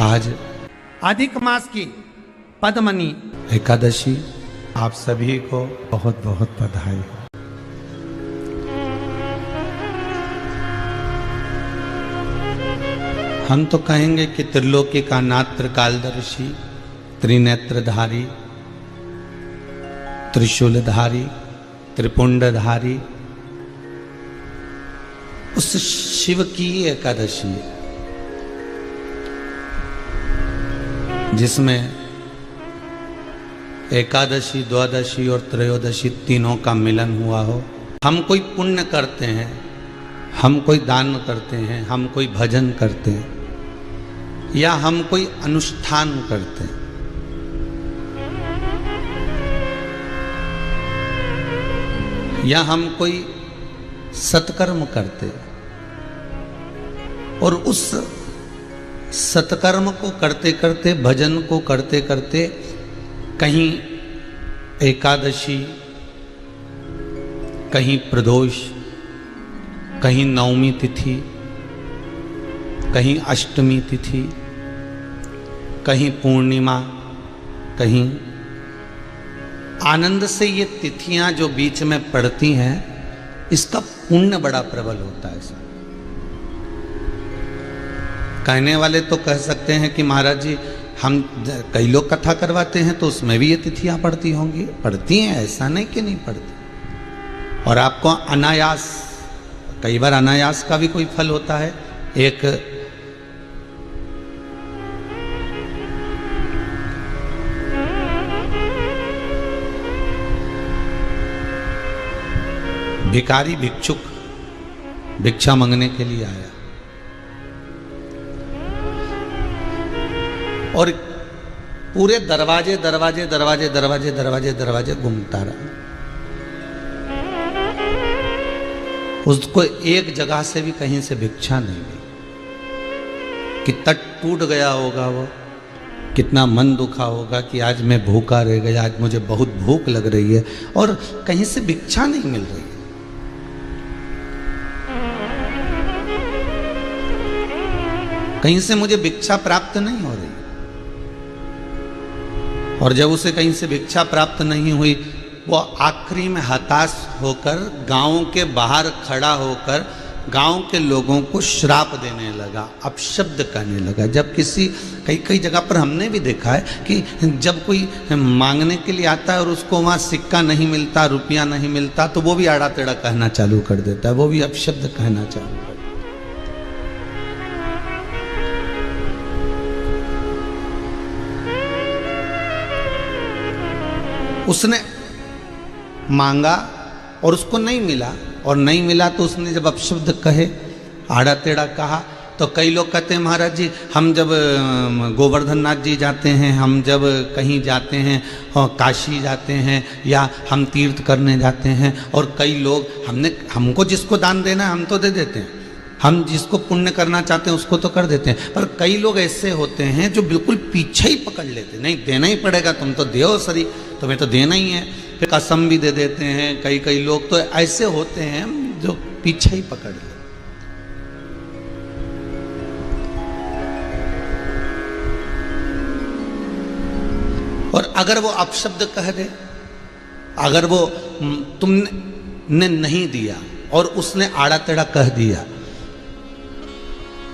आज अधिक मास की पद्मनी एकादशी आप सभी को बहुत बहुत बधाई हो। हम तो कहेंगे कि त्रिलोकी का नात्र कालदर्शी, त्रिनेत्रधारी, त्रिशूलधारी, त्रिपुंडधारी उस शिव की एकादशी जिसमें एकादशी, द्वादशी और त्रयोदशी तीनों का मिलन हुआ हो। हम कोई पुण्य करते हैं, हम कोई दान करते हैं, हम कोई भजन करते हैं या हम कोई अनुष्ठान करते हैं, या हम कोई सत्कर्म करते हैं और उस सत्कर्म को करते करते, भजन को करते करते कहीं एकादशी, कहीं प्रदोष, कहीं नवमी तिथि, कहीं अष्टमी तिथि, कहीं पूर्णिमा, कहीं आनंद से ये तिथियां जो बीच में पड़ती हैं, इसका पुण्य बड़ा प्रबल होता है। सर कहने वाले तो कह सकते हैं कि महाराज जी हम कई लोग कथा करवाते हैं तो उसमें भी ये तिथियां पड़ती होंगी। पड़ती हैं, ऐसा नहीं कि नहीं पड़ती। और आपको अनायास, कई बार अनायास का भी कोई फल होता है। एक भिखारी भिक्षुक भिक्षा मांगने के लिए आया और पूरे दरवाजे दरवाजे दरवाजे दरवाजे दरवाजे दरवाजे घूमता रहा। उसको एक जगह से भी कहीं से भिक्षा नहीं मिली। कितना टूट गया होगा वो, कितना मन दुखा होगा कि आज मैं भूखा रह गया, आज मुझे बहुत भूख लग रही है और कहीं से भिक्षा नहीं मिल रही है। कहीं से मुझे भिक्षा प्राप्त नहीं हो रही। और जब उसे कहीं से भिक्षा प्राप्त नहीं हुई, वो आखिरी में हताश होकर गांव के बाहर खड़ा होकर गांव के लोगों को श्राप देने लगा, अपशब्द कहने लगा। जब कई कई जगह पर हमने भी देखा है कि जब कोई मांगने के लिए आता है और उसको वहाँ सिक्का नहीं मिलता, रुपया नहीं मिलता, तो वो भी आड़ा टेढ़ा कहना चालू कर देता है, वो भी अपशब्द कहना चालू कर। उसने मांगा और उसको नहीं मिला, और नहीं मिला तो उसने जब अपशब्द कहे, आड़ा टेढ़ा कहा, तो कई लोग कहते हैं महाराज जी हम जब गोवर्धन नाथ जी जाते हैं, हम जब कहीं जाते हैं, काशी जाते हैं या हम तीर्थ करने जाते हैं, और कई लोग हमको जिसको दान देना है हम तो दे देते हैं, हम जिसको पुण्य करना चाहते हैं उसको तो कर देते हैं, पर कई लोग ऐसे होते हैं जो बिल्कुल पीछे ही पकड़ लेते, नहीं देना ही पड़ेगा, तुम तो देओ सरी, तुम्हें तो देना ही है, फिर कसम भी दे देते हैं। कई लोग तो ऐसे होते हैं जो पीछे ही पकड़ लेते। और अगर वो अपशब्द कह दे, अगर वो तुमने नहीं दिया और उसने आड़ा टेढ़ा कह दिया,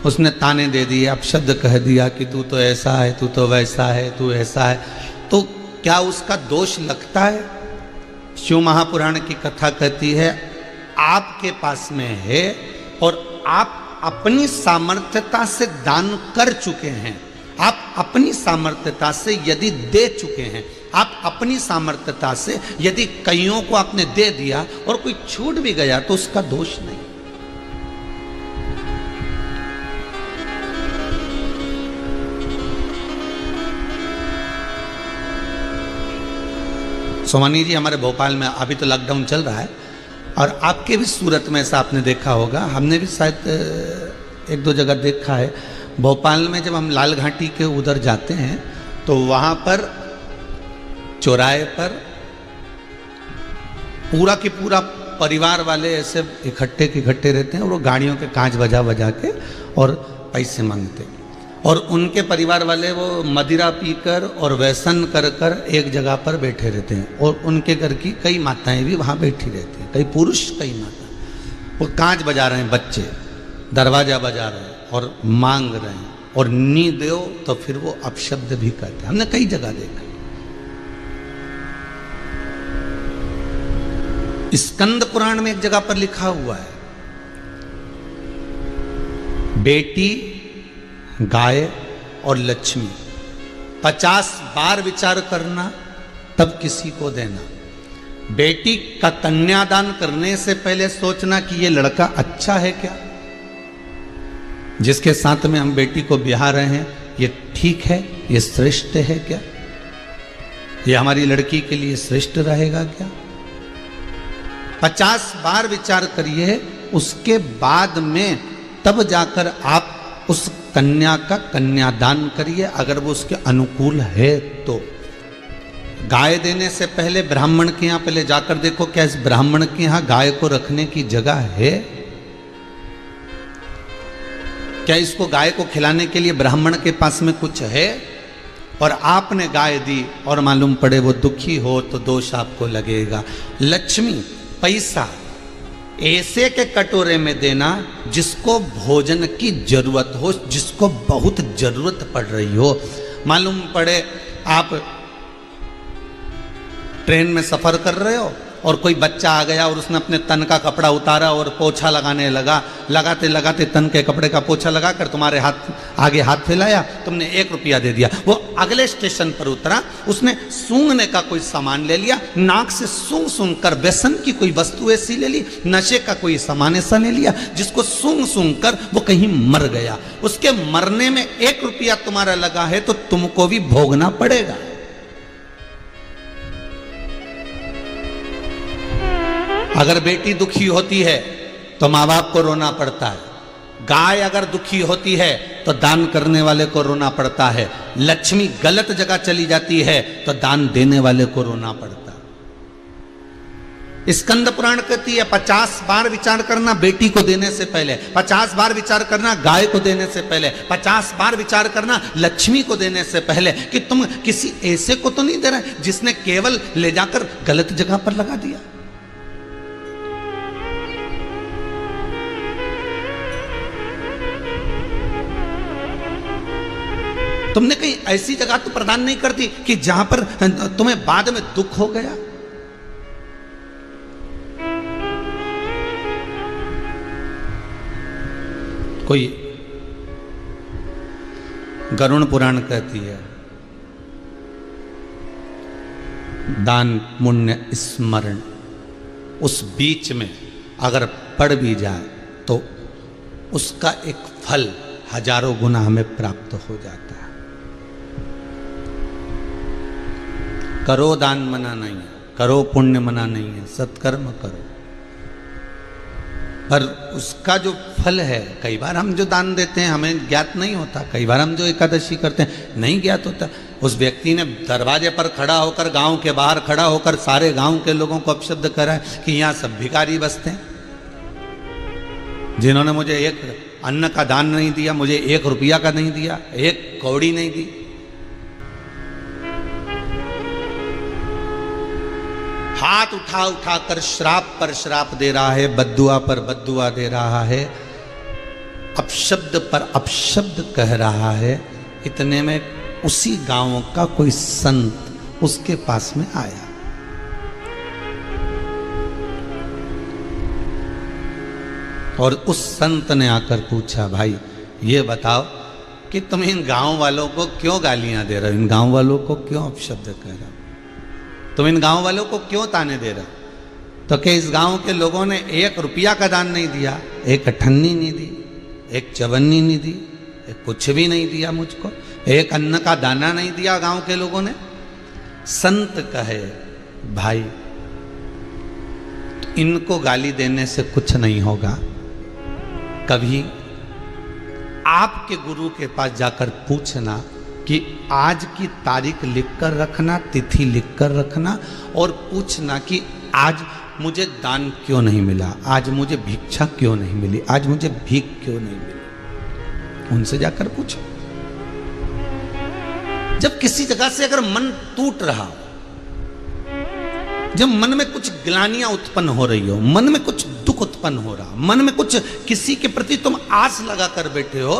उसने ताने दे दिए, अपशब्द कह दिया कि तू तो ऐसा है, तू तो वैसा है, तू ऐसा है, तो क्या उसका दोष लगता है? शिव महापुराण की कथा कहती है आपके पास में है और आप अपनी सामर्थ्यता से दान कर चुके हैं, आप अपनी सामर्थ्यता से यदि दे चुके हैं, आप अपनी सामर्थ्यता से यदि कईयों को आपने दे दिया और कोई छूट भी गया तो उसका दोष नहीं। सोमानी जी, हमारे भोपाल में अभी तो लॉकडाउन चल रहा है और आपके भी सूरत में ऐसा आपने देखा होगा, हमने भी शायद एक दो जगह देखा है। भोपाल में जब हम लाल घाटी के उधर जाते हैं तो वहाँ पर चौराहे पर पूरा के पूरा परिवार वाले ऐसे इकट्ठे रहते हैं और वो गाड़ियों के कांच बजा के और पैसे मांगते। और उनके परिवार वाले वो मदिरा पीकर और व्यसन कर कर एक जगह पर बैठे रहते हैं, और उनके घर की कई माताएं भी वहाँ बैठी रहती हैं, कई पुरुष कई माता। वो कांच बजा रहे हैं बच्चे, दरवाजा बजा रहे हैं और मांग रहे हैं, और नी दो तो फिर वो अपशब्द भी कहते हैं। हमने कई जगह देखा। स्कंद पुराण में एक जगह पर लिखा हुआ है, बेटी, गाय और लक्ष्मी 50 बार विचार करना तब किसी को देना। बेटी का कन्यादान करने से पहले सोचना कि ये लड़का अच्छा है क्या, जिसके साथ में हम बेटी को ब्याह रहे हैं, ये ठीक है, ये श्रेष्ठ है क्या, ये हमारी लड़की के लिए श्रेष्ठ रहेगा क्या। 50 बार विचार करिए, उसके बाद में तब जाकर आप उस कन्या का कन्यादान करिए, अगर वो उसके अनुकूल है तो। गाय देने से पहले ब्राह्मण के यहाँ पहले जाकर देखो, क्या इस ब्राह्मण के यहाँ गाय को रखने की जगह है, क्या इसको गाय को खिलाने के लिए ब्राह्मण के पास में कुछ है। और आपने गाय दी और मालूम पड़े वो दुखी हो तो दोष आपको लगेगा। लक्ष्मी, पैसा ऐसे के कटोरे में देना जिसको भोजन की जरूरत हो, जिसको बहुत जरूरत पड़ रही हो। मालूम पड़े आप ट्रेन में सफर कर रहे हो और कोई बच्चा आ गया और उसने अपने तन का कपड़ा उतारा और पोछा लगाने लगा, लगाते लगाते तन के कपड़े का पोछा लगाकर तुम्हारे हाथ आगे हाथ फैलाया, तुमने 1 रुपया दे दिया। वो अगले स्टेशन पर उतरा, उसने सूंघने का कोई सामान ले लिया, नाक से सूंघ सूंघ कर व्यसन की कोई वस्तु ऐसी ले ली, नशे का कोई सामान ऐसा ले लिया जिसको सूंघ सूंघ कर वो कहीं मर गया। उसके मरने में 1 रुपया तुम्हारा लगा है तो तुमको भी भोगना पड़ेगा। अगर बेटी दुखी होती है तो माँ बाप को रोना पड़ता है, गाय अगर दुखी होती है तो दान करने वाले को रोना पड़ता है, लक्ष्मी गलत जगह चली जाती है तो दान देने वाले को रोना पड़ता है। स्कंद पुराण कहती है 50 बार विचार करना बेटी को देने से पहले, 50 बार विचार करना गाय को देने से पहले, 50 बार विचार करना लक्ष्मी को देने से पहले कि तुम किसी ऐसे को तो नहीं दे रहे जिसने केवल ले जाकर गलत जगह पर लगा दिया। तुमने कहीं ऐसी जगह तो प्रदान नहीं करती कि जहां पर तुम्हें बाद में दुख हो गया। कोई गरुण पुराण कहती है, दान पुण्य स्मरण, उस बीच में अगर पड़ भी जाए तो उसका एक फल हजारों गुना हमें प्राप्त हो जाता है। करो दान मना नहीं है, करो पुण्य मना नहीं है, सत्कर्म करो, पर उसका जो फल है, कई बार हम जो दान देते हैं हमें ज्ञात नहीं होता, कई बार हम जो एकादशी करते हैं नहीं ज्ञात होता। उस व्यक्ति ने दरवाजे पर खड़ा होकर, गांव के बाहर खड़ा होकर सारे गांव के लोगों को अपशब्द करा है कि यहाँ सब भिखारी बसते हैं, जिन्होंने मुझे एक अन्न का दान नहीं दिया, मुझे 1 रुपया का नहीं दिया, 1 कौड़ी नहीं दी। हाथ उठा उठा कर श्राप पर श्राप दे रहा है, बद्दुआ पर बद्दुआ दे रहा है, अपशब्द पर अपशब्द कह रहा है। इतने में उसी गांव का कोई संत उसके पास में आया। और उस संत ने आकर पूछा, भाई ये बताओ कि तुम इन गांव वालों को क्यों गालियां दे रहे हो, इन गांव वालों को क्यों अपशब्द कह रहे हो, तुम इन गांव वालों को क्यों ताने दे रहे हो। तो क्या इस गांव के लोगों ने 1 रुपया का दान नहीं दिया, 1 अठन्नी नहीं दी, 1 चवन्नी नहीं दी, कुछ भी नहीं दिया मुझको, 1 अन्न का दाना नहीं दिया गांव के लोगों ने। संत कहे, भाई इनको गाली देने से कुछ नहीं होगा, कभी आपके गुरु के पास जाकर पूछना कि आज की तारीख लिखकर रखना, तिथि लिखकर रखना, और पूछना कि आज मुझे दान क्यों नहीं मिला, आज मुझे भिक्षा क्यों नहीं मिली, आज मुझे भीख क्यों नहीं मिली। उनसे जाकर पूछो। जब किसी जगह से अगर मन टूट रहा हो, जब मन में कुछ ग्लानियां उत्पन्न हो रही हो, मन में कुछ दुख उत्पन्न हो रहा, मन में कुछ किसी के प्रति तुम आस लगा कर बैठे हो,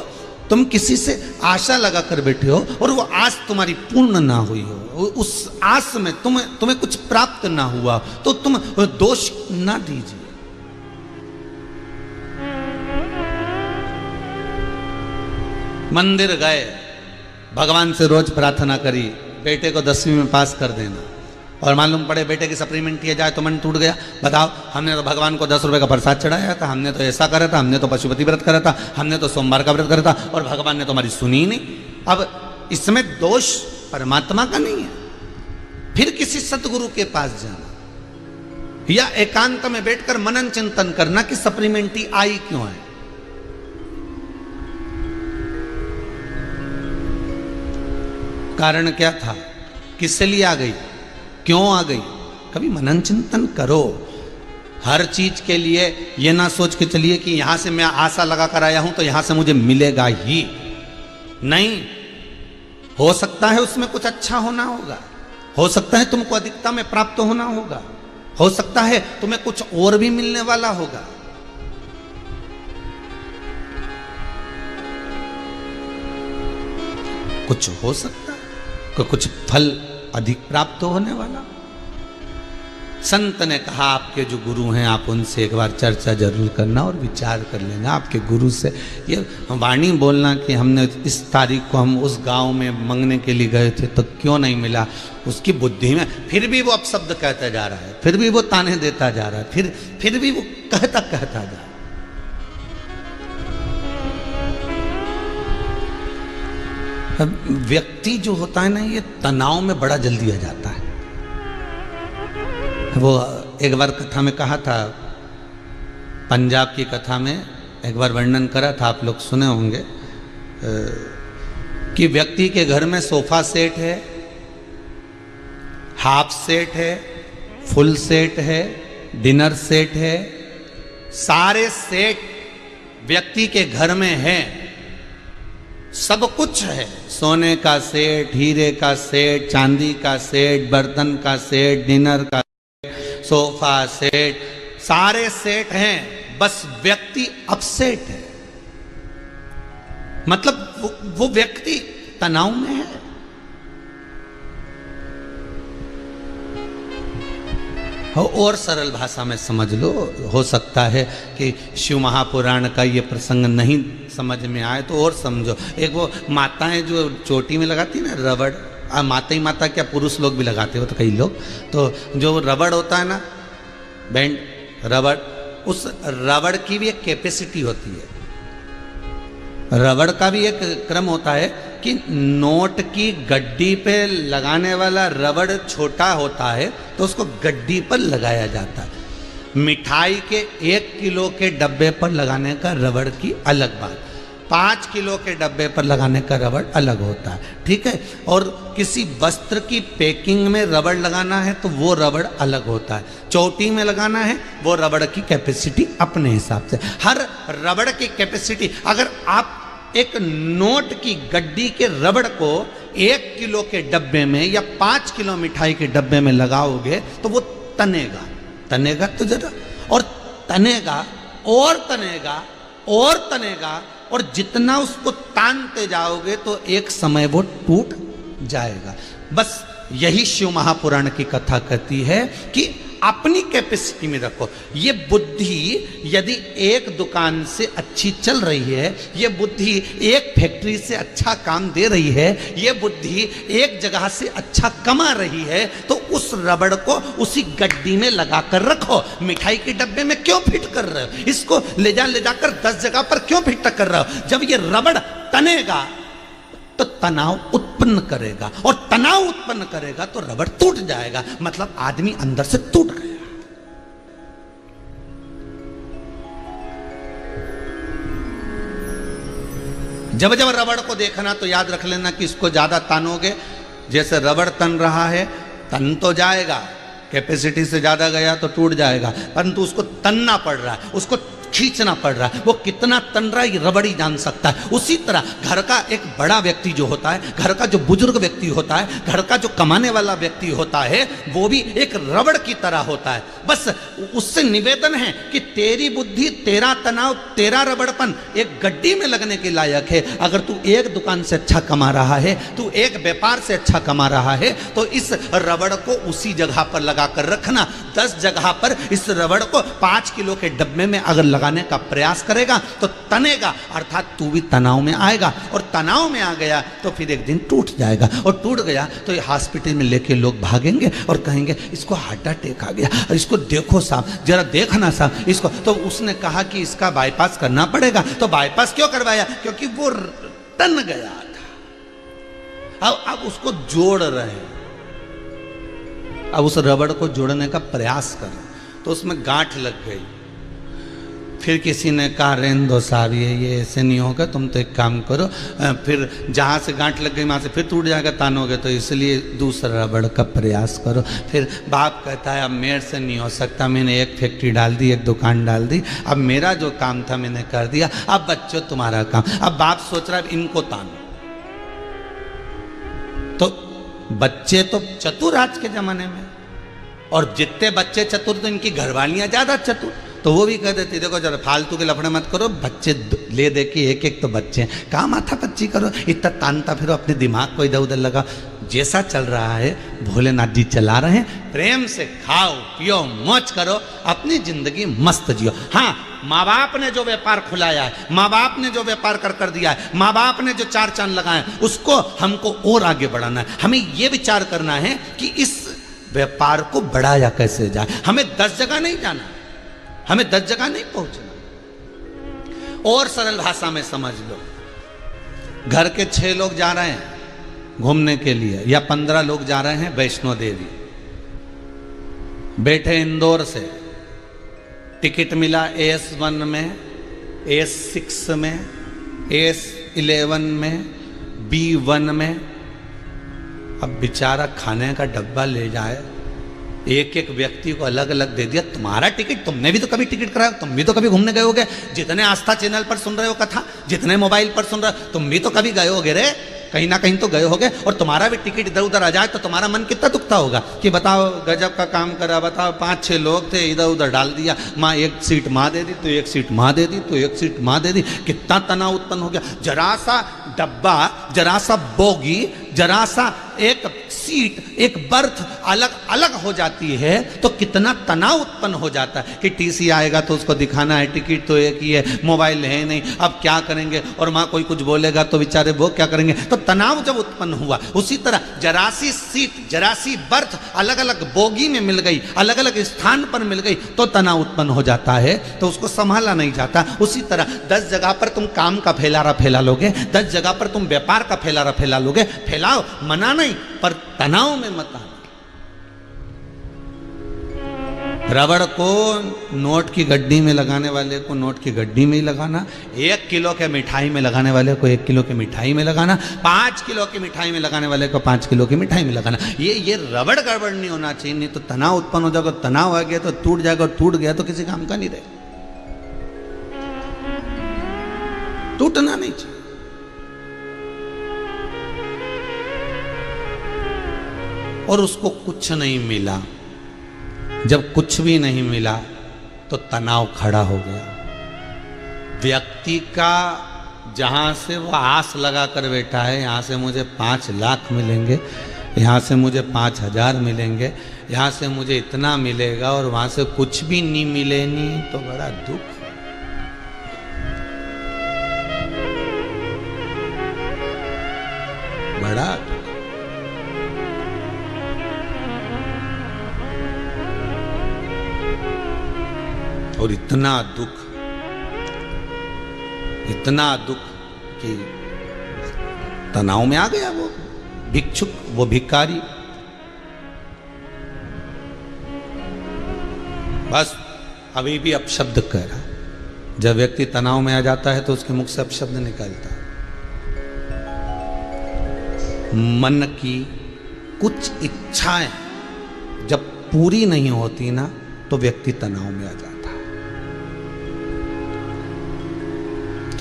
तुम किसी से आशा लगा कर बैठे हो और वो आस तुम्हारी पूर्ण ना हुई हो, उस आस में तुम्हें कुछ प्राप्त ना हुआ, तो तुम दोष ना दीजिए। मंदिर गए, भगवान से रोज प्रार्थना करी बेटे को 10वीं में पास कर देना, और मालूम पड़े बेटे की सप्लीमेंट किया जाए तो मन टूट गया। बताओ, हमने तो भगवान को 10 रुपए का प्रसाद चढ़ाया था, हमने तो ऐसा करा था, हमने तो पशुपति व्रत करा था, हमने तो सोमवार का व्रत करा था, और भगवान ने तो हमारी सुनी नहीं। अब इसमें दोष परमात्मा का नहीं है। फिर किसी सतगुरु के पास जाना या एकांत में बैठकर मनन चिंतन करना कि सप्लीमेंटी आई क्यों है। कारण क्या था, किससे लिए आ गई, क्यों आ गई, कभी मनन चिंतन करो। हर चीज के लिए ये ना सोच के चलिए कि यहां से मैं आशा लगा कर आया हूं तो यहां से मुझे मिलेगा ही नहीं। हो सकता है उसमें कुछ अच्छा होना होगा, हो सकता है तुमको अधिकता में प्राप्त होना होगा, हो सकता है तुम्हें कुछ और भी मिलने वाला होगा। कुछ हो सकता है कि कुछ फल अधिक प्राप्त होने वाला। संत ने कहा आपके जो गुरु हैं आप उनसे एक बार चर्चा जरूर करना और विचार कर लेना। आपके गुरु से ये वाणी बोलना कि हमने इस तारीख को हम उस गांव में मांगने के लिए गए थे तो क्यों नहीं मिला, उसकी बुद्धि में फिर भी वो अपशब्द कहता जा रहा है, फिर भी वो ताने देता जा रहा है, फिर भी वो कहता जा रहा है। व्यक्ति जो होता है ना, ये तनाव में बड़ा जल्दी आ जाता है। वो एक बार कथा में कहा था, पंजाब की कथा में एक बार वर्णन करा था, आप लोग सुने होंगे कि व्यक्ति के घर में सोफा सेट है, हाफ सेट है, फुल सेट है, डिनर सेट है, सारे सेट व्यक्ति के घर में है, सब कुछ है। सोने का सेट, हीरे का सेट, चांदी का सेट, बर्तन का सेट, डिनर का सेट, सोफा सेट, सारे सेट हैं, बस व्यक्ति अपसेट है। मतलब वो व्यक्ति तनाव में है। और सरल भाषा में समझ लो, हो सकता है कि शिव महापुराण का ये प्रसंग नहीं समझ में आए तो और समझो। एक वो माताएं जो चोटी में लगाती है ना रबड़, माता ही माता क्या पुरुष लोग भी लगाते हो तो कई लोग, तो जो रबड़ होता है ना, बैंड रबड़, उस रबड़ की भी एक कैपेसिटी होती है। रबड़ का भी एक क्रम होता है कि नोट की गड्डी पे लगाने वाला रबड़ छोटा होता है तो उसको गड्डी पर लगाया जाता है। मिठाई के 1 किलो के डब्बे पर लगाने का रबड़ की अलग बात, 5 किलो के डब्बे पर लगाने का रबड़ अलग होता है, ठीक है। और किसी वस्त्र की पैकिंग में रबड़ लगाना है तो वो रबड़ अलग होता है, चोटी में लगाना है वो रबड़ की कैपेसिटी अपने हिसाब से। हर रबड़ की कैपेसिटी, अगर आप एक नोट की गड्डी के रबड़ को 1 किलो के डब्बे में या 5 किलो मिठाई के डब्बे में लगाओगे तो वो तनेगा, तनेगा तो जरा, और तनेगा और तनेगा और तनेगा, और जितना उसको तानते जाओगे तो एक समय वो टूट जाएगा। बस यही शिव महापुराण की कथा कहती है कि अपनी कैपेसिटी में रखो। ये बुद्धि यदि एक दुकान से अच्छी चल रही है, ये बुद्धि एक फैक्ट्री से अच्छा काम दे रही है, ये बुद्धि एक जगह से अच्छा कमा रही है, तो उस रबड़ को उसी गड्डी में लगा कर रखो। मिठाई के डब्बे में क्यों फिट कर रहे हो, इसको ले जाकर 10 जगह पर क्यों फिट कर रहे हो। जब ये रबड़ तनेगा तो तनाव उत्पन्न करेगा, और तनाव उत्पन्न करेगा तो रबड़ टूट जाएगा, मतलब आदमी अंदर से टूट गया। जब जब रबड़ को देखना तो याद रख लेना कि इसको ज्यादा तानोगे, जैसे रबड़ तन रहा है, तन तो जाएगा, कैपेसिटी से ज्यादा गया तो टूट जाएगा, परंतु उसको तनना पड़ रहा है, उसको खींचना पड़ रहा है, वो कितना तन रहा है ये रबड़ ही जान सकता है। उसी तरह घर का एक बड़ा व्यक्ति जो होता है, घर का जो बुजुर्ग व्यक्ति होता है, घर का जो कमाने वाला व्यक्ति होता है, वो भी एक रबड़ की तरह होता है। बस उससे निवेदन है कि तेरी बुद्धि, तेरा तनाव, तेरा रबड़पन एक गड्डी में लगने के लायक है। अगर तू एक दुकान से अच्छा कमा रहा है, तू एक व्यापार से अच्छा कमा रहा है, तो इस रबड़ को उसी जगह पर लगा कर रखना। 10 जगह पर इस रबड़ को 5 किलो के डब्बे में अगर लगाने का प्रयास करेगा तो तनेगा, अर्थात तू भी तनाव में आएगा, और तनाव में आ गया तो फिर एक दिन टूट जाएगा, और टूट गया तो ये हॉस्पिटल में लेके लोग भागेंगे और कहेंगे इसको हार्ट अटैक आ गया, और इसको देखो साहब, जरा देखना साहब इसको। तो उसने कहा कि इसका बाईपास करना पड़ेगा, तो बाईपास क्यों करवाया? क्योंकि वो टन गया था। अब उसको जोड़ रहे हैं, अब उस रबड़ को जोड़ने का प्रयास कर, तो उसमें गांठ लग गई। फिर किसी ने कहा रहने दो साहब, ये ऐसे नहीं होगा, तुम तो एक काम करो, फिर जहाँ से गांठ लग गई वहाँ से फिर टूट जाएगा, तानोगे, तो इसलिए दूसरा रबड़ का प्रयास करो। फिर बाप कहता है अब मेरे से नहीं हो सकता, मैंने एक फैक्ट्री डाल दी, एक दुकान डाल दी, अब मेरा जो काम था मैंने कर दिया, अब बच्चों तुम्हारा काम। अब बाप सोच रहा है इनको तानो। तो बच्चे तो चतुर आज के जमाने में, और जितने बच्चे चतुर तो इनकी घरवालियां ज्यादा चतुर, तो वो भी कह देती देखो जरा फालतू के लफड़े मत करो, बच्चे ले दे के एक एक तो बच्चे हैं, कहाँ माथा पच्ची करो, इतना तानता फिर अपने दिमाग को इधर उधर लगा। जैसा चल रहा है भोलेनाथ जी चला रहे हैं, प्रेम से खाओ पियो मौज करो, अपनी जिंदगी मस्त जियो। हाँ, माँ बाप ने जो व्यापार खुलाया है, माँ बाप ने जो व्यापार कर दिया है, माँ बाप ने जो 4 चांद लगाए हैं, उसको हमको और आगे बढ़ाना है। हमें ये विचार करना है कि इस व्यापार को बढ़ाया कैसे जाए। हमें 10 जगह नहीं जाना, हमें 10 जगह नहीं पहुंचना। और सरल भाषा में समझ लो, घर के 6 लोग जा रहे हैं घूमने के लिए, या 15 लोग जा रहे हैं वैष्णो देवी, बैठे इंदौर से, टिकट मिला AS1 में, AS6 में, AS11 में, B1 में। अब बेचारा खाने का डब्बा ले जाए, एक एक व्यक्ति को अलग अलग दे दिया। तुम्हारा टिकट, तुमने भी तो कभी टिकट कराया, तुम भी तो कभी घूमने गए होगे, जितने आस्था चैनल पर सुन रहे हो कथा, जितने मोबाइल पर सुन रहे हो, तुम भी तो कभी गए होगे रे, कहीं ना कहीं तो गए होगे। और तुम्हारा भी टिकट इधर उधर आ जाए तो तुम्हारा मन कितना दुखता होगा कि बताओ गजब का काम करा, बताओ 5-6 लोग थे, इधर उधर डाल दिया, माँ एक सीट माँ दे दी, तो एक सीट माँ दे दी, तो एक सीट माँ दे दी, कितना तनाव उत्पन्न हो गया। जरा सा डब्बा, जरा सा बोगी, जरा सा एक सीट, एक बर्थ अलग अलग हो जाती है तो कितना तनाव उत्पन्न हो जाता है कि TC आएगा तो उसको दिखाना है, टिकट तो एक ही है, मोबाइल है नहीं, अब क्या करेंगे, और माँ कोई कुछ बोलेगा तो बेचारे वो क्या करेंगे। तो तनाव जब उत्पन्न हुआ, उसी तरह जरासी सीट, जरासी बर्थ अलग अलग बोगी में मिल गई, अलग अलग स्थान पर मिल गई, तो तनाव उत्पन्न हो जाता है, तो उसको संभाला नहीं जाता। उसी तरह 10 जगह पर तुम काम का फैलारा फैला लोगे, 10 जगह पर तुम व्यापार का फैलारा फैला लोगे, फैलाओ, मना नहीं, पर तनाव में मत आना। रबड़ को नोट की गड्डी में लगाने वाले को नोट की गड्डी में ही लगाना, 1 किलो के मिठाई में लगाने वाले को 1 किलो की मिठाई में लगाना, 5 किलो की मिठाई में लगाने वाले को 5 किलो की मिठाई में लगाना। ये रबड़ गड़बड़ नहीं होना चाहिए, नहीं तो तनाव उत्पन्न हो जाएगा। तनाव आ गया तो टूट जाएगा, और टूट गया तो किसी काम का नहीं रहेगा। टूटना नहीं चाहिए। और उसको कुछ नहीं मिला, जब कुछ भी नहीं मिला तो तनाव खड़ा हो गया। व्यक्ति का जहां से वो आस लगा कर बैठा है, यहाँ से मुझे 5 लाख मिलेंगे, यहाँ से मुझे 5000 मिलेंगे, यहाँ से मुझे इतना मिलेगा, और वहां से कुछ भी नहीं मिले नहीं, तो बड़ा दुख। बड़ा और इतना दुख कि तनाव में आ गया वो भिक्षुक, वो भिखारी। बस अभी भी अपशब्द कह रहा। जब व्यक्ति तनाव में आ जाता है तो उसके मुख से अपशब्द निकलता है। मन की कुछ इच्छाएं जब पूरी नहीं होती ना, तो व्यक्ति तनाव में आ जाता है।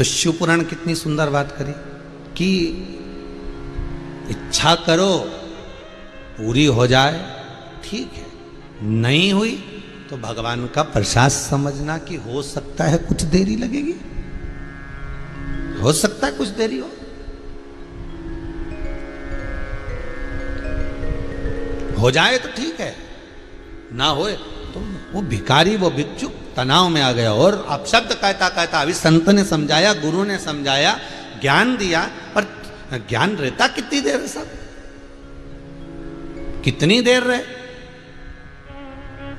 तो शिव पुराण कितनी सुंदर बात करी कि इच्छा करो पूरी हो जाए ठीक है, नहीं हुई तो भगवान का प्रसाद समझना कि हो सकता है कुछ देरी लगेगी, हो सकता है कुछ देरी हो जाए तो ठीक है, ना होए तो वो भिखारी वो भिक्षुक तनाव में आ गया। और अब शब्द कहता कहता अभी संत ने समझाया, गुरु ने समझाया, ज्ञान दिया, पर ज्ञान रहता कितनी देर है सब, कितनी देर रहे।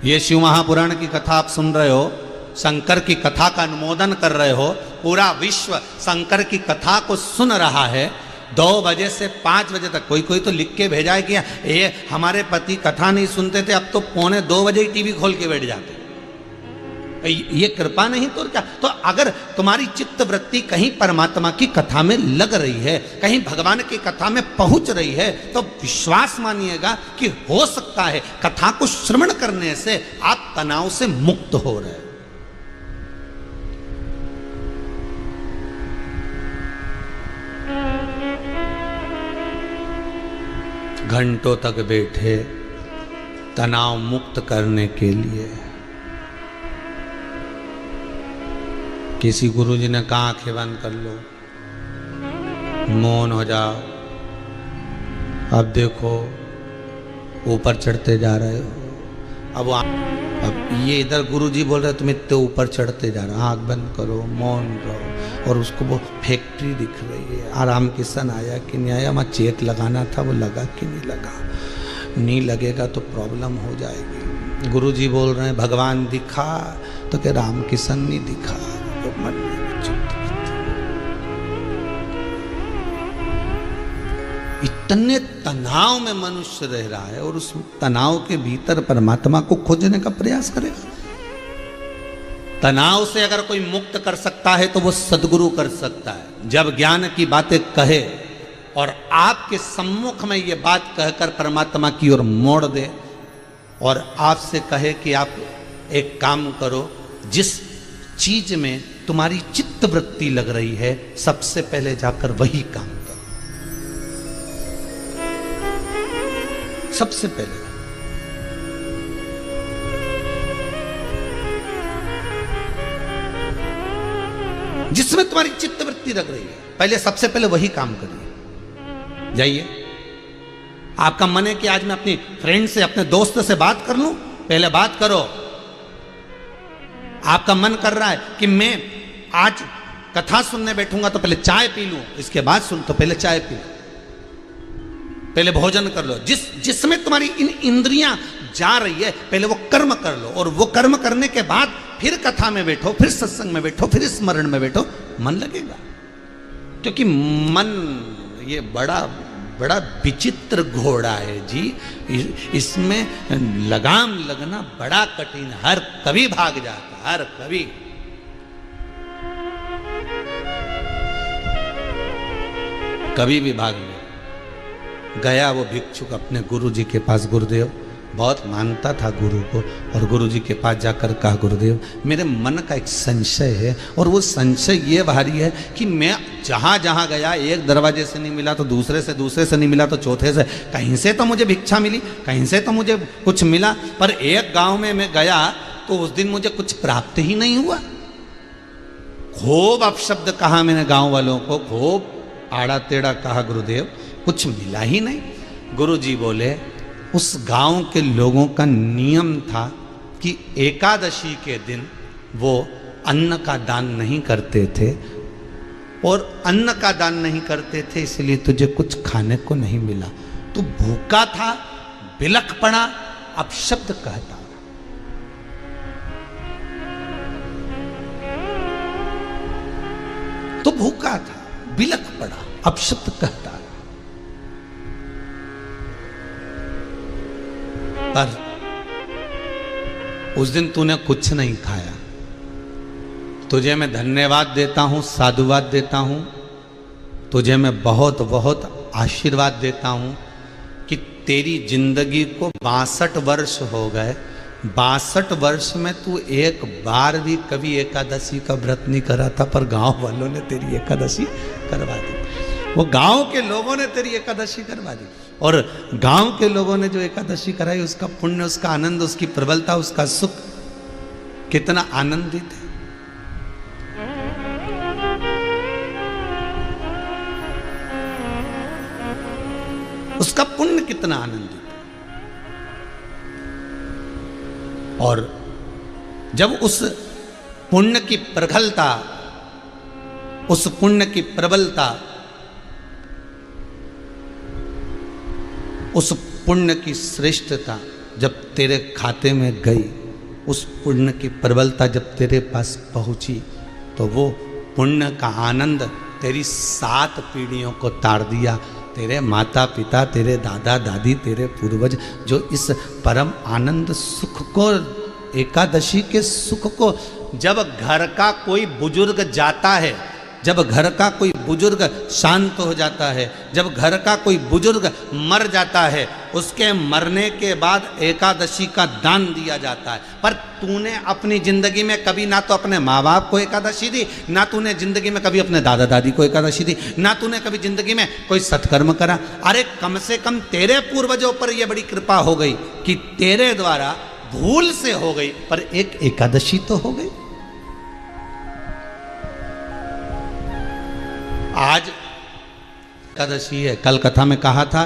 ये शिव महापुराण की कथा आप सुन रहे हो, शंकर की कथा का अनुमोदन कर रहे हो, पूरा विश्व शंकर की कथा को सुन रहा है 2 बजे से 5 बजे तक। कोई कोई तो लिख के भेजा है कि ये हमारे पति कथा नहीं सुनते थे, अब तो 1:45 बजे ही टीवी खोल के बैठ जाते। ये कृपा नहीं तो क्या। तो अगर तुम्हारी चित्त वृत्ति कहीं परमात्मा की कथा में लग रही है, कहीं भगवान की कथा में पहुंच रही है, तो विश्वास मानिएगा कि हो सकता है कथा को श्रवण करने से आप तनाव से मुक्त हो रहे हो। घंटों तक बैठे तनाव मुक्त करने के लिए। किसी गुरुजी ने कहा आंखें बंद कर लो, मौन हो जाओ, अब देखो ऊपर चढ़ते जा रहे हो। अब ये इधर गुरुजी बोल रहे तुम इतने ऊपर चढ़ते जा रहे हो, आँख बंद करो, मौन रहो। और उसको वो फैक्ट्री दिख रही है, आराम किशन आया कि नहीं आया, वहाँ चेक लगाना था वो लगा कि नहीं लगा, नहीं लगेगा तो प्रॉब्लम हो जाएगी। गुरुजी बोल रहे हैं भगवान दिखा, तो क्या राम किशन नहीं दिखा। तो मन में इतने तनाव में मनुष्य रह रहा है और उस तनाव के भीतर परमात्मा को खोजने का प्रयास करेगा। तनाव से अगर कोई मुक्त कर सकता है तो वो सद्गुरु कर सकता है। जब ज्ञान की बातें कहे और आपके सम्मुख में ये बात कहकर परमात्मा की ओर मोड़ दे और आपसे कहे कि आप एक काम करो, जिस चीज में तुम्हारी चित्त वृत्ति लग रही है सबसे पहले जाकर वही काम करो। सबसे पहले जिसमें तुम्हारी चित्त वृत्ति लग रही है, पहले सबसे पहले वही काम करिए। जाइए, आपका मन है कि आज मैं अपनी फ्रेंड से, अपने दोस्त से बात कर लूं, पहले बात करो। आपका मन कर रहा है कि मैं आज कथा सुनने बैठूंगा तो पहले चाय पी लूं, इसके बाद सुन, तो पहले चाय पी लो, पहले भोजन कर लो। जिसमें तुम्हारी इन इंद्रियां जा रही है पहले वो कर्म कर लो, और वो कर्म करने के बाद फिर कथा में बैठो, फिर सत्संग में बैठो, फिर स्मरण में बैठो, मन लगेगा। क्योंकि मन ये बड़ा बड़ा विचित्र घोड़ा है जी, इसमें लगाम लगना बड़ा कठिन। हर कभी भाग जाता, हर कभी। कभी भी भाग नहीं। गया वो भिक्षुक अपने गुरु जी के पास, गुरुदेव बहुत मानता था गुरु को, और गुरु जी के पास जाकर कहा गुरुदेव मेरे मन का एक संशय है, और वो संशय ये भारी है कि मैं जहाँ जहाँ गया एक दरवाजे से नहीं मिला तो दूसरे से नहीं मिला तो चौथे से, कहीं से तो मुझे भिक्षा मिली, कहीं से तो मुझे कुछ मिला, पर एक गांव में मैं गया तो उस दिन मुझे कुछ प्राप्त ही नहीं हुआ। खूब अपशब्द कहा मैंने गाँव वालों को, खूब आड़ा टेढ़ा कहा गुरुदेव, कुछ मिला ही नहीं। गुरु जी बोले उस गांव के लोगों का नियम था कि एकादशी के दिन वो अन्न का दान नहीं करते थे, और अन्न का दान नहीं करते थे इसलिए तुझे कुछ खाने को नहीं मिला। तू भूखा था, बिलख पड़ा, अपशब्द कहता। तो भूखा था, बिलख पड़ा, अपशब्द कहता। पर उस दिन तूने कुछ नहीं खाया। तुझे मैं धन्यवाद देता हूं, साधुवाद देता हूं, तुझे मैं बहुत बहुत आशीर्वाद देता हूं कि तेरी जिंदगी को 62 वर्ष हो गए, 62 वर्ष में तू एक बार भी कभी एकादशी का व्रत नहीं करा था, पर गांव वालों ने तेरी एकादशी करवा दी। वो गांव के लोगों ने तेरी एकादशी करवा दी, और गांव के लोगों ने जो एकादशी कराई उसका पुण्य, उसका आनंद, उसकी प्रबलता, उसका सुख कितना आनंदित है। उसका पुण्य कितना आनंदित है। और जब उस पुण्य की प्रखलता, उस पुण्य की प्रबलता, उस पुण्य की श्रेष्ठता जब तेरे खाते में गई, उस पुण्य की प्रबलता जब तेरे पास पहुंची, तो वो पुण्य का आनंद तेरी 7 पीढ़ियों को तार दिया। तेरे माता पिता, तेरे दादा दादी, तेरे पूर्वज जो इस परम आनंद सुख को, एकादशी के सुख को, जब घर का कोई बुजुर्ग जाता है, जब घर का कोई बुजुर्ग शांत हो जाता है, जब घर का कोई बुजुर्ग मर जाता है, उसके मरने के बाद एकादशी का दान दिया जाता है। पर तूने अपनी जिंदगी में कभी ना तो अपने माँ बाप को एकादशी दी, ना तूने जिंदगी में कभी अपने दादा दादी को एकादशी दी, ना तूने कभी जिंदगी में कोई सत्कर्म करा। अरे कम से कम तेरे पूर्वजों पर यह बड़ी कृपा हो गई कि तेरे द्वारा भूल से हो गई, पर एक एकादशी तो हो गई। आज एकादशी है, कल कथा में कहा था,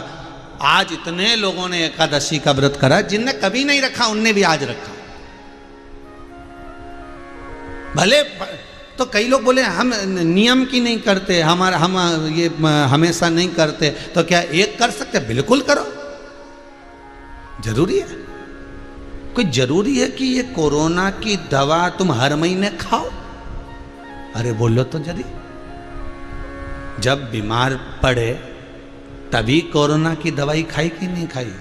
आज इतने लोगों ने एकादशी का व्रत करा, जिनने कभी नहीं रखा उनने भी आज रखा। भले तो कई लोग बोले हम नियम की नहीं करते, हम ये हमेशा नहीं करते, तो क्या एक कर सकते? बिल्कुल करो। जरूरी है? कोई जरूरी है कि ये कोरोना की दवा तुम हर महीने खाओ? अरे बोलो तो जल्दी। जब बीमार पड़े तभी कोरोना की दवाई खाई कि नहीं खाई?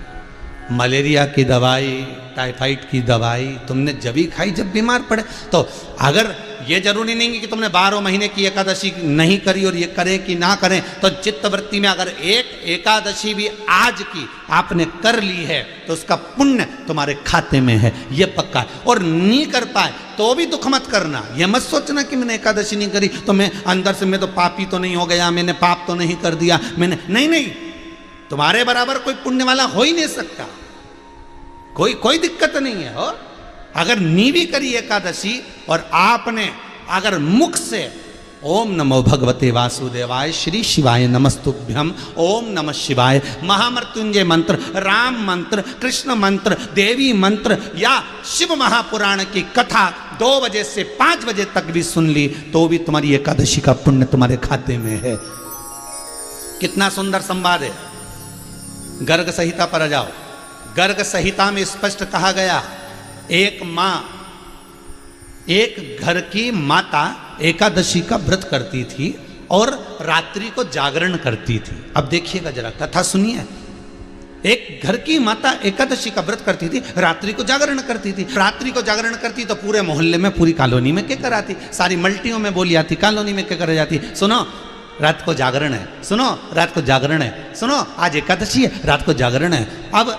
मलेरिया की दवाई, टाइफाइड की दवाई तुमने जब ही खाई जब बीमार पड़े। तो अगर ये जरूरी नहीं है कि तुमने 12 महीने की एकादशी नहीं करी और ये करें कि ना करें, तो चित्तवृत्ति में अगर एक एकादशी भी आज की आपने कर ली है तो उसका पुण्य तुम्हारे खाते में है, ये पक्का है। और नहीं कर पाए तो भी दुख मत करना, ये मत सोचना कि मैंने एकादशी नहीं करी तो मैं अंदर से मैं तो पापी तो नहीं हो गया, मैंने पाप तो नहीं कर दिया, मैंने नहीं, तुम्हारे बराबर कोई पुण्य वाला हो ही नहीं सकता। कोई दिक्कत नहीं है। और अगर नी भी करी एकादशी और आपने अगर मुख से ओम नमो भगवते वासुदेवाय, श्री शिवाय नमस्तुभ्यम, ओम नमः शिवाय, महामृत्युंजय मंत्र, राम मंत्र, कृष्ण मंत्र, देवी मंत्र या शिव महापुराण की कथा 2 बजे से 5 बजे तक भी सुन ली तो भी तुम्हारी एकादशी का पुण्य तुम्हारे खाते में है। कितना सुंदर संवाद है। गर्ग संहिता पर आ जाओ। गर्ग संहिता में स्पष्ट कहा गया, एक मां, एक घर की माता एकादशी का व्रत करती थी और रात्रि को जागरण करती थी। अब देखिएगा जरा, कथा सुनिए। एक घर की माता एकादशी का व्रत करती थी, रात्रि को जागरण करती थी। रात्रि को जागरण करती तो पूरे मोहल्ले में, पूरी कॉलोनी में क्या कराती, सारी मल्टियों में बोली आती, कॉलोनी में क्या कर जाती, सुनो रात को जागरण है, सुनो रात को जागरण है, सुनो आज एकादशी है, रात को जागरण है। अब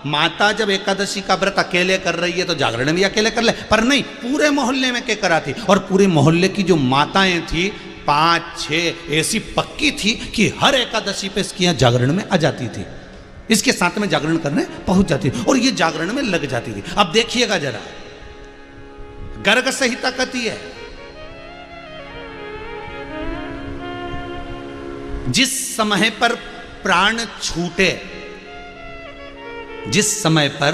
माता जब एकादशी का व्रत अकेले कर रही है तो जागरण भी अकेले कर ले, पर नहीं, पूरे मोहल्ले में क्या कराती। और पूरे मोहल्ले की जो माताएं थी 5-6 ऐसी पक्की थी कि हर एकादशी पे इसकी यहाँ जागरण में आ जाती थी, इसके साथ में जागरण करने पहुंच जाती थी और ये जागरण में लग जाती थी। अब देखिएगा जरा, गर्ग संहिता कहती है, जिस समय पर प्राण छूटे, जिस समय पर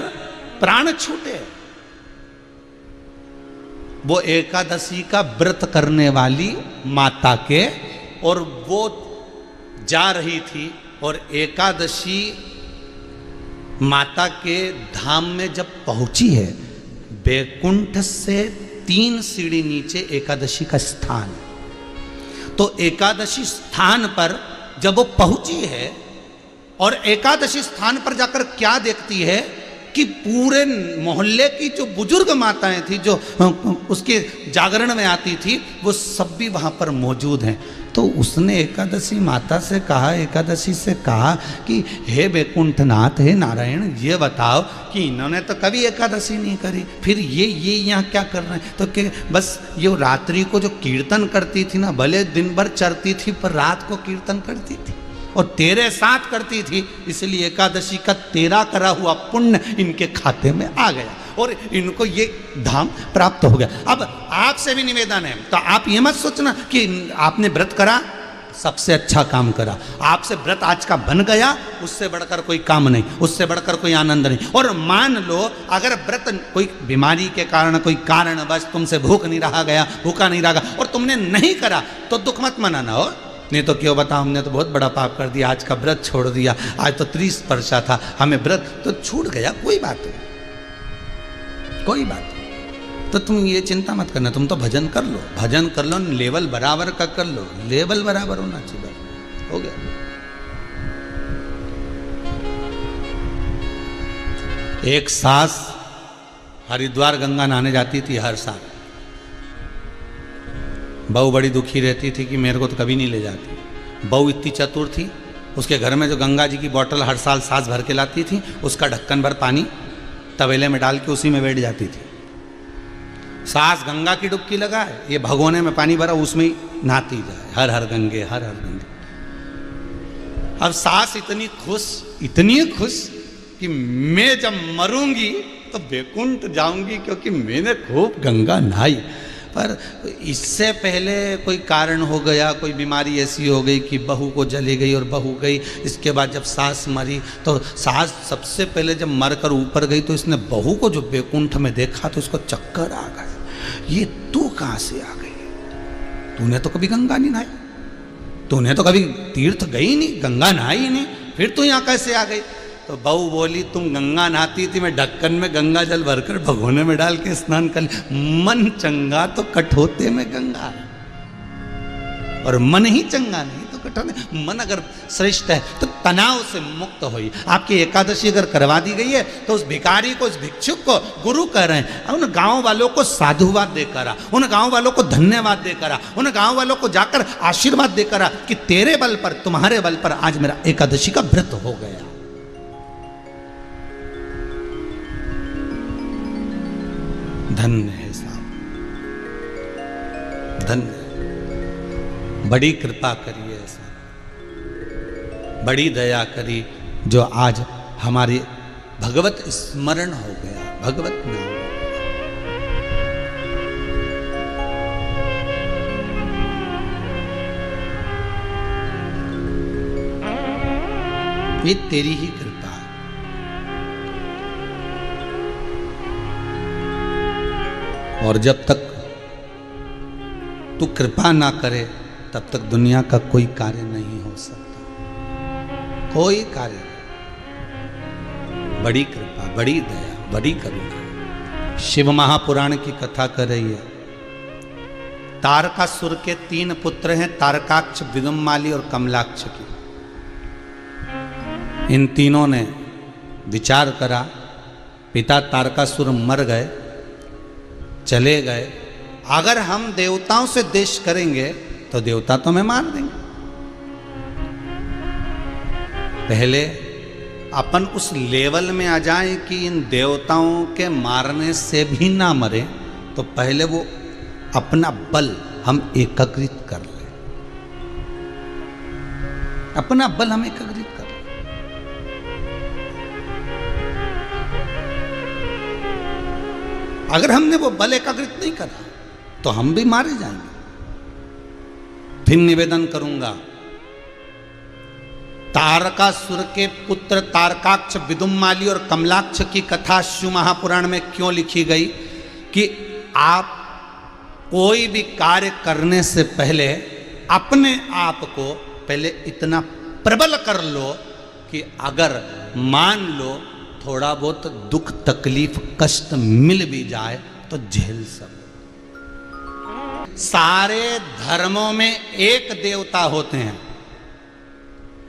प्राण छूटे, वो एकादशी का व्रत करने वाली माता के, और वो जा रही थी और एकादशी माता के धाम में जब पहुंची है, बैकुंठ से 3 सीढ़ी नीचे एकादशी का स्थान। तो एकादशी स्थान पर जब वो पहुंची है और एकादशी स्थान पर जाकर क्या देखती है कि पूरे मोहल्ले की जो बुजुर्ग माताएं थी जो उसके जागरण में आती थी वो सब भी वहाँ पर मौजूद हैं। तो उसने एकादशी माता से कहा, एकादशी से कहा कि हे वैकुंठनाथ, हे नारायण, ये बताओ कि इन्होंने तो कभी एकादशी नहीं करी, फिर ये यहाँ क्या कर रहे हैं? तो कि बस ये रात्रि को जो कीर्तन करती थी ना, भले दिन भर चरती थी पर रात को कीर्तन करती थी और तेरे साथ करती थी, इसलिए एकादशी का तेरा करा हुआ पुण्य इनके खाते में आ गया और इनको ये धाम प्राप्त हो गया। अब आपसे भी निवेदन है, तो आप ये मत सोचना कि आपने व्रत करा, सबसे अच्छा काम करा, आपसे व्रत आज का बन गया, उससे बढ़कर कोई काम नहीं, उससे बढ़कर कोई आनंद नहीं। और मान लो अगर व्रत कोई बीमारी के कारण, कोई कारण बस तुमसे भूख नहीं रहा गया, भूखा नहीं रहा और तुमने नहीं करा, तो दुख मत मनाना हो। नहीं तो क्यों बताओ, हमने तो बहुत बड़ा पाप कर दिया, आज का व्रत छोड़ दिया, आज तो 30 वर्षा था, हमें व्रत तो छूट गया, कोई बात नहीं, कोई बात नहीं। तो तुम ये चिंता मत करना, तुम तो भजन कर लो, भजन कर लो, लेवल बराबर का कर लो, लेवल बराबर होना चाहिए, हो गया। एक सास हरिद्वार गंगा नहाने जाती थी हर साल, बहू बड़ी दुखी रहती थी कि मेरे को तो कभी नहीं ले जाती। बहू इतनी चतुर थी, उसके घर में जो गंगा जी की बोतल हर साल सास भर के लाती थी, उसका ढक्कन भर पानी तवेले में डाल के उसी में बैठ जाती थी। सास गंगा की डुबकी लगाए, ये भगोने में पानी भरा उसमें ही नहाती जाए, हर हर गंगे, हर हर गंगे। अब सास इतनी खुश कि मैं जब मरूंगी तो वैकुंठ जाऊंगी, क्योंकि मैंने खूब गंगा नहाई। पर इससे पहले कोई कारण हो गया, कोई बीमारी ऐसी हो गई कि बहू को जली गई और बहू गई। इसके बाद जब सास मरी तो सास सबसे पहले जब मरकर ऊपर गई तो इसने बहू को जो वैकुंठ में देखा तो इसको चक्कर आ गया, ये तू कहाँ से आ गई? तूने तो कभी गंगा नहीं नहाई, तूने तो कभी तीर्थ गई नहीं, गंगा नहाई नहीं, फिर तू यहाँ कैसे आ गई? तो बहू बोली, तुम गंगा नहाती थी, मैं ढक्कन में गंगा जल भरकर भगोने में डाल के स्नान कर। मन चंगा तो कठोते में गंगा, और मन ही चंगा नहीं तो कठोते। मन अगर श्रेष्ठ है तो तनाव से मुक्त होई। आपकी एकादशी अगर करवा दी गई है तो उस भिखारी को, उस भिक्षुक को गुरु कह रहे हैं, उन गांव वालों को साधुवाद देकर आ, उन गांव वालों को धन्यवाद देकर आ, उन गांव वालों को जाकर आशीर्वाद देकर आ कि तेरे बल पर, तुम्हारे बल पर आज मेरा एकादशी का व्रत हो गया। धन्य है साहब, धन्य, बड़ी कृपा करिए साहब, बड़ी दया करी जो आज हमारे भगवत स्मरण हो गया, भगवत नाम। ये तेरी ही कृपा। और जब तक तू कृपा ना करे तब तक दुनिया का कोई कार्य नहीं हो सकता, कोई कार्य। बड़ी कृपा, बड़ी दया, बड़ी करुणा। शिव महापुराण की कथा कर रही है। तारकासुर के 3 पुत्र हैं, तारकाक्ष, विदुम्माली और कमलाक्ष की। इन तीनों ने विचार करा, पिता तारकासुर मर गए, चले गए, अगर हम देवताओं से देश करेंगे तो देवता तो हमें मार देंगे। पहले अपन उस लेवल में आ जाएं कि इन देवताओं के मारने से भी ना मरे, तो पहले वो अपना बल हम एकत्रित कर लें, अपना बल हम एकत्रित कर लें। अगर हमने वो बल एकाग्रित नहीं करा तो हम भी मारे जाएंगे। फिर निवेदन करूंगा, तारकासुर के पुत्र तारकाक्ष, विदुम्माली और कमलाक्ष की कथा शिव महापुराण में क्यों लिखी गई कि आप कोई भी कार्य करने से पहले अपने आप को पहले इतना प्रबल कर लो कि अगर मान लो थोड़ा बहुत दुख, तकलीफ, कष्ट मिल भी जाए तो झेल सकते। सारे धर्मों में एक देवता होते हैं।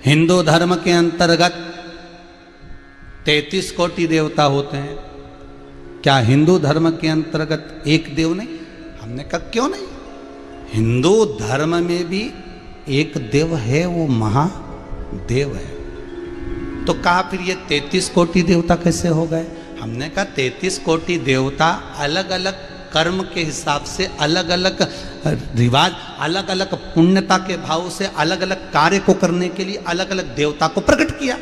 हिंदू धर्म के अंतर्गत 33 कोटि देवता होते हैं, क्या हिंदू धर्म के अंतर्गत एक देव नहीं? हमने कहा क्यों नहीं, हिंदू धर्म में भी एक देव है, वो महादेव है। तो कहा फिर ये 33 कोटि देवता कैसे हो गए? हमने कहा 33 कोटि देवता अलग अलग कर्म के हिसाब से, अलग अलग रिवाज, अलग अलग पुण्यता के भाव से अलग अलग कार्य को करने के लिए अलग अलग देवता को प्रकट किया।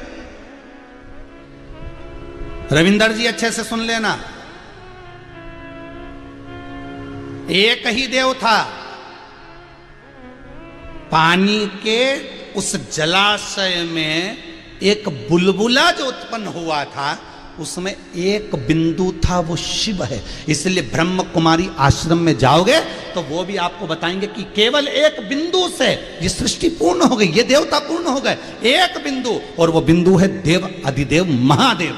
रविंदर जी अच्छे से सुन लेना, एक ही देव था, पानी के उस जलाशय में एक बुलबुला जो उत्पन्न हुआ था उसमें एक बिंदु था, वो शिव है। इसलिए ब्रह्म कुमारी आश्रम में जाओगे तो वो भी आपको बताएंगे कि केवल एक बिंदु से ये सृष्टि पूर्ण हो गई, ये देवता पूर्ण हो गए, एक बिंदु, और वो बिंदु है देव अधिदेव महादेव।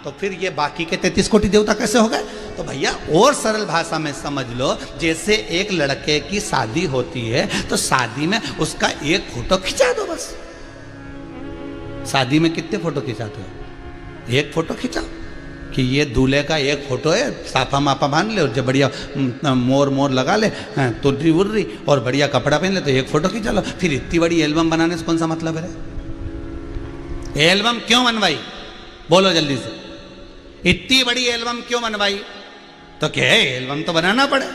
तो फिर ये बाकी के 33 कोटि देवता कैसे हो गए? तो भैया और सरल भाषा में समझ लो, जैसे एक लड़के की शादी होती है तो शादी में उसका एक फोटो खिंचा दो बस। शादी में कितने फोटो खिंचाते हो? एक फोटो खिंचाओ कि ये दूल्हे का एक फोटो है, साफा मापा बांध ले और जब बढ़िया मोर मोर लगा ले, तुर्री उर्री और बढ़िया कपड़ा पहन ले तो एक फोटो खिंचा लो। फिर इतनी बड़ी एल्बम बनाने से कौन सा मतलब है? एल्बम क्यों बनवाई? बोलो जल्दी से, इतनी बड़ी एल्बम क्यों बनवाई? तो क्या है, एल्बम तो बनाना पड़े।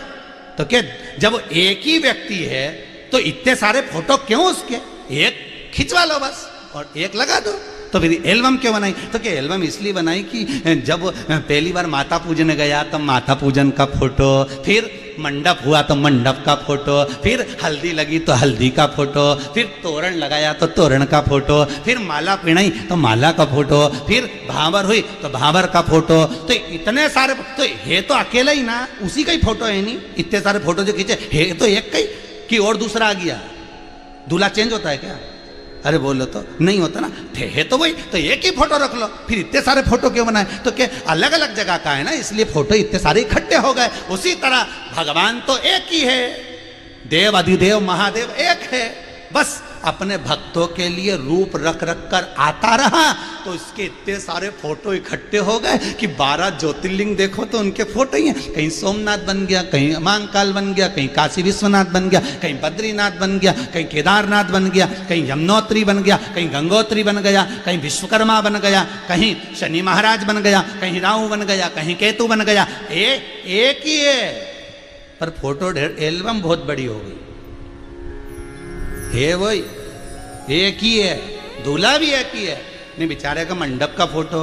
तो क्या जब एक ही व्यक्ति है तो इतने सारे फोटो क्यों उसके? एक खिंचवा लो बस और एक लगा दो। तो फिर एल्बम क्यों बनाई? तो क्या एल्बम इसलिए बनाई कि जब पहली बार माता पूजन गया तब माता पूजन का फोटो, फिर मंडप हुआ तो मंडप का फोटो, फिर हल्दी लगी तो हल्दी का फोटो, फिर तोरण लगाया तो तोरण का फोटो, फिर माला पिणाई तो माला का फोटो, फिर भावर हुई तो भावर का फोटो। तो इतने सारे, तो ये तो अकेला ही ना, उसी का ही फोटो है नहीं, इतने सारे फोटो जो खींचे है तो एक का ही कि और दूसरा आ गया। दूल्हा चेंज होता है क्या? अरे बोलो तो नहीं होता ना, है तो वही, तो एक ही फोटो रख लो। फिर इतने सारे फोटो क्यों बनाए? तो क्या अलग अलग जगह का है ना, इसलिए फोटो इतने सारे इकट्ठे हो गए। उसी तरह भगवान तो एक ही है, देव अधिदेव महादेव एक है, बस अपने भक्तों के लिए रूप रख रख कर आता रहा तो इसके इतने सारे फोटो इकट्ठे हो गए कि 12 ज्योतिर्लिंग देखो तो उनके फोटो ही हैं। कहीं सोमनाथ बन गया, कहीं महाकाल बन गया, कहीं काशी विश्वनाथ बन गया, कहीं बद्रीनाथ बन गया, कहीं केदारनाथ बन गया, कहीं यमुनोत्री बन गया, कहीं गंगोत्री बन गया, कहीं विश्वकर्मा बन गया, कहीं शनि महाराज बन गया, कहीं राहु बन गया, कहीं केतु बन गया। एक ही है पर फोटो ढेर, एल्बम बहुत बड़ी हो गई है, वही एक ही है, दूल्हा भी एक ही है। नहीं बेचारे का मंडप का फोटो,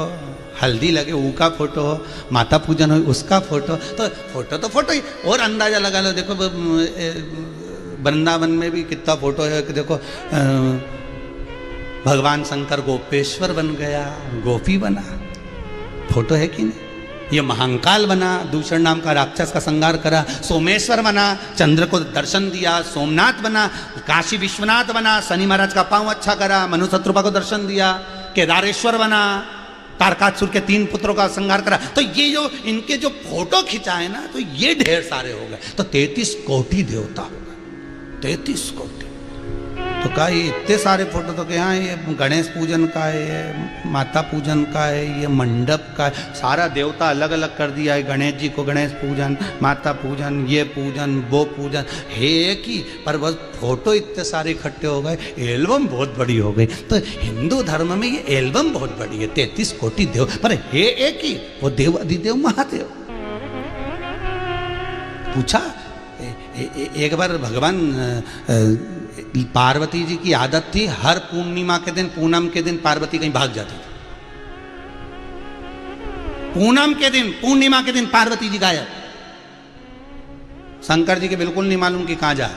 हल्दी लगे वो का फोटो, माता पूजन हो उसका फोटो, तो फोटो ही। और अंदाजा लगा लो, देखो वृंदावन में भी कितना फोटो है, देखो भगवान शंकर गोपेश्वर बन गया, गोपी बना, फोटो है कि नहीं? ये महाकाल बना, दूषण नाम का राक्षस का संहार करा, सोमेश्वर बना, चंद्र को दर्शन दिया, सोमनाथ बना, काशी विश्वनाथ बना, शनि महाराज का पांव अच्छा करा, मनु शत्रुपा को दर्शन दिया, केदारेश्वर बना, तारकासुर के 3 पुत्रों का संहार करा। तो ये जो इनके जो फोटो खिंचाए ना, तो ये ढेर सारे हो गए, तो 33 कोटि देवता हो गए, 33 कोटि। तो कहा ये इतने सारे फोटो, तो क्या ये गणेश पूजन का है, ये माता पूजन का है, ये मंडप का है, सारा देवता अलग अलग कर दिया है। गणेश जी को गणेश पूजन, माता पूजन, ये पूजन, वो पूजन है एक ही, पर बस फोटो इतने सारे इकट्ठे हो गए, एल्बम बहुत बड़ी हो गई। तो हिंदू धर्म में ये एल्बम बहुत बड़ी है, 33 कोटि देव, पर है एक ही, वो देव अधिदेव महादेव। पूछा एक बार, भगवान पार्वती जी की आदत थी, हर पूर्णिमा के दिन, पूनम के दिन पार्वती कहीं भाग जाती थी। पूनम के दिन, पूर्णिमा के दिन पार्वती जी गायब। शंकर जी के बिल्कुल नहीं मालूम कि कहां जाए।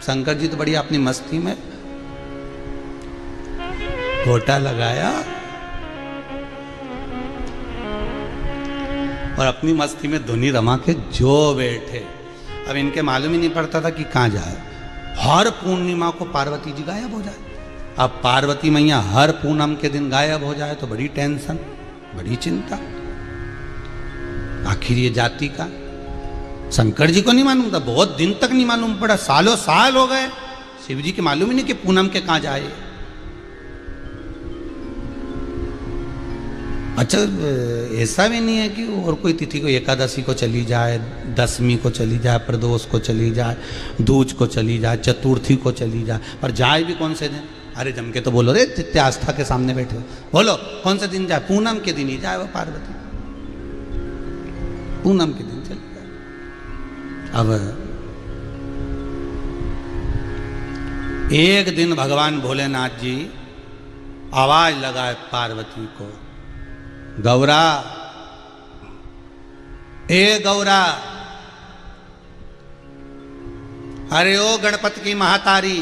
शंकर जी तो बढ़िया अपनी मस्ती में घोटा लगाया और अपनी मस्ती में धुनी रमा के जो बैठे। अब इनके मालूम ही नहीं पड़ता था कि कहां जाए। हर पूर्णिमा को पार्वती जी गायब हो जाए। अब पार्वती मैया हर पूनम के दिन गायब हो जाए तो बड़ी टेंशन, बड़ी चिंता। आखिर ये जाति का शंकर जी को नहीं मालूम था, बहुत दिन तक नहीं मालूम पड़ा, सालों साल हो गए शिव जी के मालूम ही नहीं कि पूनम के कहां जाए। अच्छा ऐसा भी नहीं है कि और कोई तिथि को, एकादशी को चली जाए, दसवीं को चली जाए, प्रदोष को चली जाए, दूज को चली जाए, चतुर्थी को चली जाए, पर जाए भी कौन से दिन? अरे जम के तो बोलो रे, जितने आस्था के सामने बैठे हो, बोलो कौन से दिन जाए? पूनम के दिन ही जाए वो पार्वती, पूनम के दिन चली जाए। अब एक दिन भगवान भोलेनाथ जी आवाज लगाए पार्वती को, गौरा, ए गौरा, अरे ओ गणपति की महातारी,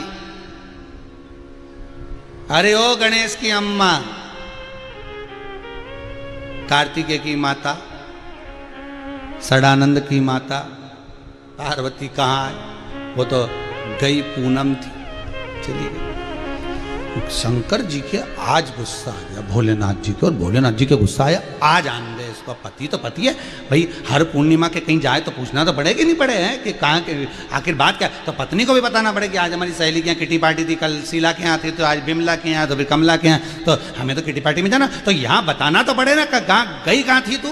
अरे ओ गणेश की अम्मा, कार्तिकेय की माता, सदानंद की माता पार्वती कहाँ है? वो तो गई पूनम थी, चली गई। शंकर जी के आज गुस्सा आ गया भोलेनाथ जी के, और भोलेनाथ जी के गुस्सा आया, आज आन दे इसको, पति तो पति है भाई, हर पूर्णिमा के कहीं जाए तो पूछना तो पड़ेगा नहीं पड़े हैं कि कहाँ के, आखिर बात क्या? तो पत्नी को भी बताना पड़ेगा कि आज हमारी सहेली के यहाँ किटी पार्टी थी, कल शीला के यहाँ थी, तो आज बिमला के यहाँ, तो फिर कमला के यहाँ, तो हमें तो किटी पार्टी में जाना, तो यहाँ बताना तो पड़े ना, गई कहाँ थी तू,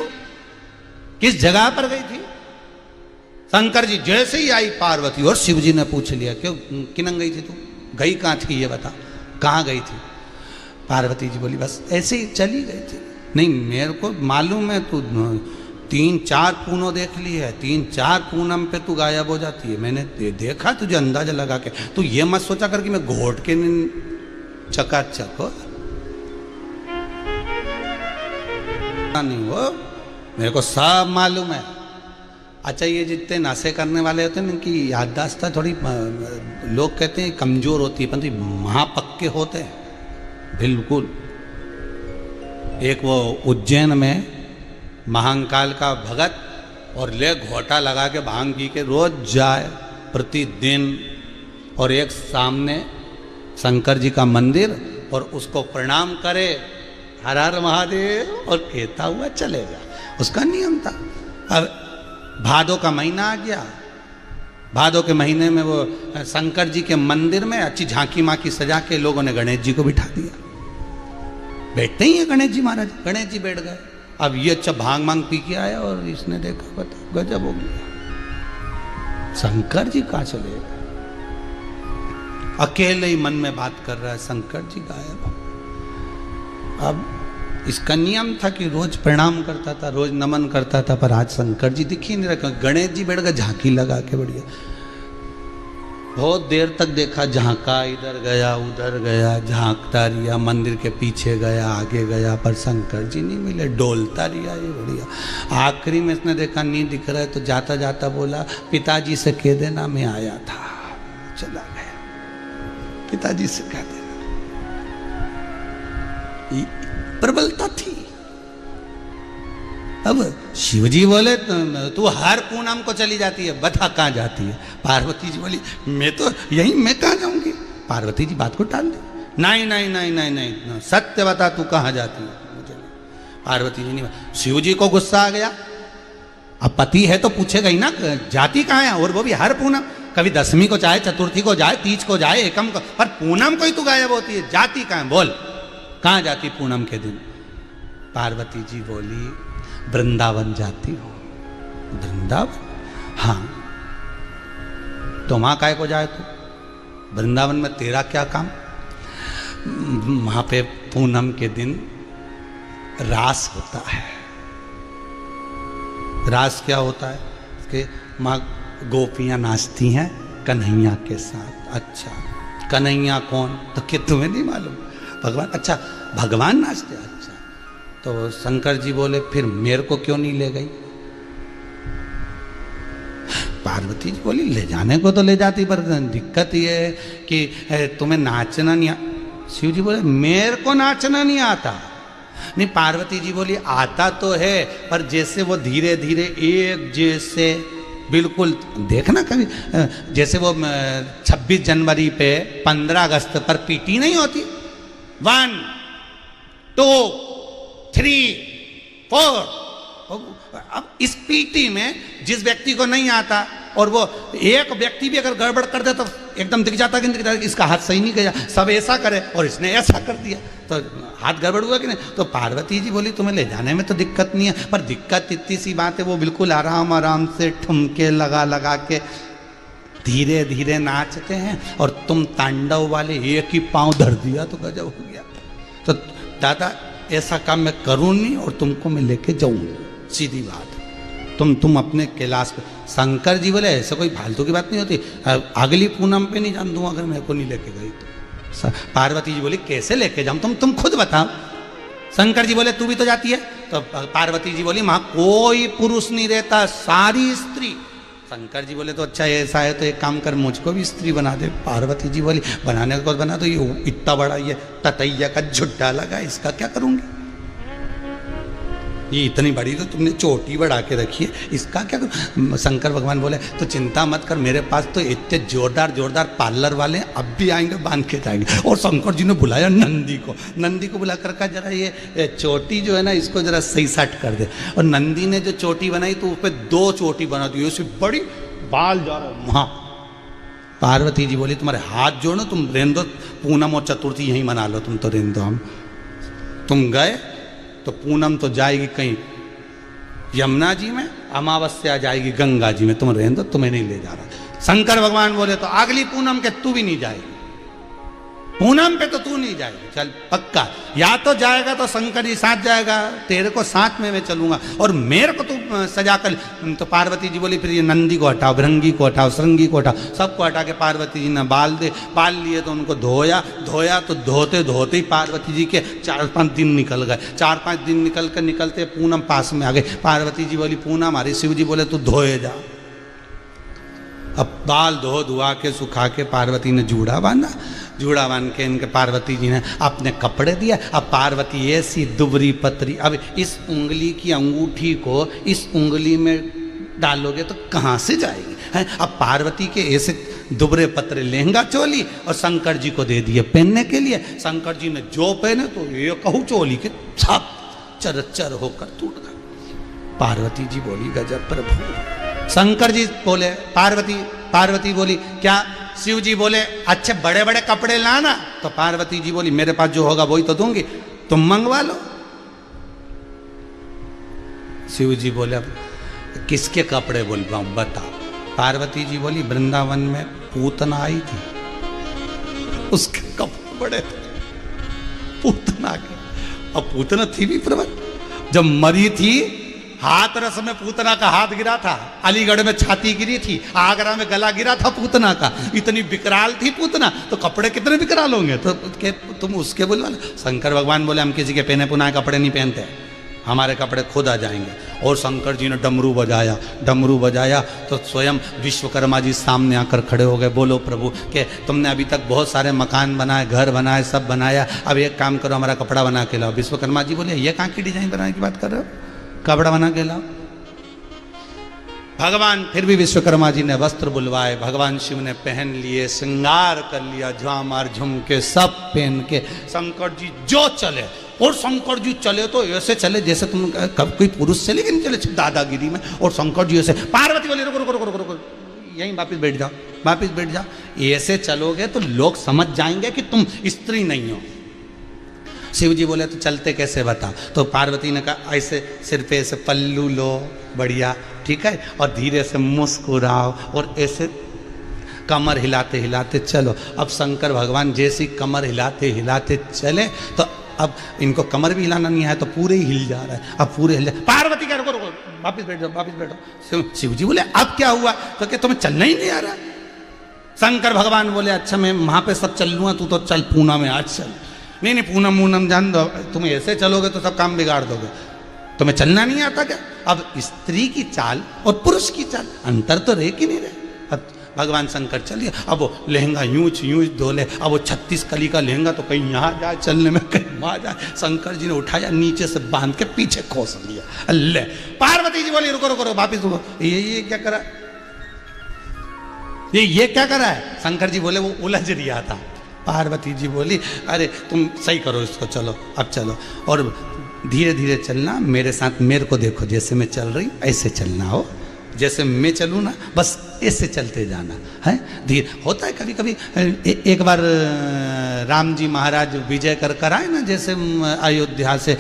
किस जगह पर गई थी? शंकर जी जैसे ही आई पार्वती, और शिव जी ने पूछ लिया, क्यों किनंग गई थी तू, गई कहाँ थी ये बता, कहाँ गई थी? पार्वती जी बोली बस ऐसे ही चली गई थी। नहीं मेरे को मालूम है, तू 3-4 पूनों देख ली है, 3-4 पूनम पे तू गायब हो जाती है, मैंने देखा तुझे अंदाजा लगा के, तू ये मत सोचा कर कि मैं घोट के चकाचक हो, नहीं वो मेरे को सब मालूम है। अच्छा ये जितने नशे करने वाले होते हैं ना, कि याददाश्त थोड़ी लोग कहते हैं कमजोर होती है, परंतु महापक्के होते हैं बिल्कुल। एक वो उज्जैन में महाकाल का भगत, और ले घोटा लगा के भांग पी के रोज जाए प्रतिदिन, और एक सामने शंकर जी का मंदिर, और उसको प्रणाम करे, हर हर महादेव, और कहता हुआ चलेगा, उसका नियम था। अब भादो का महीना आ गया, भादो के महीने में वो शंकर जी के मंदिर में अच्छी झांकी माकी सजा के लोगों ने गणेश जी को बिठा दिया, बैठते ही है गणेश जी महाराज, गणेश जी बैठ गए। अब ये अच्छा भांग मांग पी के आया, और इसने देखा, बता गजब हो गया, शंकर जी कहाँ चले गए? अकेले ही मन में बात कर रहा है, शंकर जी गायब। अब इसका नियम था कि रोज प्रणाम करता था, रोज नमन करता था, पर आज शंकर जी दिख ही नहीं रहा। गणेश जी बैठ गए झांकी लगा के, बढ़िया बहुत देर तक देखा, झांका, इधर गया उधर गया, झांकता रिया, मंदिर के पीछे गया, आगे गया, पर शंकर जी नहीं मिले, डोलता रिया ये बढ़िया। आखिरी में इसने देखा नहीं दिख रहा है, तो जाता जाता बोला, पिताजी से कह देना मैं आया था, चला गया, पिताजी से कह देना। प्रबलता थी। अब शिवजी बोले तू हर पूनम को चली जाती है, बता कहाँ जाती है? पार्वती जी बोली मैं तो यही, मैं कहाँ जाऊंगी? पार्वती जी बात को टाल दी, नहीं नहीं नहीं नहीं नहीं, सत्य बता तू कहाँ जाती है? मुझे पार्वती जी नहीं। शिव जी को गुस्सा आ गया, अब पति है तो पूछेगा ही ना जाती कहाँ है, और वो भी हर पूनम, कभी दसवीं को जाए, चतुर्थी को जाए, तीज को जाए, एकम को, पर पूनम को ही तू गायब होती है, जाती कहाँ है? बोल कहाँ जाती पूनम के दिन? पार्वती जी बोली वृंदावन जाती हूँ। वृंदावन? हाँ। तो वहां काय को जाए तू? वृंदावन में तेरा क्या काम? वहां पे पूनम के दिन रास होता है। रास क्या होता है? कि माँ गोपियां नाचती हैं कन्हैया के साथ। अच्छा, कन्हैया कौन? तो क्या तुम्हें नहीं मालूम? भगवान। अच्छा, भगवान नाचते? अच्छा। तो शंकर जी बोले फिर मेरे को क्यों नहीं ले गई? पार्वती जी बोली ले जाने को तो ले जाती, पर दिक्कत ये है कि तुम्हें नाचना नहीं शिव जी बोले मेरे को नाचना नहीं आता। नहीं, पार्वती जी बोली आता तो है, पर जैसे वो धीरे धीरे एक जैसे बिल्कुल, देखना कभी जैसे वो 26 जनवरी पे 15 अगस्त पर पीटी नहीं होती, 1 2 3 4। अब इस पीटी में जिस व्यक्ति को नहीं आता और वो एक व्यक्ति भी अगर गड़बड़ कर दे तो एकदम दिख जाता कि इसका हाथ सही नहीं गया, सब ऐसा करे और इसने ऐसा कर दिया तो हाथ गड़बड़ हुआ कि नहीं। तो पार्वती जी बोली तुम्हें ले जाने में तो दिक्कत नहीं है, पर दिक्कत इतनी सी बात है वो बिल्कुल आराम आराम से ठुमके लगा लगा के धीरे धीरे नाचते हैं और तुम तांडव वाले एक ही पांव धर दिया तो गजब हो गया। तो दादा ऐसा काम मैं करूँ नहीं और तुमको मैं लेके जाऊँगी, सीधी बात। तुम अपने कैलाश पे। शंकर जी बोले ऐसा कोई फालतू की बात नहीं होती, अगली पूनम पे नहीं जान दूंगा अगर मेरे को नहीं लेके गई तो। पार्वती जी बोली कैसे लेके जाऊँ, तुम खुद बताओ। शंकर जी बोले तू भी तो जाती है। तो पार्वती जी बोली वहाँ कोई पुरुष नहीं रहता, सारी स्त्री। शंकर जी बोले तो अच्छा ऐसा है तो एक काम कर मुझको भी स्त्री बना दे। पार्वती जी बोली बनाने को बना, तो ये इतना बड़ा ये ततैया का झुट्टा लगा, इसका क्या करूँगी, ये इतनी बड़ी तो तुमने चोटी बढ़ा के रखी है, इसका क्या करूँ। शंकर भगवान बोले तो चिंता मत कर, मेरे पास तो इतने जोरदार जोरदार पार्लर वाले अब भी आएंगे, बांध के जाएंगे। और शंकर जी ने बुलाया नंदी को बुला कर कहा जरा ये चोटी जो है ना इसको जरा सही सेट कर दे। और नंदी ने जो चोटी बनाई तो उस पर 2 चोटी बना दी, उससे बड़ी बाल जा रहा वहाँ। पार्वती जी बोली तुम्हारे हाथ जोड़ो, तुम रहने दो, पूनम और चतुर्थी यहीं मना लो, तुम तो रहने दो। तुम गए तो पूनम तो जाएगी कहीं यमुना जी में, अमावस्या जाएगी गंगा जी में, तुम रहने दो, तुम्हें नहीं ले जा रहा। शंकर भगवान बोले तो अगली पूनम के तू भी नहीं जाएगी, पूनम पे तो तू नहीं जाएगी, चल पक्का। या तो जाएगा तो शंकर जी साथ जाएगा, तेरे को साथ में मैं चलूंगा और मेरे को तू सजा कर। तो पार्वती जी बोली फिर ये नंदी को हटाओ, भृंगी को हटाओ, श्रृंगी को हटाओ, सबको हटा के पार्वती जी ने बाल लिए तो उनको धोया तो धोते धोते ही पार्वती जी के 4-5 दिन निकल गए। 4-5 दिन निकलते पूनम पास में आ गए। पार्वती जी बोली पूनम, हमारी शिव जी बोले तू धोए जा। अब बाल धुआ के सुखा के पार्वती ने जूड़ा बांध के इनके पार्वती जी ने अपने कपड़े दिया। अब पार्वती ऐसी दुबरी पतरी, अब इस उंगली की अंगूठी को इस उंगली में डालोगे तो कहाँ से जाएगी है। अब पार्वती के ऐसे दुबरे पतरे लहंगा चोली और शंकर जी को दे दिए पहनने के लिए। शंकर जी ने जो पहने तो ये कहूँ चोली के छप चरचर होकर टूट गए। पार्वती जी बोली गजब प्रभु। शंकर जी बोले पार्वती बोली क्या। शिव जी बोले अच्छे बड़े बड़े कपड़े लाना। तो पार्वती जी बोली मेरे पास जो होगा वही तो दूंगी, तुम मंगवा लो। शिव जी बोले अब किसके कपड़े बोलवाऊं बताओ। पार्वती जी बोली वृंदावन में पूतना आई थी, उसके कपड़े बड़े थे पूतना के। अब पूतना थी भी प्रबल, जब मरी थी हाथ रस में पूतना का हाथ गिरा था, अलीगढ़ में छाती गिरी थी, आगरा में गला गिरा था पूतना का। इतनी विकराल थी पूतना, तो कपड़े कितने विकराल होंगे। तो तुम उसके बोलवा लो। शंकर भगवान बोले हम किसी के पहने पुनाए कपड़े नहीं पहनते, हमारे कपड़े खुद आ जाएंगे। और शंकर जी ने डमरू बजाया तो स्वयं विश्वकर्मा जी सामने आकर खड़े हो गए। बोलो प्रभु कि तुमने अभी तक बहुत सारे मकान बनाए, घर बनाए, सब बनाया, अब एक काम करो हमारा कपड़ा बना के लाओ। विश्वकर्मा जी बोले ये कहाँ की डिजाइन बनाने की बात कर रहे हो, कपड़ा बना के लाओ। भगवान फिर भी विश्वकर्मा जी ने वस्त्र बुलवाए, भगवान शिव ने पहन लिए, श्रृंगार कर लिया, झामर झुमके सब पहन के शंकर जी जो चले। और शंकर जी चले तो ऐसे चले जैसे तुम कब कोई पुरुष से लेकिन चले दादागिरी में। और शंकर जी ऐसे, पार्वती बोले रुको रुको रुको रुको रुको, यहीं वापिस बैठ जाओ। ऐसे चलोगे तो लोग समझ जाएंगे कि तुम स्त्री नहीं हो। शिव जी बोले तो चलते कैसे बता। तो पार्वती ने कहा ऐसे सिर पे ऐसे पल्लू लो बढ़िया, ठीक है, और धीरे से मुस्कुराओ और ऐसे कमर हिलाते हिलाते चलो। अब शंकर भगवान जैसी कमर हिलाते हिलाते चले तो अब इनको कमर भी हिलाना नहीं है तो पूरे ही हिल जा रहा है। अब पूरे हिल जा, पार्वती कह रुको रुको वापिस बैठो। शिव जी बोले अब क्या हुआ। तो क्या तुम्हें चलना ही नहीं आ रहा। शंकर भगवान बोले अच्छा मैं वहां पे सब चल लूँगा, तू तो चल पूना में आज चल। नहीं पूनम जान दो, तुम ऐसे चलोगे तो सब काम बिगाड़ दोगे, तुम्हें चलना नहीं आता क्या। अब स्त्री की चाल और पुरुष की चाल अंतर तो रहे कि नहीं रहे। अब भगवान शंकर चलिए, अब वो लहंगा यूं धोले, अब वो 36 कली का लहंगा तो कहीं यहाँ जाए चलने में, कहीं वहाँ जाए। शंकर जी ने उठाया नीचे से बांध के पीछे खोस लिया। अल्लाह, पार्वती जी बोली रुको रुको वापिस रुको, ये क्या करा, ये क्या करा है। शंकर जी बोले वो उलझ रिया था। पार्वती जी बोली अरे तुम सही करो इसको, चलो अब चलो और धीरे धीरे चलना मेरे साथ, मेरे को देखो जैसे मैं चल रही ऐसे चलना हो, जैसे मैं चलूँ ना बस ऐसे चलते जाना है। धीरे होता है कभी कभी। एक बार राम जी महाराज विजय कर आए ना, जैसे अयोध्या से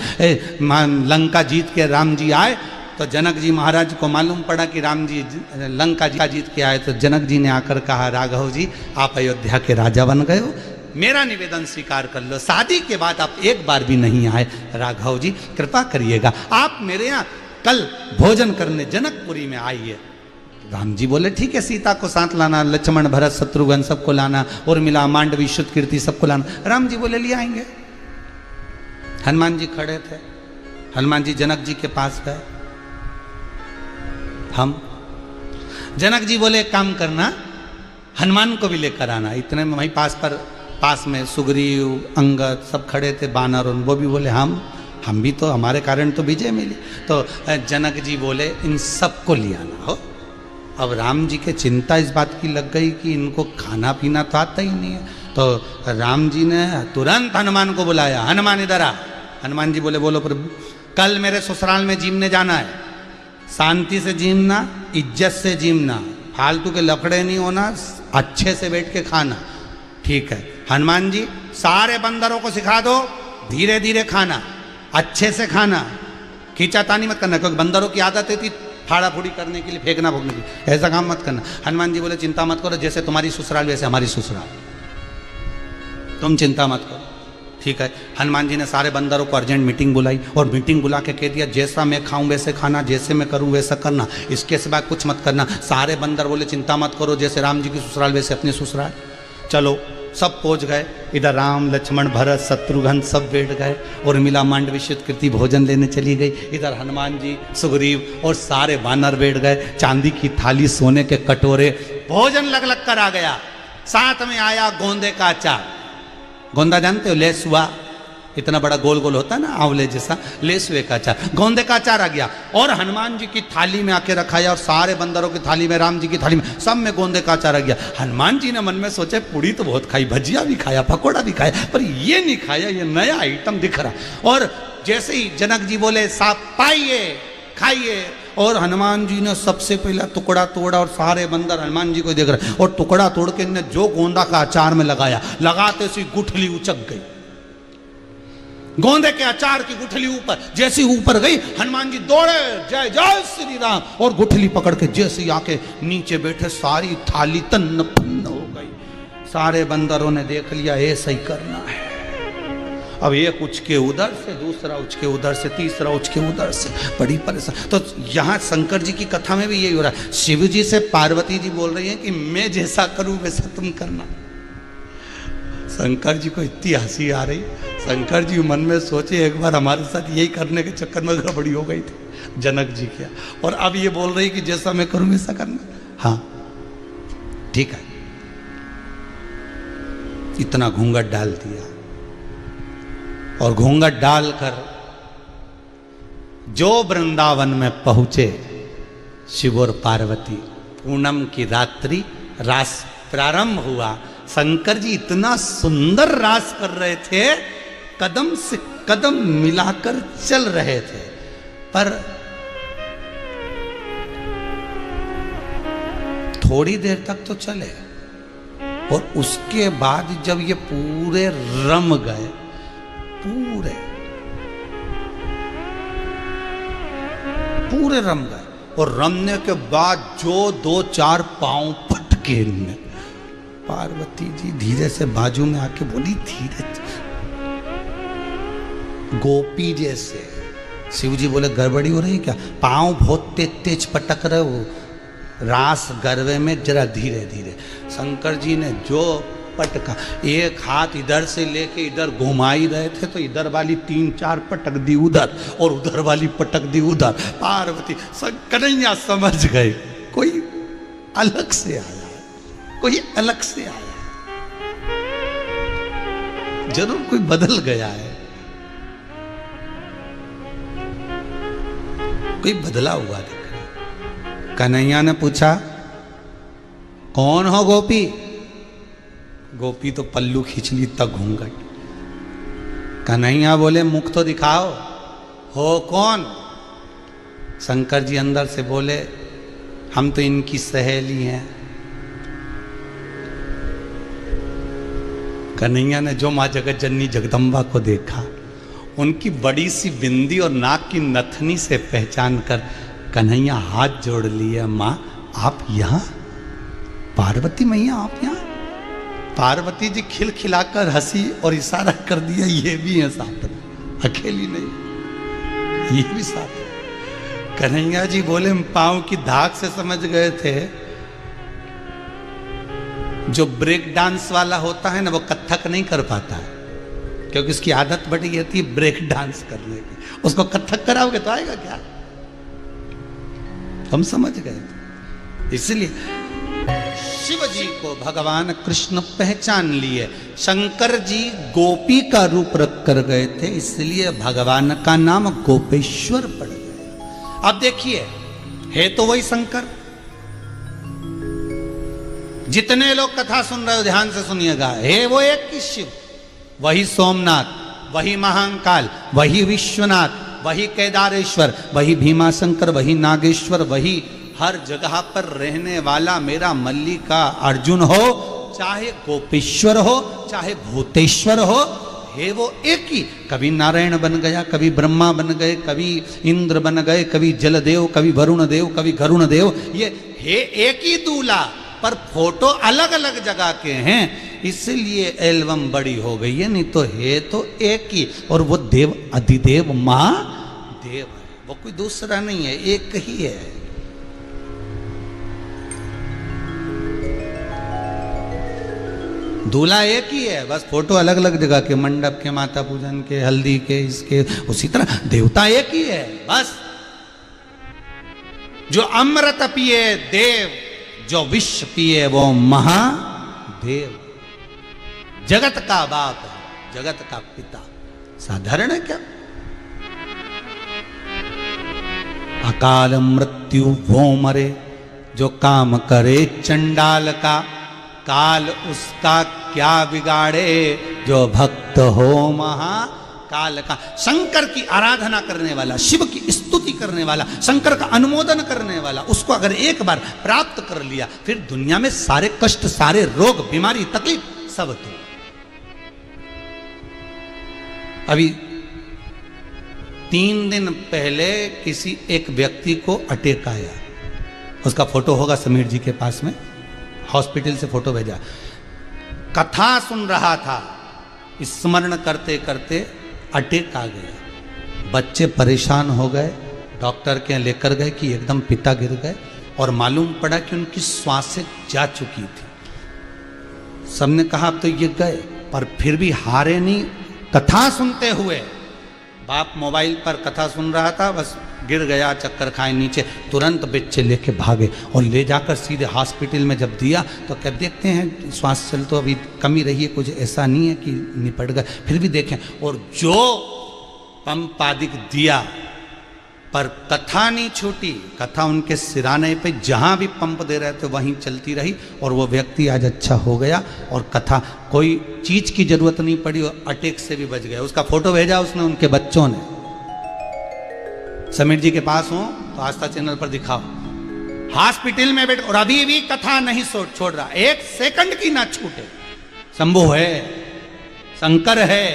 लंका जीत के राम जी आए, तो जनक जी महाराज को मालूम पड़ा कि राम जी लंका जीत के आए, तो जनक जी ने आकर कहा, राघव जी आप अयोध्या के राजा बन गए हो, मेरा निवेदन स्वीकार कर लो, शादी के बाद आप एक बार भी नहीं आए, राघव जी कृपा करिएगा, आप मेरे यहाँ कल भोजन करने जनकपुरी में आइए। राम जी बोले ठीक है, सीता को साथ लाना, लक्ष्मण भरत शत्रुघ्न सबको लाना, और मिला मांडवी शुद्ध कीर्ति सबको लाना। राम जी बोले ले आएंगे। हनुमान जी खड़े थे, हनुमान जी जनक जी के पास गए। हम जनक जी बोले एक काम करना, हनुमान को भी लेकर आना। इतने में वहीं पास में सुग्रीव अंगद सब खड़े थे, बानर, वो भी बोले हम भी तो, हमारे कारण तो विजय मिली। तो जनक जी बोले इन सबको ले आना हो। अब राम जी के चिंता इस बात की लग गई कि इनको खाना पीना तो आता ही नहीं है, तो राम जी ने तुरंत हनुमान को बुलाया, हनुमान इधर आ। हनुमान जी बोले बोलो प्रभु, कल मेरे ससुराल में जीमने जाना है, शांति से जीमना, इज्जत से जीमना, फालतू के लफड़े नहीं होना, अच्छे से बैठ के खाना। ठीक है हनुमान जी, सारे बंदरों को सिखा दो धीरे धीरे खाना, अच्छे से खाना, खींचातानी मत करना, क्योंकि बंदरों की आदत है फाड़ा फूड़ी करने के लिए, फेंकना फूकने के लिए, ऐसा काम मत करना। हनुमान जी बोले चिंता मत करो, जैसे तुम्हारी ससुराल वैसे हमारी ससुराल, तुम चिंता मत करो। ठीक है, हनुमान जी ने सारे बंदरों को अर्जेंट मीटिंग बुलाई, और मीटिंग बुला के कह दिया जैसा मैं खाऊं वैसे खाना, जैसे मैं करूं वैसा करना, इसके सिवा कुछ मत करना। सारे बंदर बोले चिंता मत करो, जैसे राम जी की ससुराल वैसे अपने ससुराल। चलो सब पहुंच गए, इधर राम लक्ष्मण भरत शत्रुघ्न सब बैठ गए, और मिला मांडवी शुद्ध कीर्ति भोजन लेने चली गई। इधर हनुमान जी सुग्रीव और सारे वानर बैठ गए, चांदी की थाली सोने के कटोरे, भोजन लग कर आ गया। साथ में आया गोंदे का अचार, गोंदा जानते हो, लेसुआ, इतना बड़ा गोल गोल होता है ना आंवले जैसा, लेसुए का अचार, गोंदे का अचार आ गया, और हनुमान जी की थाली में आके रखाया, और सारे बंदरों की थाली में, राम जी की थाली में, सब में गोंदे का अचार आ गया। हनुमान जी ने मन में सोचे पूड़ी तो बहुत खाई, भजिया भी खाया, पकौड़ा भी खाया, पर ये नहीं खाया, ये नया आइटम दिख रहा। और जैसे ही जनक जी बोले साहब पाइए खाइए, और हनुमान जी ने सबसे पहला टुकड़ा तोड़ा, और सारे बंदर हनुमान जी को देख रहे, और टुकड़ा तोड़ के इन्हें जो गोंदा का अचार में लगाया, लगाते सी गुठली उचक गई, गोंदे के अचार की गुठली ऊपर, जैसी ऊपर गई हनुमान जी दौड़े, जय जय श्री राम, और गुठली पकड़ के जैसे आके नीचे बैठे, सारी थाली तन्न पन्न हो गई। सारे बंदरों ने देख लिया ऐसा ही करना है। अब एक उच के उधर से, दूसरा उच के उधर से, तीसरा उच के उधर से, बड़ी परेशान। तो यहाँ शंकर जी की कथा में भी यही हो रहा है, शिव जी से पार्वती जी बोल रही हैं कि मैं जैसा करूं वैसा तुम करना। शंकर जी को इतनी हंसी आ रही, शंकर जी मन में सोचे एक बार हमारे साथ यही करने के चक्कर में गड़बड़ी हो गई थी जनक जी क्या, और अब ये बोल रही कि जैसा मैं करूं वैसा करना। हाँ ठीक है, इतना घूंघट डाल दिया, और घूंघट डालकर जो वृंदावन में पहुंचे शिव और पार्वती, पूनम की रात्रि रास प्रारंभ हुआ। शंकर जी इतना सुंदर रास कर रहे थे, कदम से कदम मिलाकर चल रहे थे, पर थोड़ी देर तक तो चले, और उसके बाद जब ये पूरे रम गए, पूरे रम गए, और रमने के बाद जो दो चार पांव फटके इनमें, पार्वती जी धीरे से बाजू में आके बोली धीरे, गोपी जैसे। शिव जी बोले गड़बड़ी हो रही क्या, पांव बहुत तेज तेज पटक रहे हो, रास गरबे में जरा धीरे धीरे। शंकर जी ने जो पटका, एक हाथ इधर से लेके इधर घुमाई रहे थे, तो इधर वाली 3-4 पटक दी उधर, और उधर वाली पटक दी उधर। पार्वती कन्हैया समझ गए कोई अलग से आया, कोई अलग से आया, जरूर कोई बदल गया है, कोई बदला हुआ दिख रहा। कन्हैया ने पूछा कौन हो गोपी? गोपी तो पल्लू खींच ली तक घूंघट। कन्हैया बोले मुख तो दिखाओ, हो कौन? शंकर जी अंदर से बोले हम तो इनकी सहेली हैं। कन्हैया ने जो माँ जगत जननी जगदम्बा को देखा, उनकी बड़ी सी बिंदी और नाक की नथनी से पहचान कर कन्हैया हाथ जोड़ लिए, माँ आप यहाँ, पार्वती मैया आप यहाँ। पार्वती जी खिलखिलाकर हंसी और इशारा कर दिया, ये भी है साथ में, अकेली नहीं, ये भी साथ है। कन्हैया जी बोले, पांव की धाक से समझ गए थे, जो ब्रेक डांस वाला होता है ना वो कथक नहीं कर पाता है, क्योंकि उसकी आदत बड़ी रहती है ब्रेक डांस करने की। उसको कथक कराओगे तो आएगा क्या? हम समझ गए थे। इसलिए शिव जी को भगवान कृष्ण पहचान लिए। शंकर जी गोपी का रूप रख कर गए थे, इसलिए भगवान का नाम गोपेश्वर पड़ गया। अब देखिए, है तो वही शंकर। जितने लोग कथा सुन रहे हो ध्यान से सुनिएगा, है वो एक ही शिव, वही सोमनाथ, वही महाकाल, वही विश्वनाथ, वही केदारेश्वर, वही भीमाशंकर, वही नागेश्वर, वही हर जगह पर रहने वाला मेरा मल्लिका अर्जुन हो, चाहे गोपेश्वर हो, चाहे भूतेश्वर हो, है वो एक ही। कभी नारायण बन गया, कभी ब्रह्मा बन गए, कभी इंद्र बन गए, कभी जलदेव, कभी वरुण देव, कभी गरुण देव, ये है एक ही दूल्हा, पर फोटो अलग अलग जगह के हैं, इसलिए एल्बम बड़ी हो गई है। नहीं तो है तो एक ही, और वो देव अधिदेव महादेव है, वो कोई दूसरा नहीं है, एक ही है। दूल्हा एक ही है, बस फोटो अलग अलग जगह के, मंडप के, माता पूजन के, हल्दी के, इसके, उसी तरह देवता एक ही है बस। जो अमृत पिए देव, जो विष पिए वो महादेव। जगत का बाप है, जगत का पिता, साधारण है क्या? अकाल मृत्यु वो मरे, जो काम करे चंडाल का, काल उसका क्या बिगाड़े, जो भक्त हो महाकाल का। शंकर की आराधना करने वाला, शिव की स्तुति करने वाला, शंकर का अनुमोदन करने वाला, उसको अगर एक बार प्राप्त कर लिया, फिर दुनिया में सारे कष्ट, सारे रोग, बीमारी, तकलीफ सब दूर। अभी 3 दिन पहले किसी एक व्यक्ति को अटैक आया, उसका फोटो होगा समीर जी के पास में, हॉस्पिटल से फोटो भेजा। कथा सुन रहा था, स्मरण करते करते अटैक आ गया। बच्चे परेशान हो गए, डॉक्टर के लेकर गए कि एकदम पिता गिर गए, और मालूम पड़ा कि उनकी श्वासें जा चुकी थी। सबने कहा अब तो ये गए, पर फिर भी हारे नहीं। कथा सुनते हुए बाप मोबाइल पर कथा सुन रहा था, बस गिर गया, चक्कर खाए नीचे, तुरंत बच्चे लेके भागे और ले जाकर सीधे हॉस्पिटल में जब दिया तो क्या देखते हैं श्वास चल तो अभी कमी रही है, कुछ ऐसा नहीं है कि निपट गए, फिर भी देखें। और जो पंप आदि दिया, पर कथा नहीं छूटी। कथा उनके सिराने पे जहाँ भी पंप दे रहे थे वहीं चलती रही, और वो व्यक्ति आज अच्छा हो गया, और कथा कोई चीज की जरूरत नहीं पड़ी, और अटैक से भी बच गया। उसका फोटो भेजा उसने, उनके बच्चों ने। समीर जी के पास हो तो आस्था चैनल पर दिखाओ, हॉस्पिटल में बैठ, और अभी भी कथा नहीं छोड़ रहा, 1 सेकंड की ना छूटे। शंभु है, शंकर है,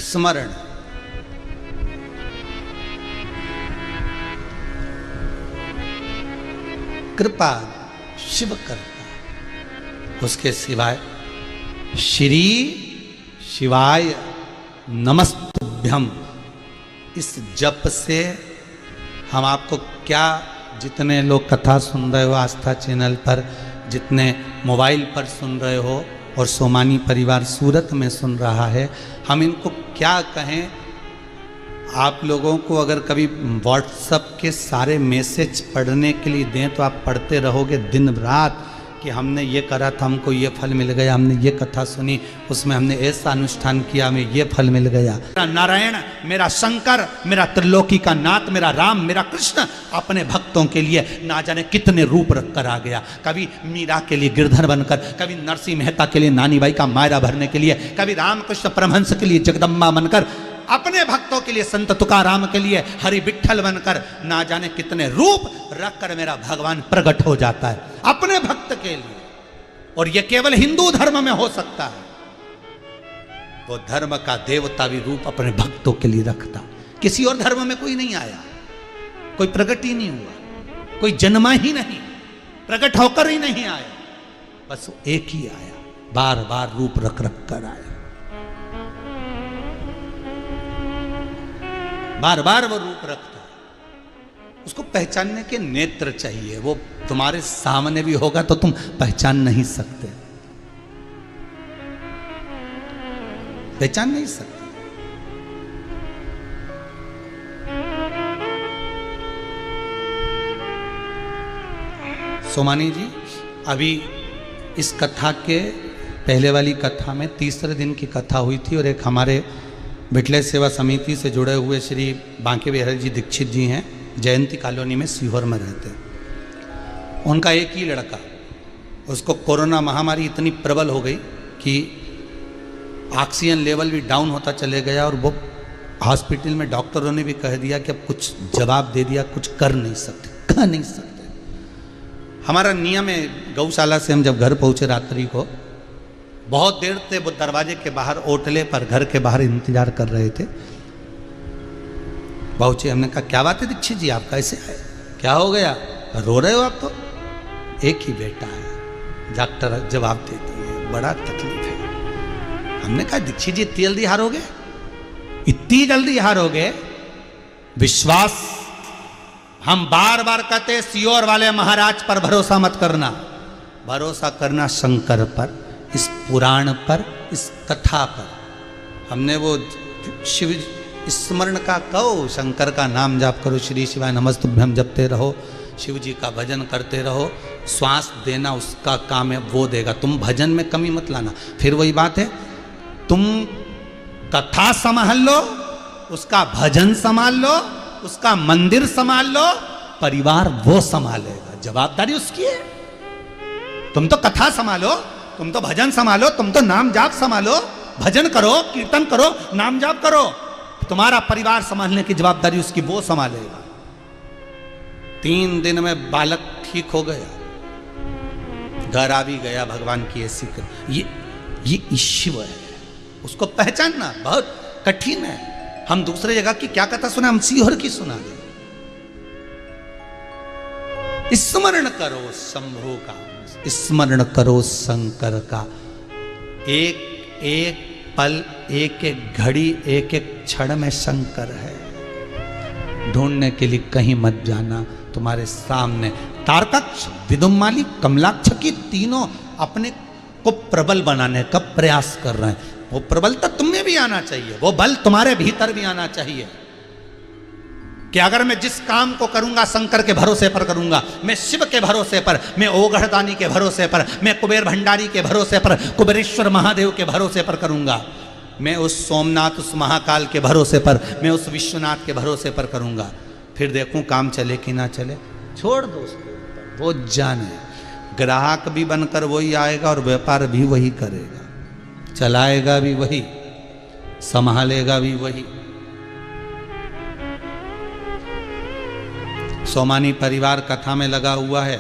स्मरण। कृपा शिव करता, उसके सिवाय श्री शिवाय नमस्तुभ्यम, इस जप से हम आपको क्या, जितने लोग कथा सुन रहे हो आस्था चैनल पर, जितने मोबाइल पर सुन रहे हो, और सोमानी परिवार सूरत में सुन रहा है, हम इनको क्या कहें। आप लोगों को अगर कभी व्हाट्सएप के सारे मैसेज पढ़ने के लिए दें तो आप पढ़ते रहोगे दिन रात कि हमने ये करा था, हमको ये फल मिल गया, हमने ये कथा सुनी, उसमें हमने ऐसा अनुष्ठान किया, हमें ये फल मिल गया। मेरा नारायण, मेरा शंकर, मेरा त्रिलोकी का नाथ, मेरा राम, मेरा कृष्ण अपने भक्तों के लिए ना जाने कितने रूप रख कर आ गया। कभी मीरा के लिए गिरधर बनकर, कभी नरसिंह मेहता के लिए नानी बाई का मायरा भरने के लिए, कभी रामकृष्ण परमहंस के लिए जगदम्बा बनकर, अपने भक्तों के लिए, संत तुकाराम के लिए हरि विठ्ठल बनकर ना जाने कितने रूप रखकर मेरा भगवान प्रकट हो जाता है अपने भक्त के लिए। और यह केवल हिंदू धर्म में हो सकता है। वो धर्म का देवता भी रूप अपने भक्तों के लिए रखता। किसी और धर्म में कोई नहीं आया, कोई प्रकट ही नहीं हुआ, कोई जन्मा ही नहीं, प्रकट होकर ही नहीं आया, बस एक ही आया, बार बार रूप रख रख कर आया, बार बार वो रूप रखता। उसको पहचानने के नेत्र चाहिए। वो तुम्हारे सामने भी होगा तो तुम पहचान नहीं सकते, पहचान नहीं सकते। सोमानी जी, अभी इस कथा के पहले वाली कथा में तीसरे दिन की कथा हुई थी और एक हमारे बिटले सेवा समिति से जुड़े हुए श्री बांके बिहारी जी दीक्षित जी हैं, जयंती कॉलोनी में सीहोर में रहते हैं। उनका एक ही लड़का, उसको कोरोना महामारी इतनी प्रबल हो गई कि ऑक्सीजन लेवल भी डाउन होता चले गया और वो हॉस्पिटल में डॉक्टरों ने भी कह दिया कि अब कुछ जवाब दे दिया, कुछ कर नहीं सकते, कह नहीं सकते। हमारा नियम है, गौशाला से हम जब घर पहुंचे रात्रि को, बहुत देर से वो दरवाजे के बाहर ओटले पर घर के बाहर इंतजार कर रहे थे। पहुंचे, हमने कहा क्या बात है दीक्षित जी, आप कैसे आए, क्या हो गया, रो रहे हो आप तो? एक ही बेटा है, डॉक्टर जवाब देती है, बड़ा तकलीफ है। हमने कहा दीक्षित जी इतनी जल्दी हारोगे, इतनी जल्दी हारोगे? विश्वास, हम बार बार कहते सियोर वाले महाराज पर भरोसा मत करना, भरोसा करना शंकर पर, इस पुराण पर, इस कथा पर। हमने वो शिव स्मरण का कहो, शंकर का नाम जाप करो, श्री शिवाय नमस्तुभ्यम जपते रहो, शिव जी का भजन करते रहो। श्वास देना उसका काम है, वो देगा। तुम भजन में कमी मत लाना। फिर वही बात है, तुम कथा संभाल लो, उसका भजन संभाल लो, उसका मंदिर संभाल लो, परिवार वो संभालेगा, जवाबदारी उसकी है। तुम तो कथा संभालो, तुम तो भजन संभालो, तुम तो नाम जाप संभालो, भजन करो, कीर्तन करो, नाम जाप करो, तुम्हारा परिवार संभालने की जवाबदारी उसकी, वो संभालेगा। 3 दिन में बालक ठीक हो गया, घर आ भी गया भगवान की ऐसी। ये ईश्वर है, उसको पहचानना बहुत कठिन है। हम दूसरे जगह की क्या कथा सुना, हम सीहोर की सुना दे। स्मरण करो शंभू का, स्मरण करो शंकर का। एक एक पल, एक एक घड़ी, एक एक क्षण में शंकर है। ढूंढने के लिए कहीं मत जाना, तुम्हारे सामने। तारकाक्ष, विदुमाली, कमलाक्ष की तीनों अपने को प्रबल बनाने का प्रयास कर रहे हैं। वो प्रबलता तुम में भी आना चाहिए, वो बल तुम्हारे भीतर भी आना चाहिए कि अगर मैं जिस काम को करूंगा शंकर के भरोसे पर करूंगा, मैं शिव के भरोसे पर, मैं ओगढ़दानी के भरोसे पर, मैं कुबेर भंडारी के भरोसे पर, कुबेरेश्वर महादेव के भरोसे पर करूंगा, मैं उस सोमनाथ, उस महाकाल के भरोसे पर, मैं उस विश्वनाथ के भरोसे पर करूंगा। फिर देखूं काम चले कि ना चले, छोड़ दो उसको, वो जाने। ग्राहक भी बनकर वही आएगा और व्यापार भी वही करेगा, चलाएगा भी वही, संभालेगा भी वही। सोमानी परिवार कथा में लगा हुआ है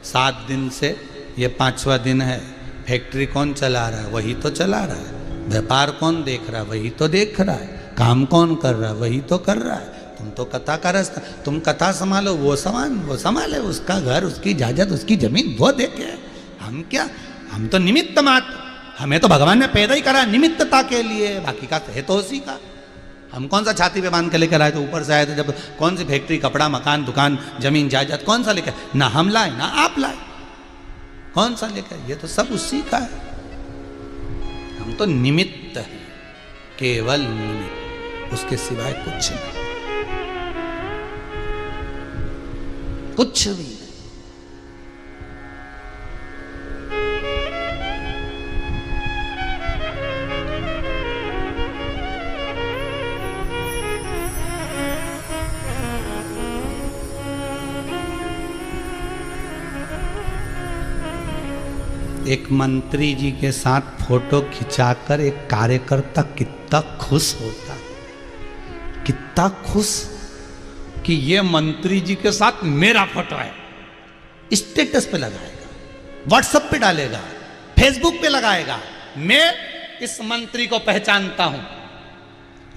7 दिन से, ये 5वां दिन है। फैक्ट्री कौन चला रहा है, वही तो चला रहा है। व्यापार कौन देख रहा है, वही तो देख रहा है। काम कौन कर रहा है, वही तो कर रहा है। तुम तो कथा का रास्ता, तुम कथा संभालो, वो संभाले, उसका घर, उसकी इजाजत, उसकी जमीन वो देखे। हम क्या, हम तो निमित्त मात्र, हमें तो भगवान ने पैदा ही करा निमित्तता के लिए, बाकी का है तो उसी का। हम कौन सा छाती पे बांध के लेकर आए, तो ऊपर से आए थे जब कौन सी फैक्ट्री, कपड़ा, मकान, दुकान, जमीन, जायदाद कौन सा लेकर, ना हम लाए ना आप लाए, कौन सा लेकर, ये तो सब उसी का है। हम तो निमित्त हैं, केवल निमित्त, उसके सिवाय कुछ नहीं, कुछ भी नहीं। एक मंत्री जी के साथ फोटो खिंचाकर एक कार्यकर्ता कितना खुश होता है। इतना खुश कि ये मंत्री जी के साथ मेरा फोटो है, स्टेटस पे लगाएगा, व्हाट्सएप पे डालेगा, फेसबुक पे लगाएगा। मैं इस मंत्री को पहचानता हूं,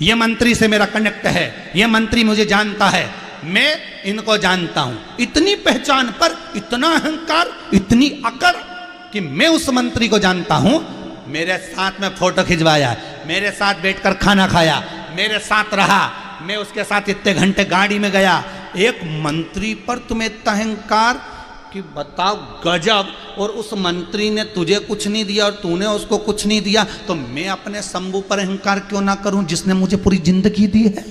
ये मंत्री से मेरा कनेक्ट है, ये मंत्री मुझे जानता है, मैं इनको जानता हूं। इतनी पहचान पर इतना अहंकार, इतनी अकड़ कि मैं उस मंत्री को जानता हूं। मेरे साथ में फोटो खिंचवाया, मेरे साथ बैठकर खाना खाया, मेरे साथ रहा, मैं उसके साथ इतने घंटे गाड़ी में गया। एक मंत्री पर तुम्हें इतना अहंकार कि बताओ, गजब। और उस मंत्री ने तुझे कुछ नहीं दिया और तूने उसको कुछ नहीं दिया, तो मैं अपने शंभू पर अहंकार क्यों ना करूं, जिसने मुझे पूरी जिंदगी दी है,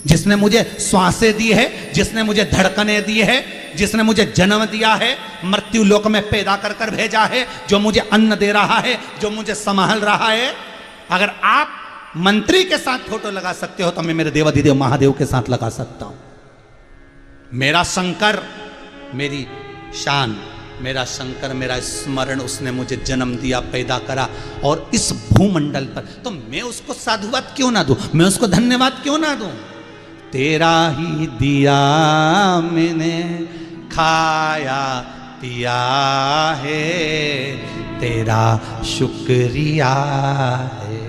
जिसने मुझे श्वासें दी है, जिसने मुझे धड़कनें दी है, जिसने मुझे जन्म दिया है, मृत्यु लोक में पैदा कर कर भेजा है, जो मुझे अन्न दे रहा है, जो मुझे संभाल रहा है। अगर आप मंत्री के साथ फोटो लगा सकते हो तो मैं मेरे देवाधिदेव महादेव के साथ लगा सकता हूं। मेरा शंकर मेरी शान, मेरा शंकर मेरा स्मरण, उसने मुझे जन्म दिया, पैदा करा, और इस भूमंडल पर, तो मैं उसको साधुवाद क्यों ना दूं, मैं उसको धन्यवाद क्यों ना दूं। तेरा ही दिया मैंने खाया पिया है, तेरा शुक्रिया है,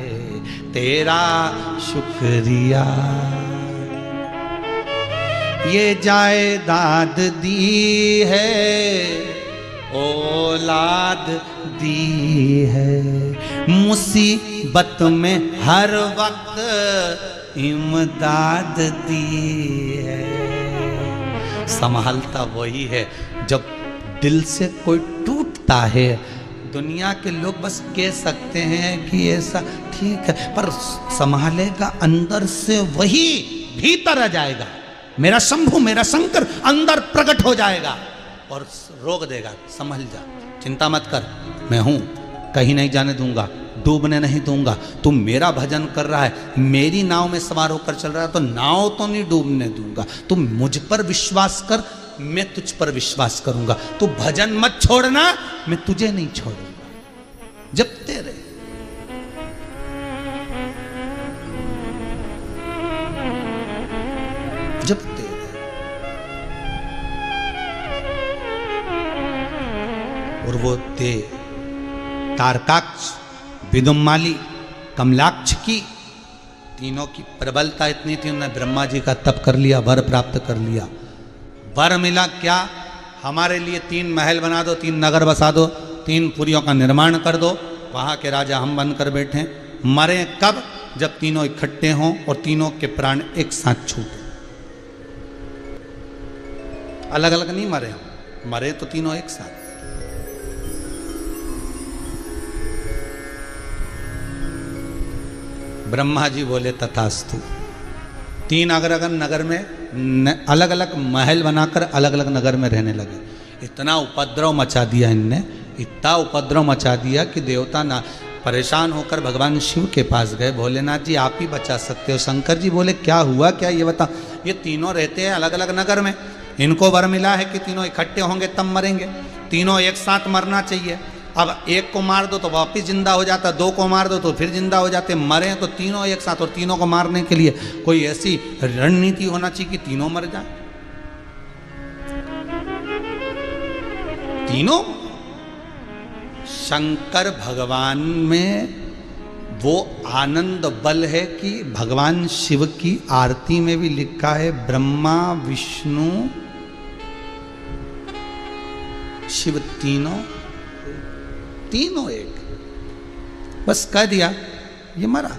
तेरा शुक्रिया। ये जायदाद दी है, औलाद दी है, मुसीबत में हर वक्त इमदाद दी है। संभालता वही है। जब दिल से कोई टूटता है, दुनिया के लोग बस कह सकते हैं कि ऐसा ठीक है, पर संभालेगा अंदर से वही, भीतर आ जाएगा। मेरा शंभू मेरा शंकर अंदर प्रकट हो जाएगा और रोक देगा, संभल जा, चिंता मत कर, मैं हूं, कहीं नहीं जाने दूंगा, डूबने नहीं दूंगा। तू मेरा भजन कर रहा है, मेरी नाव में सवार होकर चल रहा है, तो नाव तो नहीं डूबने दूंगा। तू मुझ पर विश्वास कर, मैं तुझ पर विश्वास करूंगा। तू भजन मत छोड़ना, मैं तुझे नहीं छोड़ूंगा। जब तेरे जब तेरे और वो ते तारकाक्ष, विदुम्माली, कमलाक्ष की, तीनों की प्रबलता इतनी थी, उन्होंने ब्रह्मा जी का तप कर लिया, वर प्राप्त कर लिया। वर मिला क्या? हमारे लिए 3 महल बना दो, 3 नगर बसा दो, 3 पुरियों का निर्माण कर दो, वहाँ के राजा हम बनकर बैठे। मरे कब? जब तीनों इकट्ठे हों और तीनों के प्राण एक साथ छूटे। अलग अलग नहीं मरे हम, मरे तो तीनों एक साथ। ब्रह्मा जी बोले तथास्तु। 3 अलग नगर में अलग अलग महल बनाकर अलग अलग नगर में रहने लगे। इतना उपद्रव मचा दिया इनने, इतना उपद्रव मचा दिया कि देवता ना परेशान होकर भगवान शिव के पास गए। भोलेनाथ जी आप ही बचा सकते हो। शंकर जी बोले क्या हुआ क्या, ये बता। ये तीनों रहते हैं अलग अलग नगर में, इनको वर मिला है कि तीनों इकट्ठे होंगे तब मरेंगे, तीनों एक साथ मरना चाहिए। अब एक को मार दो तो वापिस जिंदा हो जाता, 2 को मार दो तो फिर जिंदा हो जाते। मरे तो तीनों एक साथ, और तीनों को मारने के लिए कोई ऐसी रणनीति होना चाहिए कि तीनों मर जाए। तीनों शंकर भगवान में वो आनंद बल है कि भगवान शिव की आरती में भी लिखा है ब्रह्मा विष्णु शिव तीनों एक। बस कह दिया ये मरा।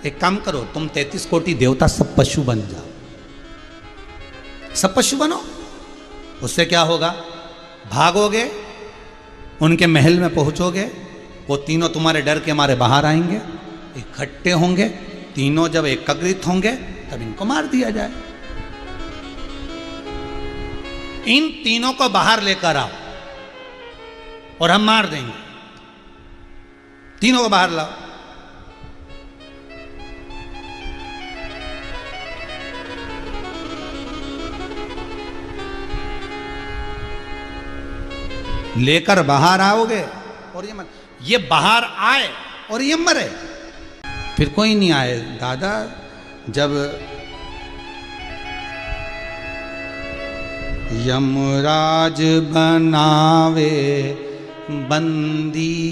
एक काम करो, तुम 33 कोटि देवता सब पशु बन जाओ, सब पशु बनो। उससे क्या होगा? भागोगे, उनके महल में पहुंचोगे, वो तीनों तुम्हारे डर के मारे बाहर आएंगे, इकट्ठे होंगे, तीनों जब एकत्रित होंगे तब इनको मार दिया जाए। इन तीनों को बाहर लेकर आओ और हम मार देंगे। तीनों को बाहर लाओ। लेकर बाहर आओगे और ये बाहर आए और ये मरे, फिर कोई नहीं आए। दादा जब यमराज बनावे बंदी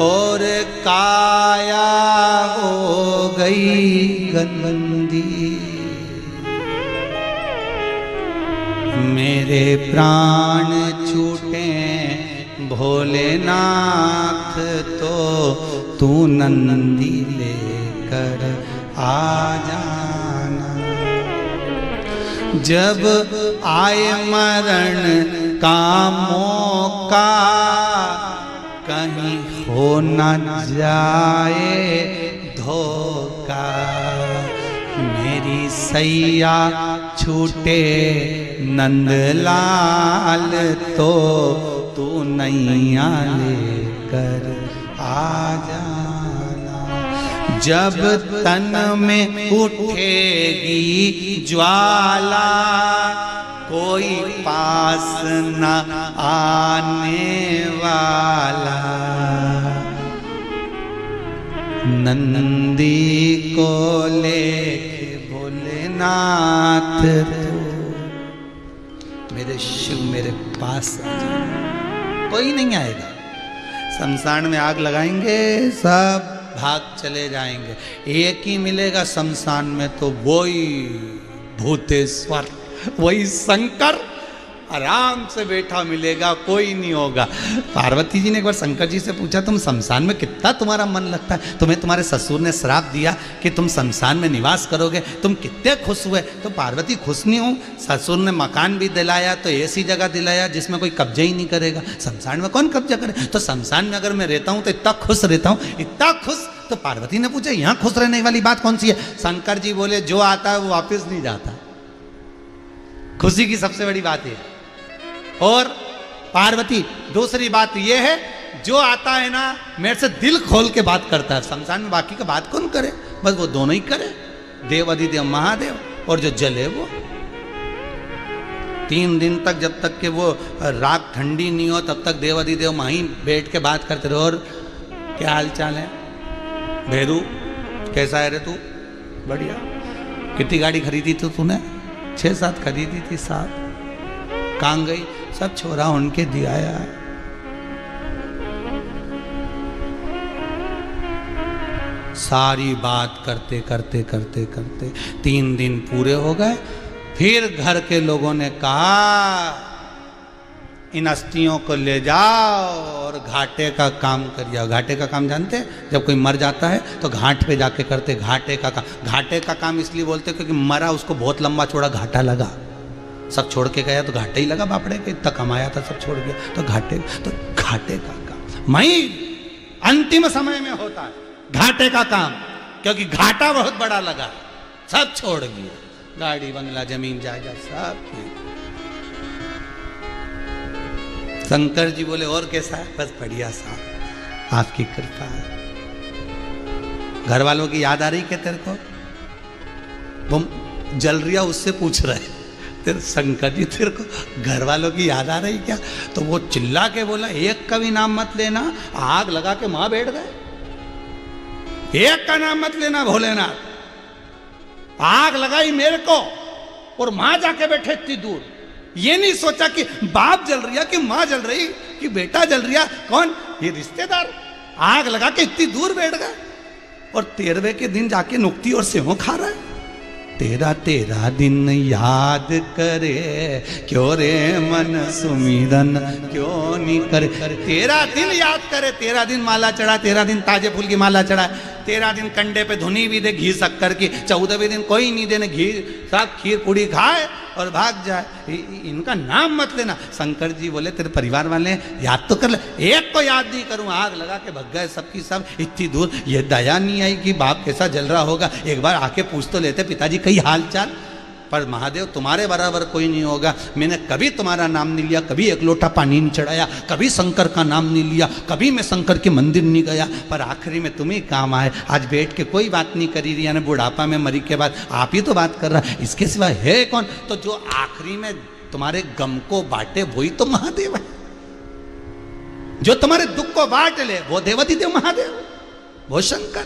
और काया हो गई गंदी। मेरे प्राण छूटे भोलेनाथ तो तू नंदी लेकर आ जाना। जब आए मरण का मौका कहीं हो न जाए धोखा। मेरी सैया छूटे नंदलाल तो तू नैया लेकर आ जाना। जब तन में उठेगी ज्वाला कोई पास न आने वाला। नंदी को लेके भोलेनाथ तो मेरे शिव मेरे पास आ जाए। कोई नहीं आएगा। शमशान में आग लगाएंगे सब भाग चले जाएंगे। एक ही मिलेगा शमशान में तो वही भूतेश्वर वही शंकर आराम से बैठा मिलेगा, कोई नहीं होगा। पार्वती जी ने एक बार शंकर जी से पूछा तुम शमशान में कितना तुम्हारा मन लगता है, तुम्हें तुम्हारे ससुर ने श्राप दिया कि तुम शमशान में निवास करोगे, तुम कितने खुश हुए। तो पार्वती खुश नहीं हूँ, ससुर ने मकान भी दिलाया तो ऐसी जगह दिलाया जिसमें कोई कब्जा ही नहीं करेगा, शमशान में कौन कब्जा करे। तो शमशान में अगर मैं रहता हूँ तो इतना खुश रहता हूँ, इतना खुश। तो पार्वती ने पूछा यहाँ खुश रहने वाली बात कौन सी है। शंकर जी बोले जो आता है वो वापस नहीं जाता, खुशी की सबसे बड़ी बात है। और पार्वती दूसरी बात यह है जो आता है ना मेरे से दिल खोल के बात करता है। शमशान में बाकी का बात कौन करे, बस वो दोनों ही करे, देव अधिदेव महादेव और जो जले वो। 3 दिन तक जब तक के वो राख ठंडी नहीं हो तब तक देव अधिदेव वहीं बैठ के बात करते रहो। और क्या हाल चाल है भैरू, कैसा है रे तू, बढ़िया। कितनी गाड़ी खरीदी थी तूने, 6-7 खरीदी थी, 7 कहाँ गई, सब छोरा उनके दिया यार। सारी बात करते करते करते करते 3 दिन पूरे हो गए। फिर घर के लोगों ने कहा इन अस्थियों को ले जाओ और घाटे का काम करिए। घाटे का काम जानते हैं, जब कोई मर जाता है तो घाट पे जाके करते घाटे का काम। घाटे का काम इसलिए बोलते क्योंकि मरा उसको बहुत लंबा चौड़ा घाटा लगा, सब छोड़ के गया तो घाटे ही लगा, बापड़े के इतना कमाया था सब छोड़ गया तो घाटे का काम मई अंतिम समय में होता है घाटे का काम, क्योंकि घाटा बहुत बड़ा लगा, सब छोड़ गया, गाड़ी बंगला जमीन जायदाद सब। शंकर जी बोले और कैसा है, बस बढ़िया साहब आपकी कृपा है। घर वालों की याद आ रही क्या तेरे को, वो जल रिया उससे पूछ रहे तेरे शंकर जी तेरे को घर वालों की याद आ रही क्या। तो वो चिल्ला के बोला एक का भी नाम मत लेना, आग लगा के वहां बैठ गए। एक का नाम मत लेना भोलेनाथ, आग लगाई मेरे को और मां जाके बैठे इतनी दूर। ये नहीं सोचा कि बाप जल रही कि मां जल रही कि बेटा जल रहा, कौन ये रिश्तेदार। आग लगा के इतनी दूर बैठ गए और 13वें के दिन जाके नुक्ति और सेहो खा रहा है। तेरा दिन याद करे क्यों रे मन सुमिरन क्यों नहीं करे। 13 दिन याद करे, 13 दिन माला चढ़ा, 13 दिन ताजे फूल की माला चढ़ा, 13 दिन कंडे पे धुनी भी दे घी शक्कर की, 14वें दिन कोई नहीं देने घी साग खीर पूड़ी खाए और भाग जाए। इनका नाम मत लेना। शंकर जी बोले तेरे परिवार वाले याद तो कर ले, एक को याद नहीं करूं, आग लगा के भग गए सबकी सब इतनी दूर। ये दया नहीं आई कि बाप कैसा जल रहा होगा, एक बार आके पूछ तो लेते पिताजी कई हाल चाल। पर महादेव तुम्हारे बराबर कोई नहीं होगा, मैंने कभी तुम्हारा नाम नहीं लिया, कभी एक लोटा पानी नहीं चढ़ाया, कभी शंकर का नाम नहीं लिया, कभी मैं शंकर के मंदिर नहीं गया, पर आखिरी में तुम्हें काम आए। आज बैठ के कोई बात नहीं करी रही, यानी बुढ़ापा में मरी के बाद आप ही तो बात कर रहा, इसके सिवा है कौन। तो जो आखिरी में तुम्हारे गम को बांटे वही तो महादेव है, जो तुम्हारे दुख को बांट ले वो देवाधिदेव महादेव, वो शंकर,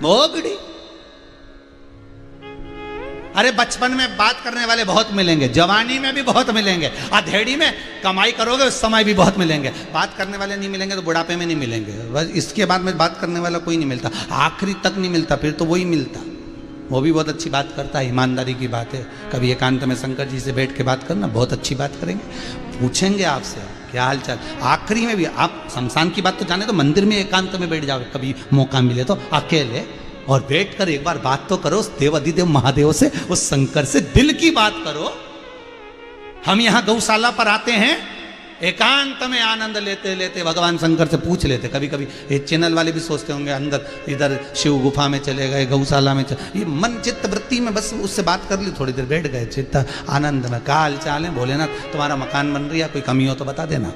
वो गड़ी। अरे बचपन में बात करने वाले बहुत मिलेंगे, जवानी में भी बहुत मिलेंगे, अधेड़ी में कमाई करोगे उस समय भी बहुत मिलेंगे। बात करने वाले नहीं मिलेंगे तो बुढ़ापे में नहीं मिलेंगे, बस इसके बाद में बात करने वाला कोई नहीं मिलता, आखिरी तक नहीं मिलता, फिर तो वही मिलता। वो भी बहुत अच्छी बात करता है, ईमानदारी की बात है। कभी एकांत में शंकर जी से बैठ के बात करना, बहुत अच्छी बात करेंगे, पूछेंगे आपसे क्या हाल चाल। आखिरी में भी आप शमशान की बात तो जाने, तो मंदिर में एकांत में बैठ जाओ कभी मौका मिले तो अकेले, और बैठकर एक बार बात तो करो उस देव अधिदेव महादेव से, उस शंकर से दिल की बात करो। हम यहां गौशाला पर आते हैं, एकांत में आनंद लेते लेते भगवान शंकर से पूछ लेते। कभी कभी ये चैनल वाले भी सोचते होंगे अंदर इधर शिव गुफा में चले गए, गौशाला में ये मन चित्त वृत्ति में बस उससे बात कर ली, थोड़ी देर बैठ गए चित्त आनंद में। क्या हाल चाल है, भोलेनाथ तुम्हारा मकान बन रही है, कोई कमी हो तो बता देना।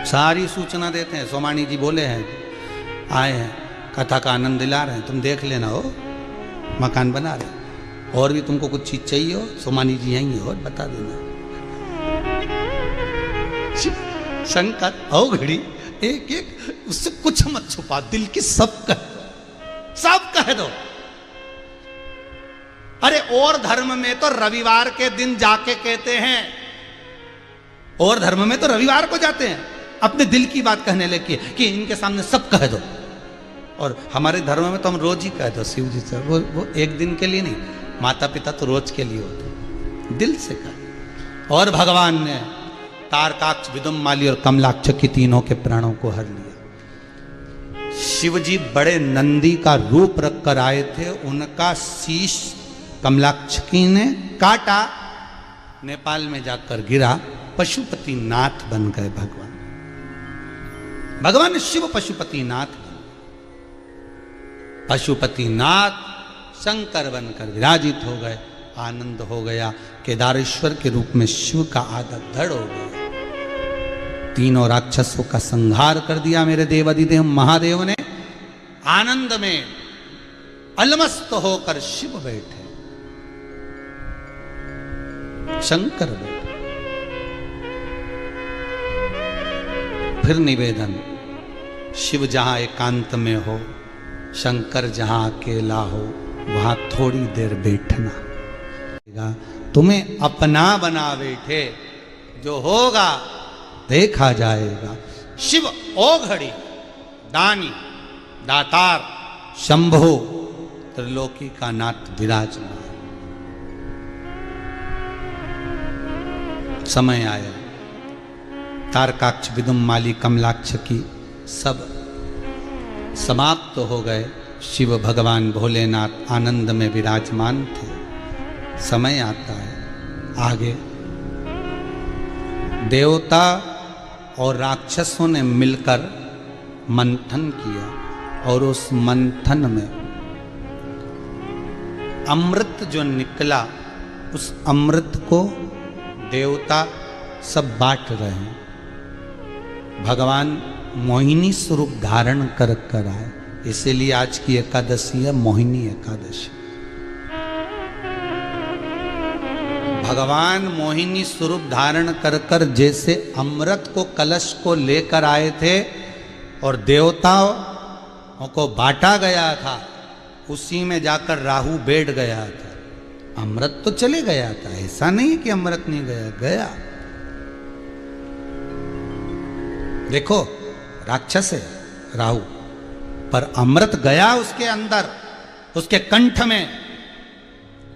सारी सूचना देते हैं। सोमानी जी बोले हैं, आए हैं, कथा का आनंद दिला रहे हैं, तुम देख लेना हो, मकान बना रहे। और भी तुमको कुछ चीज चाहिए हो, सोमानी जी यहीं हो, बता देना। शंकर आओ घड़ी एक एक, उससे कुछ मत छुपा, दिल की सब कह दो, सब कह दो। अरे और धर्म में तो रविवार के दिन जाके कहते हैं, और धर्म में तो रविवार को जाते हैं अपने दिल की बात कहने लगे कि इनके सामने सब कह दो। और हमारे धर्म में तो हम रोज ही कह दो शिव जी से, वो एक दिन के लिए नहीं, माता पिता तो रोज के लिए होते, दिल से कह। और भगवान ने तारकाक्ष, विदुम्माली और कमलाक्ष की तीनों के प्राणों को हर लिया। शिव जी बड़े नंदी का रूप रख कर आए थे, उनका शीश कमलाक्षकी ने काटा, नेपाल में जाकर गिरा, पशुपति नाथ बन गए भगवान। भगवान शिव पशुपति नाथ, पशुपति नाथ शंकर बनकर विराजित हो गए। आनंद हो गया, केदारेश्वर के रूप में शिव का आदर धड़ हो गया। तीनों राक्षसों का संहार कर दिया मेरे देवाधिदेव महादेव ने। आनंद में अलमस्त होकर शिव बैठे, शंकर बैठे। फिर निवेदन, शिव जहां एकांत में हो, शंकर जहां अकेला हो, वहां थोड़ी देर बैठना। तुम्हें अपना बना बैठे, जो होगा देखा जाएगा। शिव ओ घड़ी दानी दातार शंभो, त्रिलोकी का नाथ विराजमान। समय आया, तारकाक्ष, विदुम्माली, कमलाक्ष की सब समाप्त तो हो गए। शिव भगवान भोलेनाथ आनंद में विराजमान थे। समय आता है आगे, देवता और राक्षसों ने मिलकर मंथन किया, और उस मंथन में अमृत जो निकला, उस अमृत को देवता सब बांट रहे हैं। भगवान मोहिनी स्वरूप धारण कर कर आए, इसीलिए आज की एकादशी है मोहिनी एकादशी। भगवान मोहिनी स्वरूप धारण कर कर जैसे अमृत को, कलश को लेकर आए थे और देवताओं को बांटा गया था, उसी में जाकर राहु बैठ गया था। अमृत तो चले गया था, ऐसा नहीं कि अमृत नहीं गया, गया। देखो राक्षस है राहु, पर अमृत गया उसके अंदर, उसके कंठ में,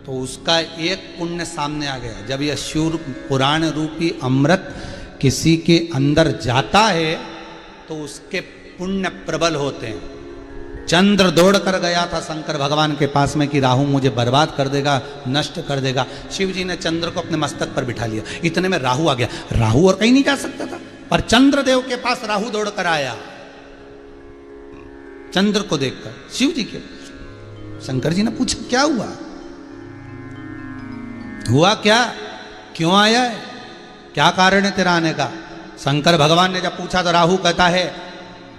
तो उसका एक पुण्य सामने आ गया। जब यह शिव पुराण रूपी अमृत किसी के अंदर जाता है तो उसके पुण्य प्रबल होते हैं। चंद्र दौड़ कर गया था शंकर भगवान के पास में कि राहु मुझे बर्बाद कर देगा, नष्ट कर देगा। शिव जी ने चंद्र को अपने मस्तक पर बिठा लिया, इतने में राहु आ गया। राहु और कहीं नहीं जा सकता था, पर चंद्रदेव के पास राहु दौड़ कर आया। चंद्र को देखकर शिव जी के, शंकर जी ने पूछा क्या हुआ, हुआ क्या, क्यों आया है, क्या कारण है तेरा आने का। शंकर भगवान ने जब पूछा तो राहु कहता है,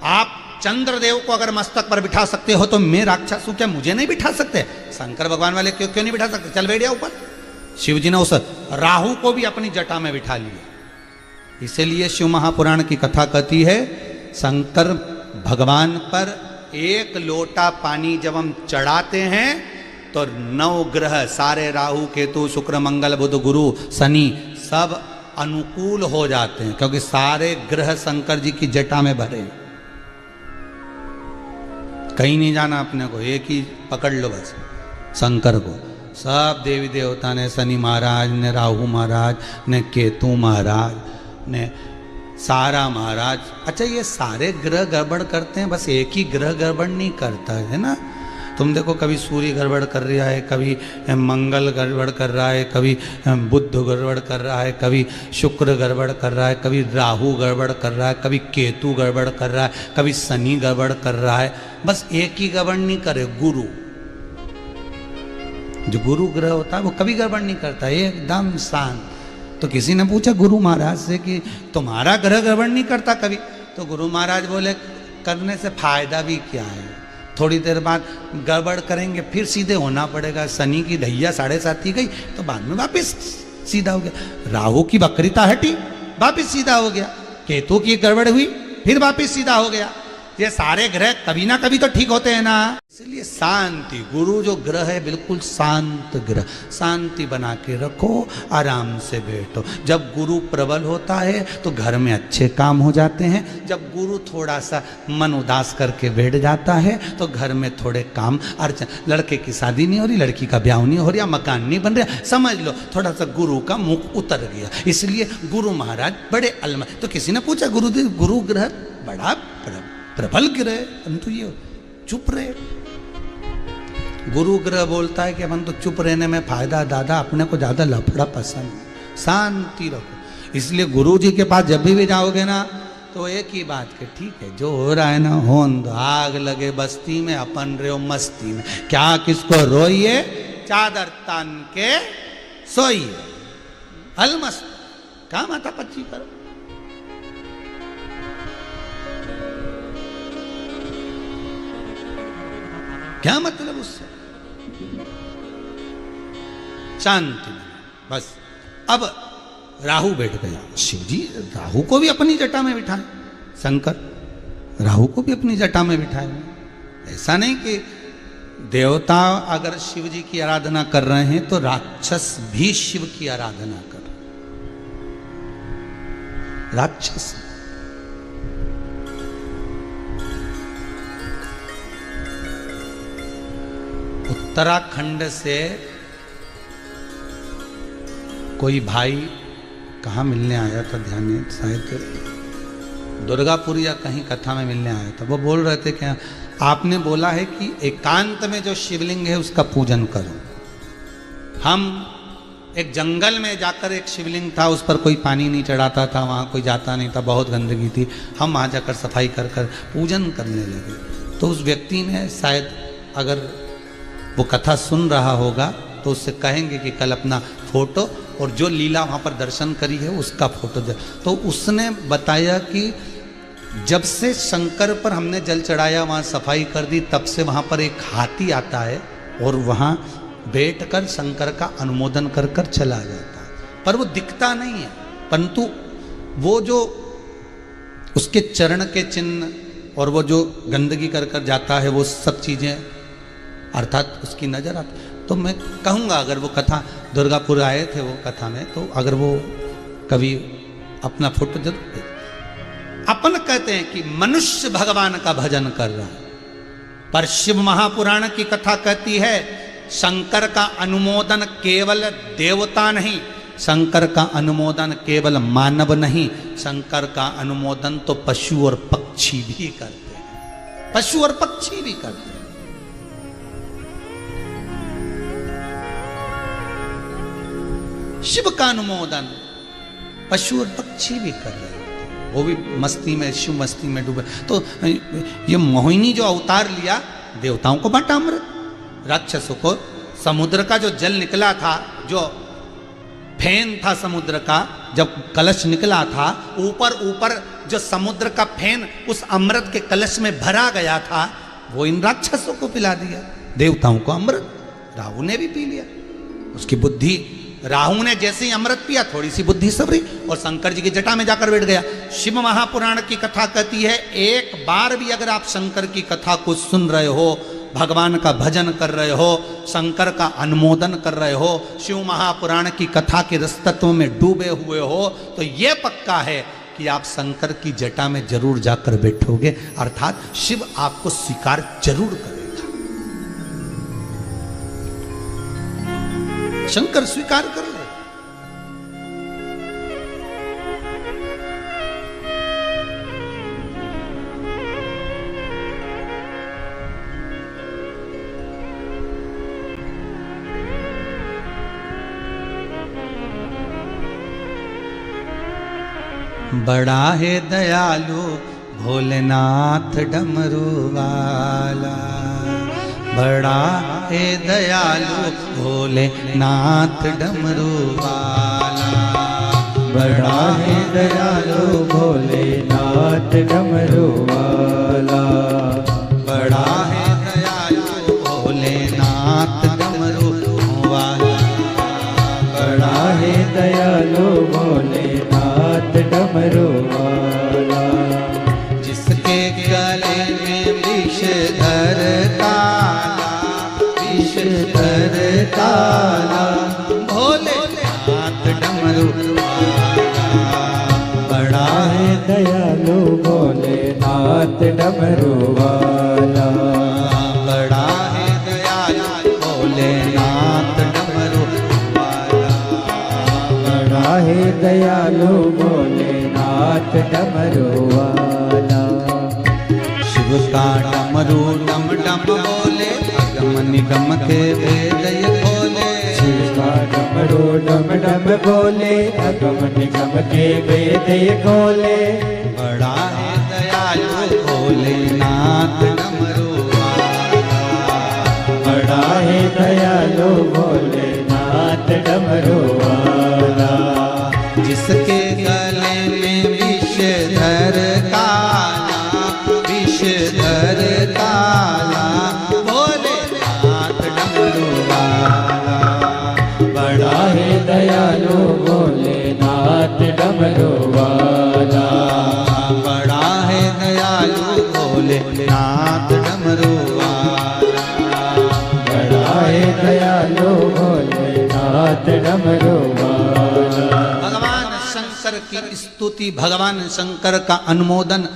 आप चंद्रदेव को अगर मस्तक पर बिठा सकते हो तो मैं राक्षस हूं, क्या मुझे नहीं बिठा सकते। शंकर भगवान वाले क्यों क्यों नहीं बिठा सकते, चल बैठ जा ऊपर। शिव जी ने उस राहु को भी अपनी जटा में बिठा लिया। इसीलिए शिव महापुराण की कथा कहती है, शंकर भगवान पर एक लोटा पानी जब हम चढ़ाते हैं तो 9 ग्रह सारे राहु केतु शुक्र मंगल बुध गुरु शनि सब अनुकूल हो जाते हैं, क्योंकि सारे ग्रह शंकर जी की जटा में भरे हैं। कहीं नहीं जाना अपने को, एक ही पकड़ लो बस, शंकर को। सब देवी देवता ने, शनि महाराज ने, राहु महाराज ने, केतु महाराज ने, सारा महाराज। अच्छा, ये सारे ग्रह गड़बड़ करते हैं, बस एक ही ग्रह गड़बड़ नहीं करता है ना। तुम देखो, कभी सूर्य गड़बड़ कर रहा है, कभी मंगल गड़बड़ कर रहा है, कभी बुध गड़बड़ कर रहा है, कभी शुक्र गड़बड़ कर रहा है, कभी राहु गड़बड़ कर रहा है, कभी केतु गड़बड़ कर रहा है, कभी शनि गड़बड़ कर रहा है। बस एक ही गड़बड़ नहीं करे, गुरु। जो गुरु ग्रह होता है वो कभी गड़बड़ नहीं करता, एकदम शांत। तो किसी ने पूछा गुरु महाराज से कि तुम्हारा ग्रह गड़बड़ नहीं करता कभी? तो गुरु महाराज बोले करने से फायदा भी क्या है, थोड़ी देर बाद गड़बड़ करेंगे फिर सीधे होना पड़ेगा। शनि की ढैया 7:30 गई तो बाद में वापस सीधा हो गया। राहु की वक्रिता हटी, वापस सीधा हो गया। केतु की गड़बड़ हुई, फिर वापस सीधा हो गया। ये सारे ग्रह कभी ना कभी तो ठीक होते हैं ना। इसलिए शांति, गुरु जो ग्रह है बिल्कुल शांत ग्रह, शांति बना के रखो, आराम से बैठो। जब गुरु प्रबल होता है तो घर में अच्छे काम हो जाते हैं। जब गुरु थोड़ा सा मन उदास करके बैठ जाता है तो घर में थोड़े काम अर्चन, लड़के की शादी नहीं हो रही, लड़की का ब्याह नहीं हो रहा, मकान नहीं बन रहा, समझ लो थोड़ा सा गुरु का मुख उतर गया। इसलिए गुरु महाराज बड़े अलम। तो किसी ने पूछा गुरुदेव गुरु ग्रह बड़ा प्रबल ग्रह, परंतु ये चुप रहे। गुरु ग्रह बोलता है कि अपन तो चुप रहने में फायदा, दादा अपने को ज्यादा लफड़ा पसंद, शांति रखो। इसलिए गुरु जी के पास जब भी जाओगे ना तो एक ही बात के ठीक है, जो हो रहा है ना होन दो, आग लगे बस्ती में अपन रहो मस्ती में, क्या किसको रोइए, चादर तान के सोइए, अलमस्त, क्या माथा पच्ची करो। क्या मतलब उससे, शांति बस। अब राहु बैठ गया, शिव जी राहु को भी अपनी जटा में बिठाए, शंकर राहु को भी अपनी जटा में बिठाए। ऐसा नहीं कि देवता अगर शिव जी की आराधना कर रहे हैं तो राक्षस भी शिव की आराधना कर, राक्षस। उत्तराखंड से कोई भाई कहाँ मिलने आया था, ध्यान नहीं, शायद दुर्गापुर या कहीं कथा में मिलने आया था। वो बोल रहे थे कि आपने बोला है कि एकांत में जो शिवलिंग है उसका पूजन करो। हम एक जंगल में जाकर, एक शिवलिंग था उस पर कोई पानी नहीं चढ़ाता था, वहाँ कोई जाता नहीं था, बहुत गंदगी थी, हम वहाँ जाकर सफाई कर कर पूजन करने लगे। तो उस व्यक्ति ने शायद, अगर वो कथा सुन रहा होगा तो उससे कहेंगे कि कल अपना फोटो और जो लीला वहाँ पर दर्शन करी है उसका फोटो दे। तो उसने बताया कि जब से शंकर पर हमने जल चढ़ाया, वहाँ सफाई कर दी, तब से वहाँ पर एक हाथी आता है और वहाँ बैठकर शंकर का अनुमोदन कर कर चला जाता है। पर वो दिखता नहीं है, परंतु वो जो उसके चरण के चिन्ह और वो जो गंदगी कर कर जाता है, वो सब चीज़ें अर्थात उसकी नजर आती। तो मैं कहूँगा, अगर वो कथा दुर्गापुर आए थे वो कथा में, तो अगर वो कभी अपना फोटो जरूर। अपन कहते हैं कि मनुष्य भगवान का भजन कर रहा है, पर शिव महापुराण की कथा कहती है शंकर का अनुमोदन केवल देवता नहीं, शंकर का अनुमोदन केवल मानव नहीं, शंकर का अनुमोदन तो पशु और पक्षी भी करते हैं, पशु और पक्षी भी करते हैं। शिव का अनुमोदन पशु और पक्षी भी कर रहे हैं, वो भी मस्ती में, शिव मस्ती में डूबे। तो ये मोहिनी जो अवतार लिया, देवताओं को बांटा अमृत, राक्षसों को समुद्र का जो जल निकला था, जो फेन था समुद्र का, जब कलश निकला था, ऊपर ऊपर जो समुद्र का फेन उस अमृत के कलश में भरा गया था, वो इन राक्षसों को पिला दिया। देवताओं को अमृत राहु ने भी पी लिया, उसकी बुद्धि राहु ने जैसे ही अमृत पिया थोड़ी सी बुद्धि सबरी और शंकर जी की जटा में जाकर बैठ गया। शिव महापुराण की कथा कहती है एक बार भी अगर आप शंकर की कथा को सुन रहे हो, भगवान का भजन कर रहे हो, शंकर का अनुमोदन कर रहे हो, शिव महापुराण की कथा के रसतत्व में डूबे हुए हो, तो ये पक्का है कि आप शंकर की जटा में जरूर जाकर बैठोगे, अर्थात शिव आपको स्वीकार जरूर करेगा। शंकर स्वीकार कर ले। बड़ा है दयालु भोलेनाथ डमरू वाला, बड़ा है दयालु भोलेनाथ डमरू वाला, बड़ा है दयालु भोलेनाथ डमरू वाला, बड़ा है दयालु भोलेनाथ डमरू वाला, बड़ा है दयालु भोलेनाथ डमरू वाला, जिसके गले में विषधर काला, विषधर काला भोलेनाथ डमरू वाला, बड़ा है दयालु भोलेनाथ डमरू वाला, बड़ा है दयालु भोलेनाथ डमरू वाला, बड़ा है दयालु भोलेनाथ डमरू वाला, शिव का डमरू डम डम बोले, अगम निगम के वेद ये खोले, शिव का डमरू डम डम बोले, अगम निगम के वेद ये खोले, बड़ा है दयालु भोलेनाथ डमरू वाला, बड़ा है दयालु भोलेनाथ डमरू वाला, जिसके गले में विषधर काला, विषधर काला भोलेनाथ डमरू वाला, बड़ा है दयालु भोलेनाथ डमरू वाला, बड़ा है दयालु भोलेनाथ डमरू वाला, बड़ा है दयालु भोलेनाथ डमरू वाला। भगवान शंकर की स्तुति, भगवान शंकर का अनुमोदन,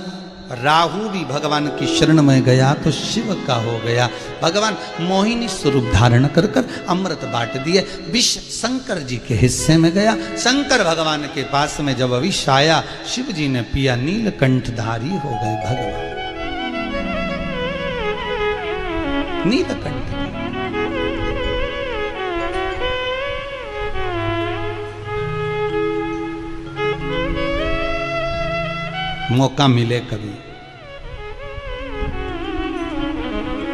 राहु भी भगवान की शरण में गया तो शिव का हो गया। भगवान मोहिनी स्वरूप धारण कर कर अमृत बांट दिए, विष शंकर जी के हिस्से में गया। शंकर भगवान के पास में जब विष आया, शिव जी ने पिया, नीलकंठधारी हो गए भगवान। नीलकंठ मौका मिले कभी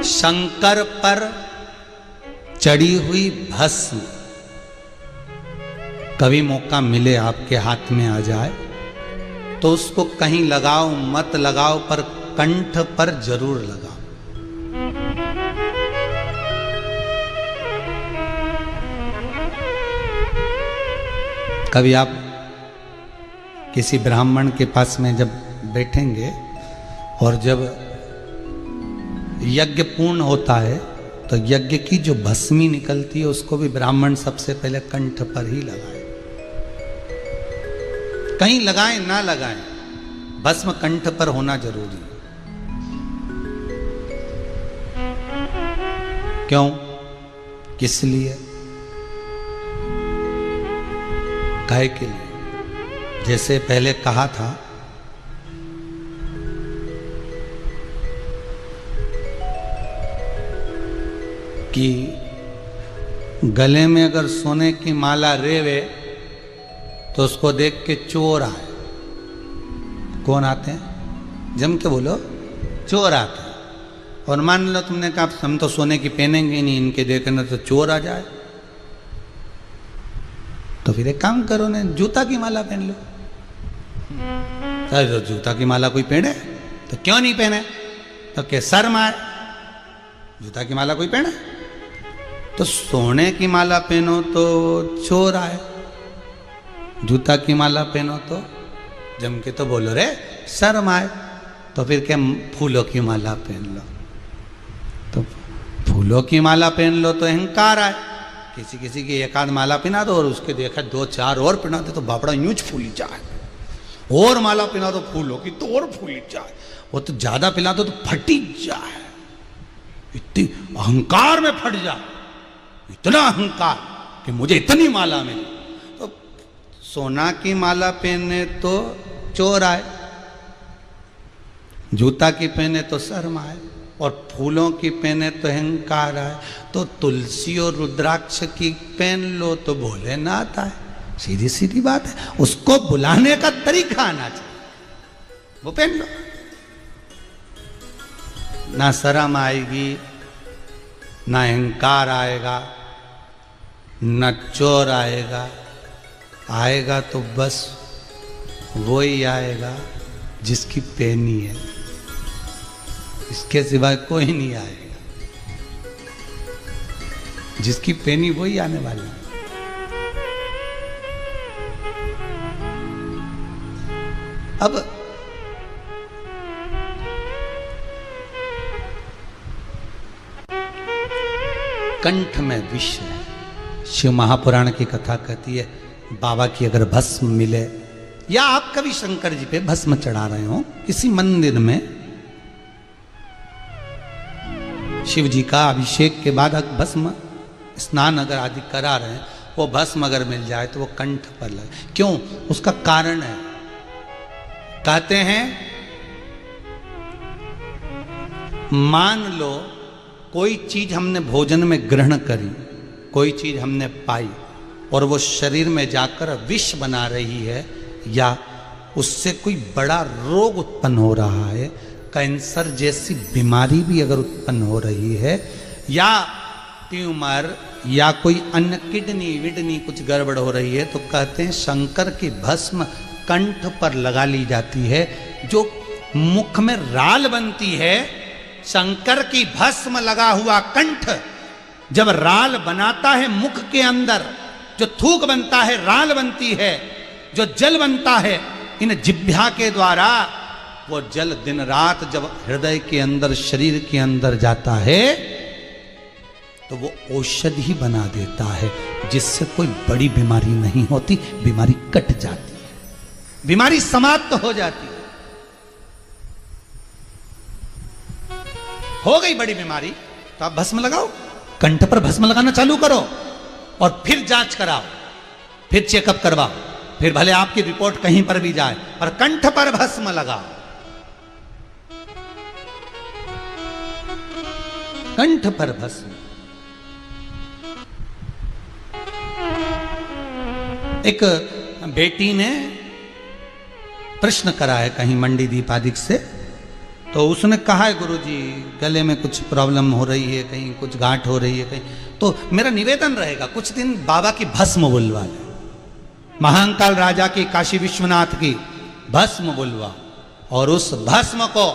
शंकर पर चढ़ी हुई भस्म, कभी मौका मिले आपके हाथ में आ जाए तो उसको कहीं लगाओ मत लगाओ, पर कंठ पर जरूर लगाओ। कभी आप किसी ब्राह्मण के पास में जब बैठेंगे और जब यज्ञ पूर्ण होता है तो यज्ञ की जो भस्मी निकलती है उसको भी ब्राह्मण सबसे पहले कंठ पर ही लगाए। कहीं लगाएं ना लगाएं, भस्म कंठ पर होना जरूरी है। क्यों, किस लिए? काहे के लिए? जैसे पहले कहा था कि गले में अगर सोने की माला रेवे तो उसको देख के चोर आए। कौन आते हैं? जम के बोलो, चोर आते हैं। और मान लो तुमने कहा हम तो सोने की पहनेंगे नहीं, इनके देखना तो चोर आ जाए, तो फिर एक काम करो ना, जूता की माला पहन लो। तो जूता की माला कोई पहने तो क्यों नहीं पहने? तो क्या शर्म आए? जूता की माला कोई पहने? तो सोने की माला पहनो तो चोर आए, जूता की माला पहनो तो जम के तो बोलो रे शर्म आए, तो फिर क्या फूलों की माला पहन लो, तो फूलों की माला पहन लो तो अहंकार आए। किसी किसी की एक आध माला पहना दो और उसके देखा दो चार और पहना दे तो बापड़ा यूं फूली जाए, और माला पहना दो फूलों की तो और फूली जाए, वो तो ज्यादा पिला दो तो फटी जाए, इतनी अहंकार में फट जाए, इतना अहंकार कि मुझे इतनी माला मिली। तो सोना की माला पहने तो चोर आए, जूता की पहने तो शर्म आए, और फूलों की पहने तो अहंकार आए। तो तुलसी और रुद्राक्ष की पहन लो तो भोलेनाथ आए, सीधी सीधी बात है। उसको बुलाने का तरीका आना चाहिए, वो पहन लो, ना शर्म आएगी, ना अहंकार आएगा, न चोर आएगा, आएगा तो बस वो ही आएगा जिसकी पहनी है, इसके सिवाय कोई नहीं आएगा, जिसकी पहनी वही आने वाला है। अब कंठ में विष है। शिव महापुराण की कथा कहती है, बाबा की अगर भस्म मिले या आप कभी शंकर जी पे भस्म चढ़ा रहे हो किसी मंदिर में, शिव जी का अभिषेक के बाद भस्म स्नान अगर आदि करा रहे हैं, वो भस्म अगर मिल जाए तो वो कंठ पर लगे। क्यों? उसका कारण है, कहते हैं मान लो कोई चीज हमने भोजन में ग्रहण करी, कोई चीज हमने पाई और वो शरीर में जाकर विष बना रही है, या उससे कोई बड़ा रोग उत्पन्न हो रहा है, कैंसर जैसी बीमारी भी अगर उत्पन्न हो रही है, या ट्यूमर या कोई अन्य किडनी विडनी कुछ गड़बड़ हो रही है, तो कहते हैं शंकर की भस्म कंठ पर लगा ली जाती है। जो मुख में राल बनती है, शंकर की भस्म लगा हुआ कंठ जब राल बनाता है मुख के अंदर, जो थूक बनता है राल बनती है, जो जल बनता है इन जिह्वा के द्वारा, वो जल दिन रात जब हृदय के अंदर शरीर के अंदर जाता है तो वो औषधि बना देता है, जिससे कोई बड़ी बीमारी नहीं होती, बीमारी कट जाती है, बीमारी समाप्त हो जाती है। हो गई बड़ी बीमारी तो आप भस्म लगाओ, कंठ पर भस्म लगाना चालू करो और फिर जांच कराओ, फिर चेकअप करवाओ, फिर भले आपकी रिपोर्ट कहीं पर भी जाए, पर कंठ पर भस्म लगाओ, कंठ पर भस्म। एक बेटी ने प्रश्न करा है कहीं मंडी दीपादिक से, तो उसने कहा है गुरुजी गले में कुछ प्रॉब्लम हो रही है, कहीं कुछ गांठ हो रही है कहीं, तो मेरा निवेदन रहेगा कुछ दिन बाबा की भस्म बुलवा ले, महाकाल राजा की, काशी विश्वनाथ की भस्म बुलवा, और उस भस्म को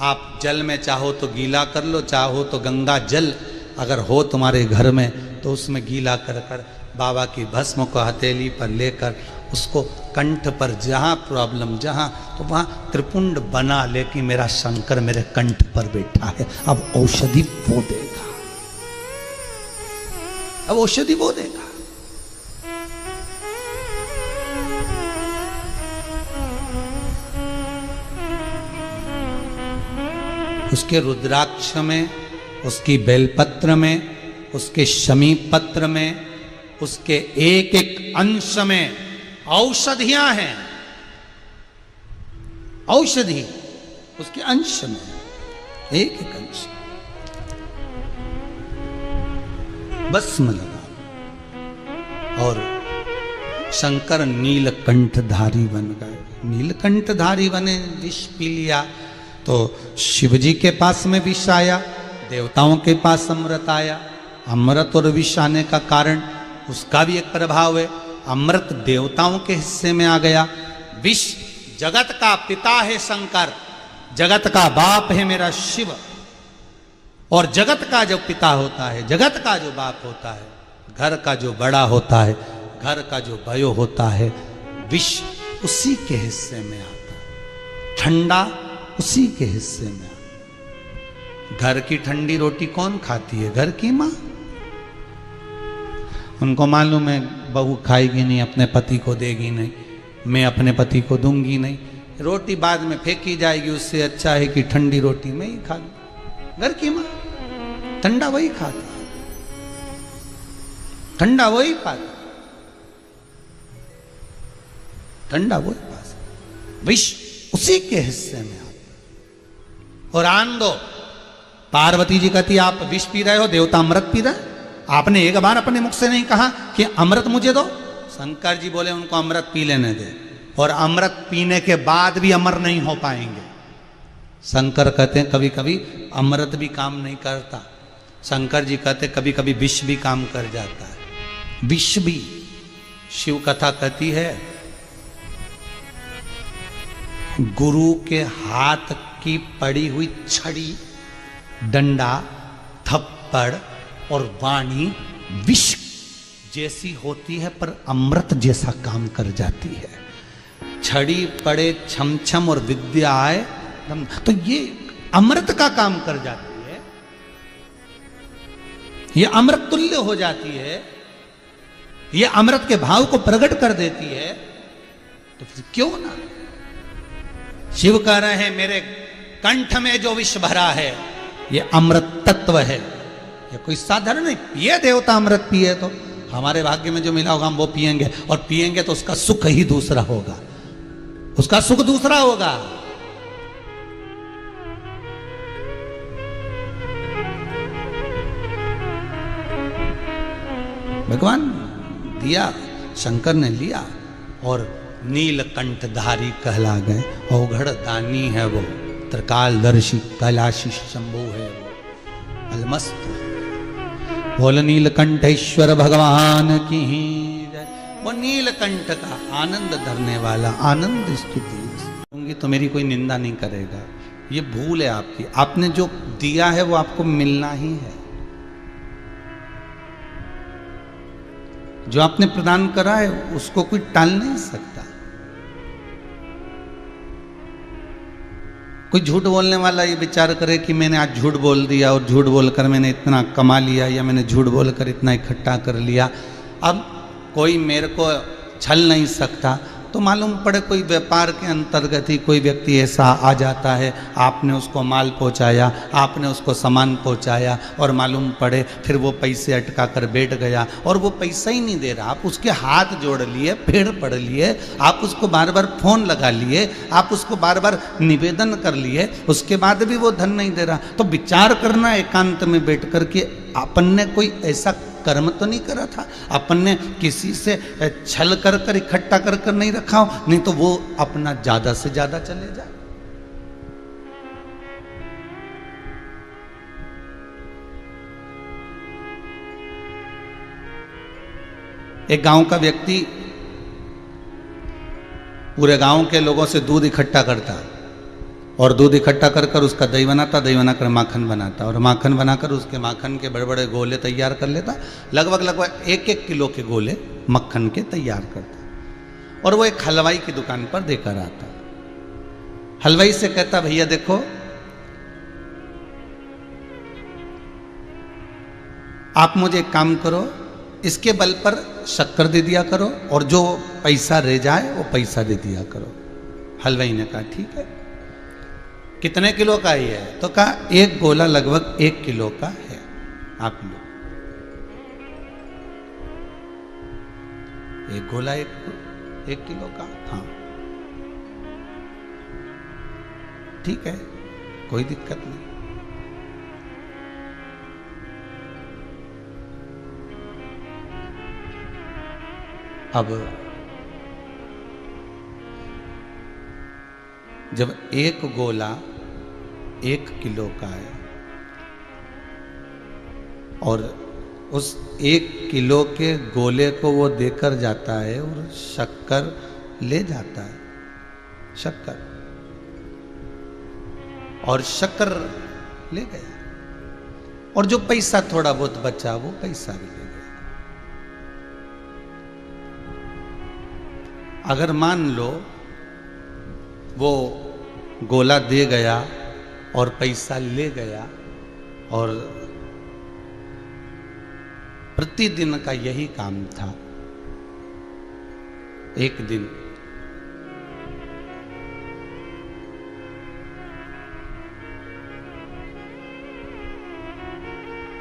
आप जल में चाहो तो गीला कर लो, चाहो तो गंगा जल अगर हो तुम्हारे घर में तो उसमें गीला कर कर बाबा की भस्म को हथेली पर लेकर उसको कंठ पर जहाँ प्रॉब्लम जहाँ, तो वहाँ त्रिपुंड बना ले कि मेरा शंकर मेरे कंठ पर बैठा है, अब औषधि वो देगा, अब औषधि वो देगा। उसके रुद्राक्ष में, उसकी बेलपत्र में, उसके शमी पत्र में, उसके एक एक अंश में औषधियां हैं, औषधि उसके अंश में, एक एक अंश। भस्म लगा और शंकर नीलकंठधारी बन गए। नीलकंठधारी बने, विष पी लिया तो शिवजी के पास में विष आया, देवताओं के पास अमृत आया। अमृत और विष आने का कारण उसका भी एक प्रभाव है। अमृत देवताओं के हिस्से में आ गया, विष जगत का पिता है शंकर, जगत का बाप है मेरा शिव, और जगत का जो पिता होता है, जगत का जो बाप होता है, घर का जो बड़ा होता है, घर का जो भयो होता है, विष उसी के हिस्से में आता है, ठंडा उसी के हिस्से में आता है। घर की ठंडी रोटी कौन खाती है? घर की माँ। उनको मालूम है बहू खाएगी नहीं, अपने पति को देगी नहीं, मैं अपने पति को दूंगी नहीं, रोटी बाद में फेंकी जाएगी, उससे अच्छा है कि ठंडी रोटी मैं ही खा लूं। घर की माँ ठंडा वही खाती, ठंडा वही पाती, ठंडा वही पास, विष उसी के हिस्से में आता। और आन दो, पार्वती जी कहती आप विष पी रहे हो, देवता अमृत पी रहे। आपने एक बार अपने मुख से नहीं कहा कि अमृत मुझे दो। शंकर जी बोले उनको अमृत पी लेने दे, और अमृत पीने के बाद भी अमर नहीं हो पाएंगे। शंकर कहते हैं कभी कभी अमृत भी काम नहीं करता। शंकर जी कहते कभी कभी विष भी काम कर जाता है। विष भी, शिव कथा कहती है गुरु के हाथ की पड़ी हुई छड़ी, डंडा, थप्पड़ और वाणी विष जैसी होती है पर अमृत जैसा काम कर जाती है। छड़ी पड़े छमछम और विद्या आए, तो ये अमृत का काम कर जाती है, ये अमृत तुल्य हो जाती है, ये अमृत के भाव को प्रकट कर देती है। तो फिर क्यों ना शिव कह रहे हैं मेरे कंठ में जो विष भरा है ये अमृत तत्व है, ये कोई साधारण नहीं। पिए देवता अमृत पिए तो हमारे भाग्य में जो मिला होगा हम वो पिएंगे, और पिएंगे तो उसका सुख ही दूसरा होगा, उसका सुख दूसरा होगा। भगवान दिया, शंकर ने लिया और नीलकंठधारी कहला गए। औघड़ दानी है वो, त्रिकालदर्शी कैलाशी शंभु है वो, अलमस्त। बोल नीलकंठेश्वर भगवान की जय। वो नीलकंठ का आनंद धरने वाला, आनंद स्तुति तो मेरी कोई निंदा नहीं करेगा। ये भूल है आपकी, आपने जो दिया है वो आपको मिलना ही है। जो आपने प्रदान करा है उसको कोई टाल नहीं सकता। कोई झूठ बोलने वाला ये विचार करे कि मैंने आज झूठ बोल दिया और झूठ बोलकर मैंने इतना कमा लिया, या मैंने झूठ बोलकर इतना इकट्ठा कर लिया, अब कोई मेरे को छल नहीं सकता। तो मालूम पड़े कोई व्यापार के अंतर्गत ही कोई व्यक्ति ऐसा आ जाता है, आपने उसको माल पहुंचाया, आपने उसको सामान पहुंचाया, और मालूम पड़े फिर वो पैसे अटका कर बैठ गया और वो पैसा ही नहीं दे रहा। आप उसके हाथ जोड़ लिए, फेड़ पड़ लिए, आप उसको बार बार फोन लगा लिए, आप उसको बार बार निवेदन कर लिए, उसके बाद भी वो धन नहीं दे रहा। तो विचार करना एकांत में बैठ कर के अपन ने कोई ऐसा कर्म तो नहीं करा था, अपन ने किसी से छल कर कर इकट्ठा कर कर नहीं रखा हो, नहीं तो वो अपना ज्यादा से ज्यादा चले जाए। एक गांव का व्यक्ति पूरे गांव के लोगों से दूध इकट्ठा करता, और दूध इकट्ठा कर कर उसका दही बनाता, दही बनाकर माखन बनाता, और माखन बनाकर उसके माखन के बड़े बड़े गोले तैयार कर लेता। लगभग 1-1 किलो के गोले मक्खन के तैयार करता, और वो एक हलवाई की दुकान पर देकर आता। हलवाई से कहता भैया देखो, आप मुझे एक काम करो, इसके बल पर शक्कर दे दिया करो, और जो पैसा रह जाए वो पैसा दे दिया करो। हलवाई ने कहा ठीक है। कितने किलो का ही है? तो कहा एक गोला लगभग 1 किलो का है, आप लो। एक गोला 1 किलो का, हाँ ठीक है, कोई दिक्कत नहीं। अब जब एक गोला 1 किलो का है और उस 1 किलो के गोले को वो देकर जाता है और शक्कर ले जाता है, शक्कर, और शक्कर ले गया। और जो पैसा थोड़ा बहुत बचा वो पैसा भी ले गया। अगर मान लो वो गोला दे गया और पैसा ले गया और प्रतिदिन का यही काम था, एक दिन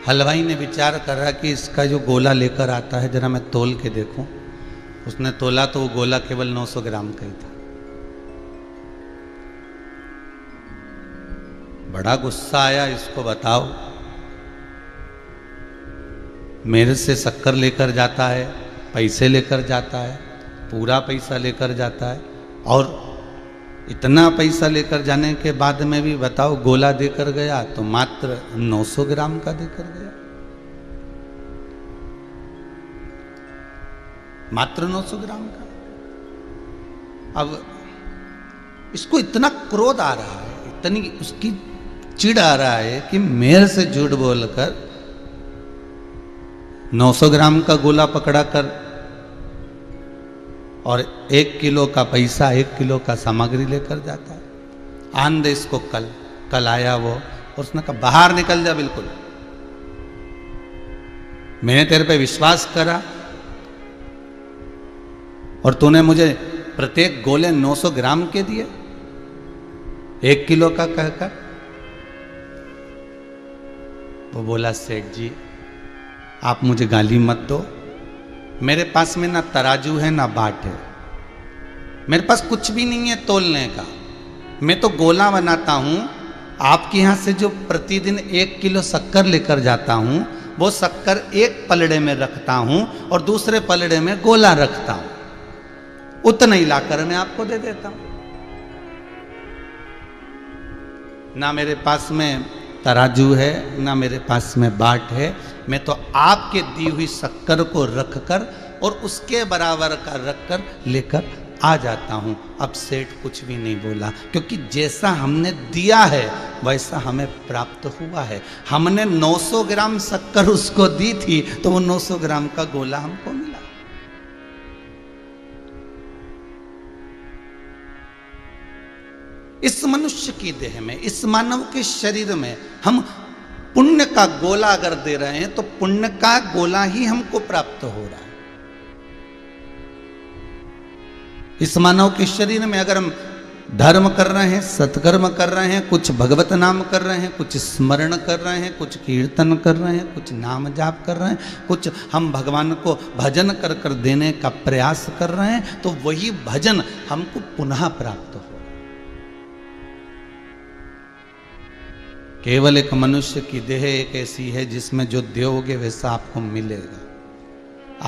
हलवाई ने विचार करा कि इसका जो गोला लेकर आता है जरा मैं तोल के देखूं। उसने तोला तो वो गोला केवल 900 ग्राम का ही था। बड़ा गुस्सा आया, इसको बताओ मेरे से शक्कर लेकर जाता है, पैसे लेकर जाता है, पूरा पैसा लेकर जाता है, और इतना पैसा लेकर जाने के बाद में भी बताओ गोला देकर गया तो मात्र 900 ग्राम का देकर गया, मात्र 900 ग्राम का। अब इसको इतना क्रोध आ रहा है, इतनी उसकी चिढ़ आ रहा है कि मेरे से झूठ बोलकर 900 ग्राम का गोला पकड़ा कर और 1 किलो का पैसा, 1 किलो का सामग्री लेकर जाता है। आन दे इसको कल आया वो और उसने कहा बाहर निकल जा, बिल्कुल मैंने तेरे पे विश्वास करा और तूने मुझे प्रत्येक गोले 900 ग्राम के दिए 1 किलो का कहकर। वो बोला सेठ जी आप मुझे गाली मत दो, मेरे पास में ना तराजू है ना बाट है, मेरे पास कुछ भी नहीं है तोलने का। मैं तो गोला बनाता हूं, आपके यहां से जो प्रतिदिन 1 किलो शक्कर लेकर जाता हूं वो शक्कर एक पलड़े में रखता हूं और दूसरे पलड़े में गोला रखता हूं, उतना ही लाकर मैं आपको दे देता हूं। ना मेरे पास में तराजू है ना मेरे पास में बाट है, मैं तो आपके दी हुई शक्कर को रखकर और उसके बराबर का रखकर लेकर आ जाता हूं। अब सेठ कुछ भी नहीं बोला, क्योंकि जैसा हमने दिया है वैसा हमें प्राप्त हुआ है। हमने 900 ग्राम शक्कर उसको दी थी तो वो 900 ग्राम का गोला हमको मिला। इस मनुष्य की देह में, इस मानव के शरीर में हम पुण्य का गोला अगर दे रहे हैं तो पुण्य का गोला ही हमको प्राप्त हो रहा है। इस मानव के शरीर में अगर हम धर्म कर रहे हैं, सत्कर्म कर रहे हैं, कुछ भगवत नाम कर रहे हैं, कुछ स्मरण कर रहे हैं, कुछ कीर्तन कर रहे हैं, कुछ नाम जाप कर रहे हैं, कुछ हम भगवान को भजन कर कर देने का प्रयास कर रहे हैं, तो वही भजन हमको पुनः प्राप्त हो। केवल एक मनुष्य की देह एक ऐसी है जिसमें जो दोगे वैसा आपको मिलेगा।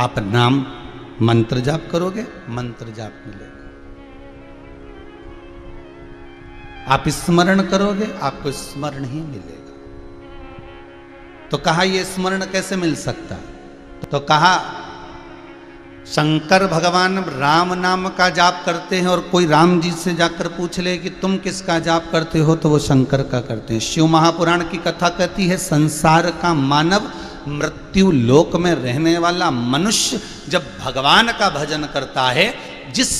आप नाम मंत्र जाप करोगे, मंत्र जाप मिलेगा। आप स्मरण करोगे, आपको स्मरण ही मिलेगा। तो कहा यह स्मरण कैसे मिल सकता है? तो कहा शंकर भगवान राम नाम का जाप करते हैं और कोई राम जी से जाकर पूछ ले कि तुम किसका जाप करते हो तो वो शंकर का करते हैं। शिव महापुराण की कथा कहती है संसार का मानव, मृत्यु लोक में रहने वाला मनुष्य जब भगवान का भजन करता है, जिस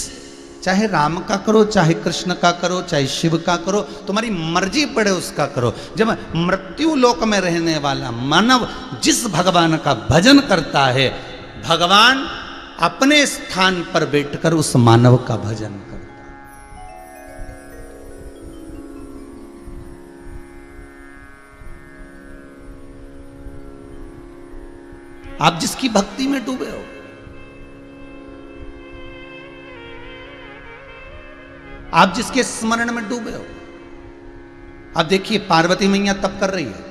चाहे राम का करो, चाहे कृष्ण का करो, चाहे शिव का करो, तुम्हारी मर्जी पड़े उसका करो। जब मृत्यु लोक में रहने वाला मानव जिस भगवान का भजन करता है, भगवान अपने स्थान पर बैठकर उस मानव का भजन करता है। आप जिसकी भक्ति में डूबे हो, आप जिसके स्मरण में डूबे हो। अब देखिए पार्वती मैया तप कर रही है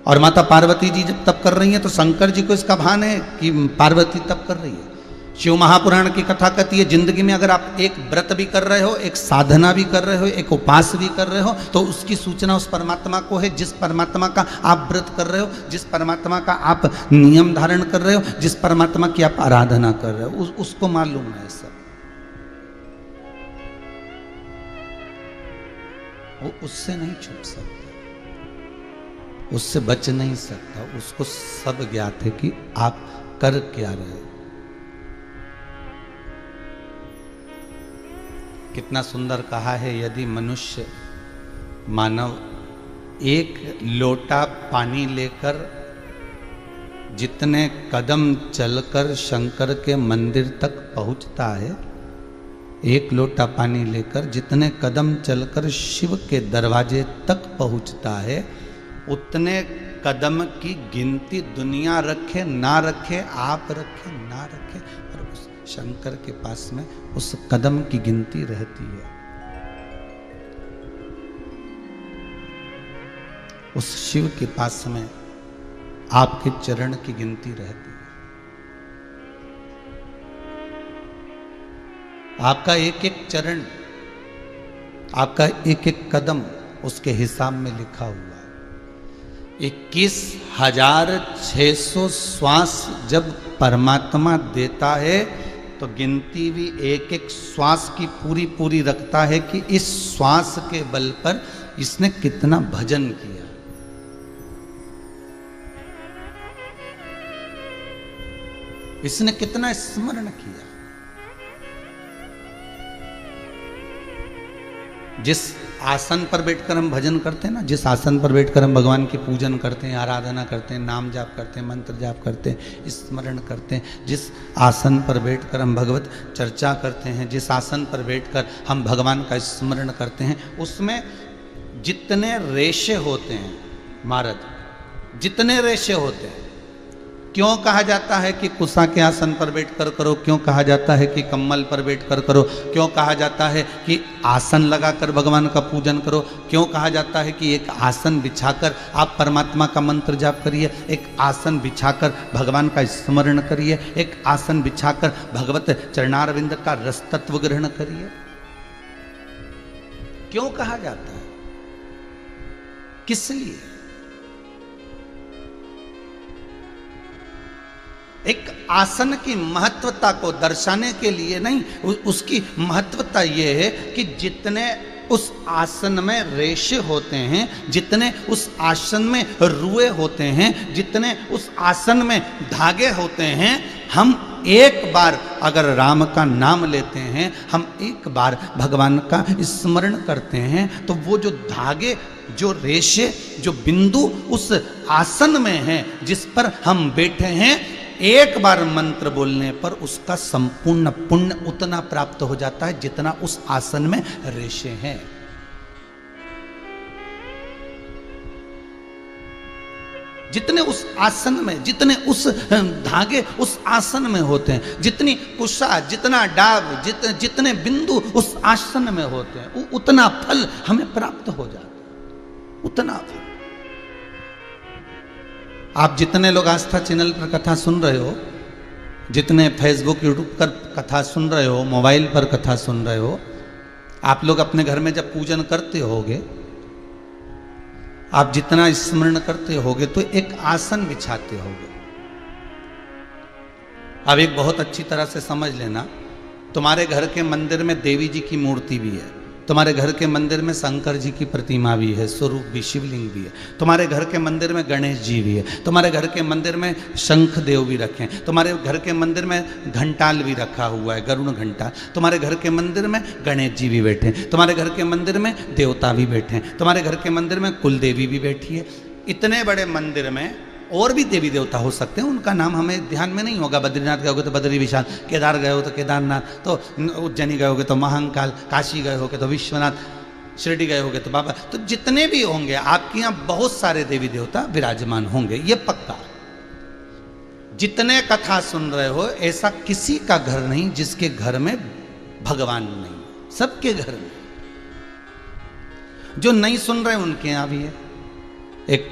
और माता पार्वती जी जब तप कर रही हैं तो शंकर जी को इसका भान है कि पार्वती तप कर रही है। शिव महापुराण की कथा कहती है जिंदगी में अगर आप एक व्रत भी कर रहे हो, एक साधना भी कर रहे हो, एक उपास भी कर रहे हो, तो उसकी सूचना उस परमात्मा को है जिस परमात्मा का आप व्रत कर रहे हो, जिस परमात्मा का आप नियम धारण कर रहे हो, जिस परमात्मा की आप आराधना कर रहे हो, उसको मालूम है सब। वो उससे नहीं छुप सकता, उससे बच नहीं सकता। उसको सब ज्ञात है कि आप कर क्या रहे। कितना सुंदर कहा है, यदि मनुष्य मानव एक लोटा पानी लेकर जितने कदम चलकर शंकर के मंदिर तक पहुंचता है, एक लोटा पानी लेकर जितने कदम चलकर शिव के दरवाजे तक पहुंचता है, उतने कदम की गिनती दुनिया रखे ना रखे, आप रखे ना रखे, और उस शंकर के पास में उस कदम की गिनती रहती है। उस शिव के पास में आपके चरण की गिनती रहती है। आपका एक एक चरण, आपका एक एक कदम उसके हिसाब में लिखा हुआ है। 21,600 श्वास जब परमात्मा देता है तो गिनती भी एक एक श्वास की पूरी पूरी रखता है कि इस श्वास के बल पर इसने कितना भजन किया, इसने कितना स्मरण किया। जिस आसन पर बैठकर हम भजन करते हैं ना, जिस आसन पर बैठकर हम भगवान की पूजन करते हैं, आराधना करते हैं, नाम जाप करते हैं, मंत्र जाप करते हैं, स्मरण करते हैं, जिस आसन पर बैठकर हम भगवत चर्चा करते हैं, जिस आसन पर बैठकर हम भगवान का स्मरण करते हैं, उसमें जितने रेशे होते हैं महाराज, जितने रेशे होते हैं। क्यों कहा जाता है कि कुशा के आसन पर बैठकर करो, क्यों कहा जाता है कि कम्बल पर बैठकर करो, क्यों कहा जाता है कि आसन लगाकर भगवान का पूजन करो, क्यों कहा जाता है कि एक आसन बिछाकर आप परमात्मा का मंत्र जाप करिए, एक आसन बिछाकर भगवान का स्मरण करिए, एक आसन बिछाकर भगवत चरणारविंद का रस तत्व ग्रहण करिए। क्यों कहा जाता है, किस लिए? एक आसन की महत्वता को दर्शाने के लिए नहीं, उसकी महत्वता यह है कि जितने उस आसन में रेशे होते हैं, जितने उस आसन में रुए होते हैं, जितने उस आसन में धागे होते हैं, हम एक बार अगर राम का नाम लेते हैं, हम एक बार भगवान का स्मरण करते हैं, तो वो जो धागे, जो रेशे, जो बिंदु उस आसन में है जिस पर हम बैठे हैं, एक बार मंत्र बोलने पर उसका संपूर्ण पुण्य उतना प्राप्त हो जाता है जितना उस आसन में रेशे हैं। जितने उस आसन में, जितने उस धागे उस आसन में होते हैं, जितनी कुशा, जितना डाब, जितने बिंदु उस आसन में होते हैं, उतना फल हमें प्राप्त हो जाता है, उतना फल। आप जितने लोग आस्था चैनल पर कथा सुन रहे हो, जितने फेसबुक यूट्यूब पर कथा सुन रहे हो, मोबाइल पर कथा सुन रहे हो, आप लोग अपने घर में जब पूजन करते होगे, आप जितना स्मरण करते होगे तो एक आसन बिछाते होगे। अब एक बहुत अच्छी तरह से समझ लेना, तुम्हारे घर के मंदिर में देवी जी की मूर्ति भी है, तुम्हारे घर के मंदिर में शंकर जी की प्रतिमा भी है, स्वरूप भी, शिवलिंग भी है, तुम्हारे घर के मंदिर में गणेश जी भी है, तुम्हारे घर के मंदिर में शंख देव भी रखे हैं, तुम्हारे घर के मंदिर में घंटाल भी रखा हुआ है, गरुण घंटा, तुम्हारे घर के मंदिर में गणेश जी भी बैठे हैं, तुम्हारे घर के मंदिर में देवता भी बैठे हैं, तुम्हारे घर के मंदिर में कुल देवी भी बैठी है। इतने बड़े मंदिर में और भी देवी देवता हो सकते हैं, उनका नाम हमें ध्यान में नहीं होगा। बद्रीनाथ गए होगे तो बद्री विशाल, केदार गए हो तो केदारनाथ, तो उज्जैनी गए होगे तो महाकाल, काशी गए होगे तो विश्वनाथ, शिरडी गए होगे तो बाबा, तो जितने भी होंगे आपके यहाँ बहुत सारे देवी देवता विराजमान होंगे, ये पक्का। जितने कथा सुन रहे हो, ऐसा किसी का घर नहीं जिसके घर में भगवान नहीं, सबके घर में। जो नहीं सुन रहे उनके यहाँ भी है। एक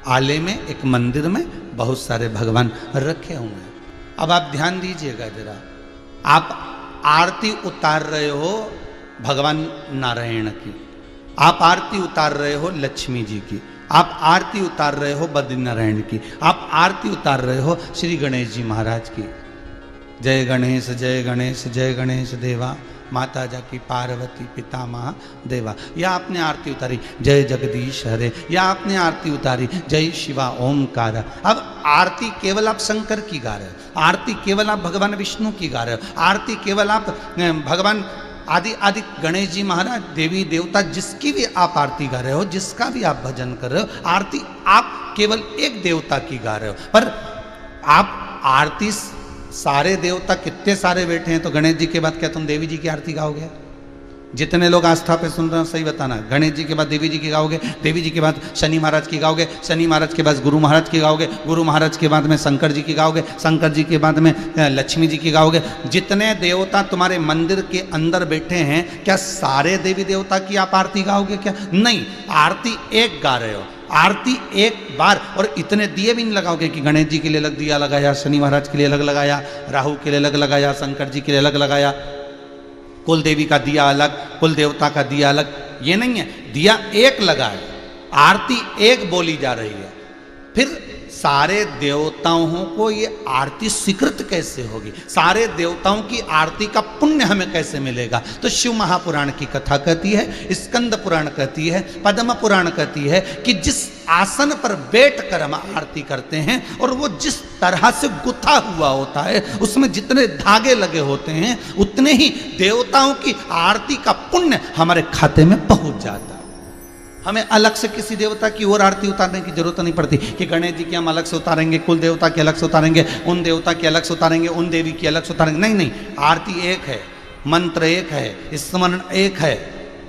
आले में, एक मंदिर में बहुत सारे भगवान रखे हुए हैं। अब आप ध्यान दीजिएगा जरा, आप आरती उतार रहे हो भगवान नारायण की, आप आरती उतार रहे हो लक्ष्मी जी की, आप आरती उतार रहे हो बद्री नारायण की, आप आरती उतार रहे हो श्री गणेश जी महाराज की। जय गणेश जय गणेश जय गणेश देवा, माता जाकी पार्वती पिता महादेवा, या आपने आरती उतारी जय जगदीश हरे, या आपने आरती उतारी जय शिवा ओमकार। अब आरती केवल आप शंकर की गा रहे हो, आरती केवल आप भगवान विष्णु की गा रहे हो, आरती केवल आप भगवान आदि आदि गणेश जी महाराज देवी देवता जिसकी भी आप आरती गा रहे हो, जिसका भी आप भजन कर रहे हो, आरती आप केवल एक देवता की गा रहे हो। पर आप आरती सारे देवता कितने सारे बैठे हैं, तो गणेश जी के बाद क्या तुम देवी जी की आरती गाओगे? जितने लोग आस्था पे सुन रहे हैं सही बताना, गणेश जी के बाद देवी जी की गाओगे, देवी जी के बाद शनि महाराज की गाओगे, शनि महाराज के बाद गुरु महाराज की गाओगे, गुरु महाराज के बाद में शंकर जी की गाओगे, शंकर जी के बाद में लक्ष्मी जी की गाओगे। जितने देवता तुम्हारे मंदिर के अंदर बैठे हैं, क्या सारे देवी देवता की आप आरती गाओगे क्या? नहीं, आरती एक गा रहे हो, आरती एक बार। और इतने दिए भी नहीं लगाओगे कि गणेश जी के लिए अलग दिया लगाया, शनि महाराज के लिए अलग लगाया, राहु के लिए अलग लगाया, शंकर जी के लिए अलग लगाया, कुल देवी का दिया अलग, कुल देवता का दिया अलग, ये नहीं है। दिया एक लगा है, आरती एक बोली जा रही है। फिर सारे देवताओं को ये आरती स्वीकृत कैसे होगी? सारे देवताओं की आरती का पुण्य हमें कैसे मिलेगा? तो शिव महापुराण की कथा कहती है, स्कंद पुराण कहती है, पद्म पुराण कहती है कि जिस आसन पर बैठकर हम आरती करते हैं और वो जिस तरह से गुथा हुआ होता है, उसमें जितने धागे लगे होते हैं, उतने ही देवताओं की आरती का पुण्य हमारे खाते में पहुंच जाता है। हमें अलग से किसी देवता की और आरती उतारने की जरूरत नहीं पड़ती कि गणेश जी की हम अलग से उतारेंगे, कुल देवता की अलग से उतारेंगे, उन देवता की अलग से उतारेंगे, उन देवी की अलग से उतारेंगे। नहीं नहीं, आरती एक है, मंत्र एक है, स्मरण एक है,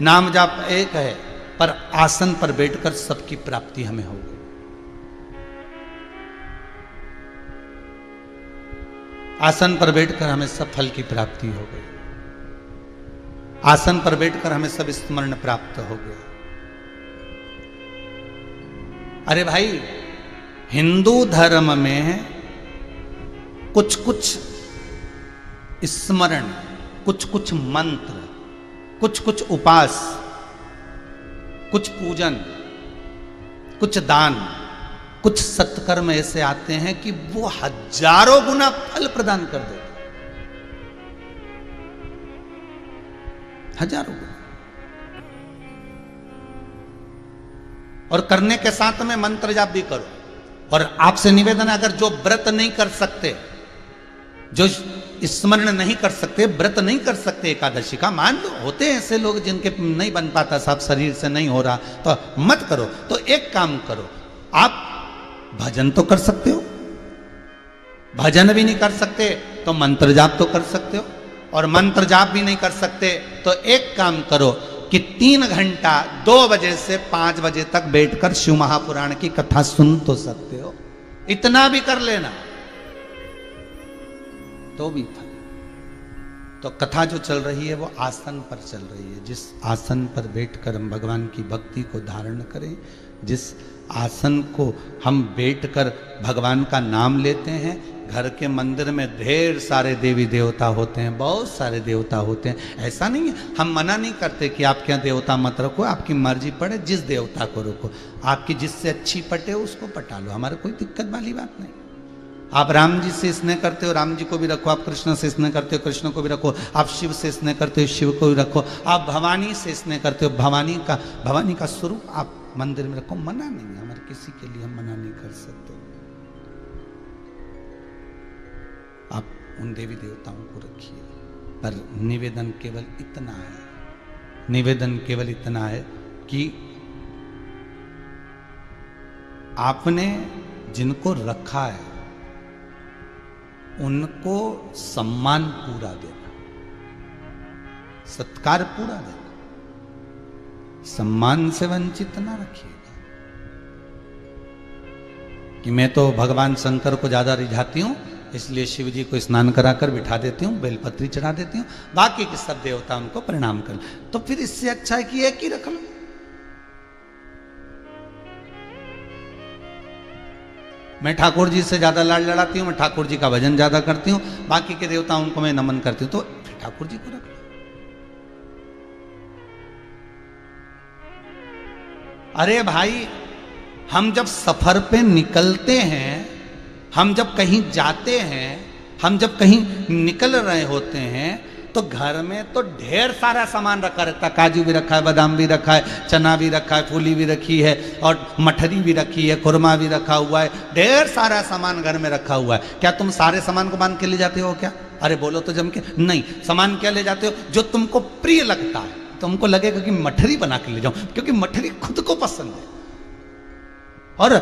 नाम जाप एक है, पर आसन पर बैठकर सबकी प्राप्ति हमें होगी। आसन पर बैठकर हमें सब फल की प्राप्ति हो गई, आसन पर बैठकर हमें सब स्मरण प्राप्त हो गया। अरे भाई, हिंदू धर्म में कुछ कुछ स्मरण, कुछ कुछ मंत्र, कुछ कुछ उपास, कुछ पूजन, कुछ दान, कुछ सत्कर्म ऐसे आते हैं कि वो हजारों गुना फल प्रदान कर देते, हजारों गुना। और करने के साथ में मंत्र जाप भी करो। और आपसे निवेदन है, अगर जो व्रत नहीं कर सकते, जो स्मरण नहीं कर सकते, व्रत नहीं कर सकते एकादशी का, मान लो होते हैं ऐसे लोग जिनके नहीं बन पाता, साहब शरीर से नहीं हो रहा, तो मत करो। तो एक काम करो, आप भजन तो कर सकते हो, भजन भी नहीं कर सकते तो मंत्र जाप तो कर सकते हो, और मंत्र जाप भी नहीं कर सकते तो एक काम करो कि 3 घंटा 2 बजे से 5 बजे तक बैठकर शिव महापुराण की कथा सुन तो सकते हो, इतना भी कर लेना तो भी था। तो कथा जो चल रही है वो आसन पर चल रही है। जिस आसन पर बैठकर हम भगवान की भक्ति को धारण करें, जिस आसन को हम बैठकर भगवान का नाम लेते हैं, घर के मंदिर में ढेर सारे देवी देवता होते हैं, बहुत सारे देवता होते हैं। ऐसा नहीं है, हम मना नहीं करते कि आप क्या देवता मत रखो, आपकी मर्जी पड़े जिस देवता को रखो, आपकी जिससे अच्छी पटे उसको पटा लो, हमारे कोई दिक्कत वाली बात नहीं। आप राम जी से स्नेह करते हो, राम जी को भी रखो, आप कृष्ण से स्नेह करते हो, कृष्ण को भी रखो, आप शिव से स्नेह करते हो, शिव को भी रखो, आप भवानी से स्नेह करते हो, भवानी का स्वरूप आप मंदिर में रखो, मना नहीं है, हमारे किसी के लिए हम मना नहीं कर सकते। आप उन देवी देवताओं को रखिए, पर निवेदन केवल इतना है, निवेदन केवल इतना है कि आपने जिनको रखा है उनको सम्मान पूरा देना, सत्कार पूरा देना, सम्मान से वंचित ना रखिएगा कि मैं तो भगवान शंकर को ज्यादा रिझाती हूं इसलिए शिव जी को स्नान कराकर बिठा देती हूँ, बेलपत्री चढ़ा देती हूँ, बाकी के सब देवता उनको प्रणाम कर। तो फिर इससे अच्छा है कि एक ही रख लो। मैं ठाकुर जी से ज्यादा लाड लड़ाती हूँ, मैं ठाकुर जी का भजन ज्यादा करती हूँ, बाकी के देवताओं को मैं नमन करती हूँ, तो फिर ठाकुर जी को रख लो। अरे भाई, हम जब सफर पे निकलते हैं, हम जब कहीं जाते हैं, हम जब कहीं निकल रहे होते हैं, तो घर में तो ढेर सारा सामान रखा रहता है, काजू भी रखा है, बादाम भी रखा है, चना भी रखा है, फूली भी रखी है, और मठरी भी रखी है, खुरमा भी रखा हुआ है, ढेर सारा सामान घर में रखा हुआ है। क्या तुम सारे सामान को बांध के ले जाते हो क्या? अरे बोलो तो जम के। नहीं, सामान क्या ले जाते हो? जो तुमको प्रिय लगता है। तुमको लगेगा कि मठरी बना के ले जाऊं, क्योंकि मठरी खुद को पसंद है। और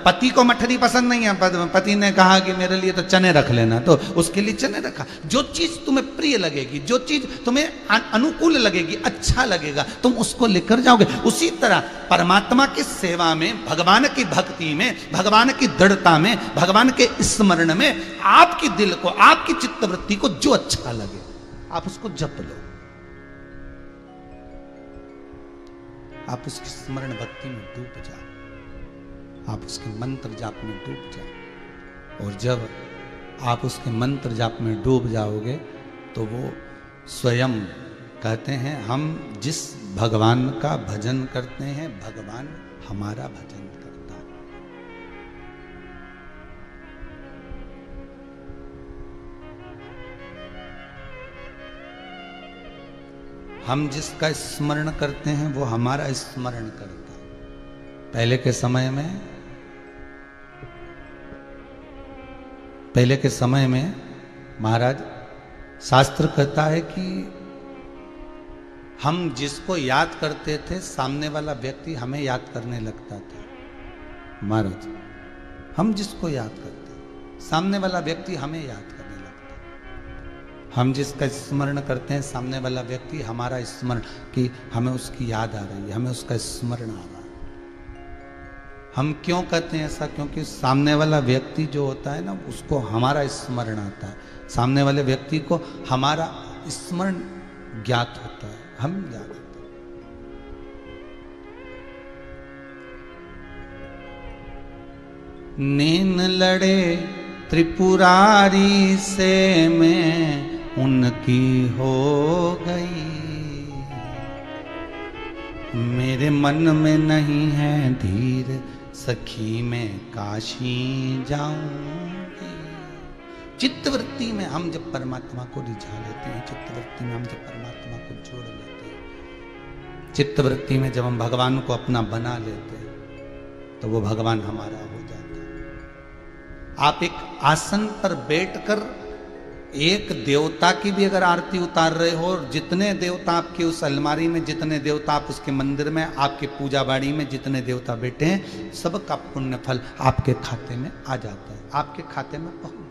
पति को मठरी पसंद नहीं है, पति ने कहा कि मेरे लिए तो चने रख लेना, तो उसके लिए चने रखा। जो चीज तुम्हें प्रिय लगेगी, जो चीज तुम्हें अनुकूल लगेगी, अच्छा लगेगा, तुम उसको लेकर जाओगे। उसी तरह परमात्मा की सेवा में, भगवान की भक्ति में, भगवान की दृढ़ता में, भगवान के स्मरण में आपकी दिल को, आपकी चित्तवृत्ति को जो अच्छा लगे आप उसको जप लो, आप उसकी स्मरण भक्ति में डूब जाओ, आप उसके मंत्र जाप में डूब जाओ। और जब आप उसके मंत्र जाप में डूब जाओगे तो वो स्वयं कहते हैं, हम जिस भगवान का भजन करते हैं भगवान हमारा भजन करता है। हम जिसका स्मरण करते हैं वो हमारा स्मरण करता है। पहले के समय में महाराज शास्त्र कहता है कि हम जिसको याद करते थे सामने वाला व्यक्ति हमें याद करने लगता था। महाराज, हम जिसको याद करते सामने वाला व्यक्ति हमें याद करने लगता है। हम जिसका स्मरण करते हैं सामने वाला व्यक्ति हमारा स्मरण, कि हमें उसकी याद आ रही है, हमें उसका स्मरण आ रहा है। हम क्यों कहते हैं ऐसा? क्योंकि सामने वाला व्यक्ति जो होता है ना, उसको हमारा स्मरण आता है, सामने वाले व्यक्ति को हमारा स्मरण ज्ञात होता है, हम ज्ञात होते हैं। नैन लड़े त्रिपुरारी से मैं उनकी हो गई, मेरे मन में नहीं है धीर, सखी में काशी जाऊंगी। चित्तवृत्ति में हम जब परमात्मा को रिझा लेते हैं, चित्तवृत्ति में हम जब परमात्मा को जोड़ लेते हैं, चित्तवृत्ति में जब हम भगवान को अपना बना लेते हैं तो वो भगवान हमारा हो जाता है। आप एक आसन पर बैठकर एक देवता की भी अगर आरती उतार रहे हो, और जितने देवता आपकी उस अलमारी में, जितने देवता आप उसके मंदिर में, आपके पूजा बाड़ी में जितने देवता बैठे हैं, सबका पुण्य फल आपके खाते में आ जाता है, आपके खाते में पहुंच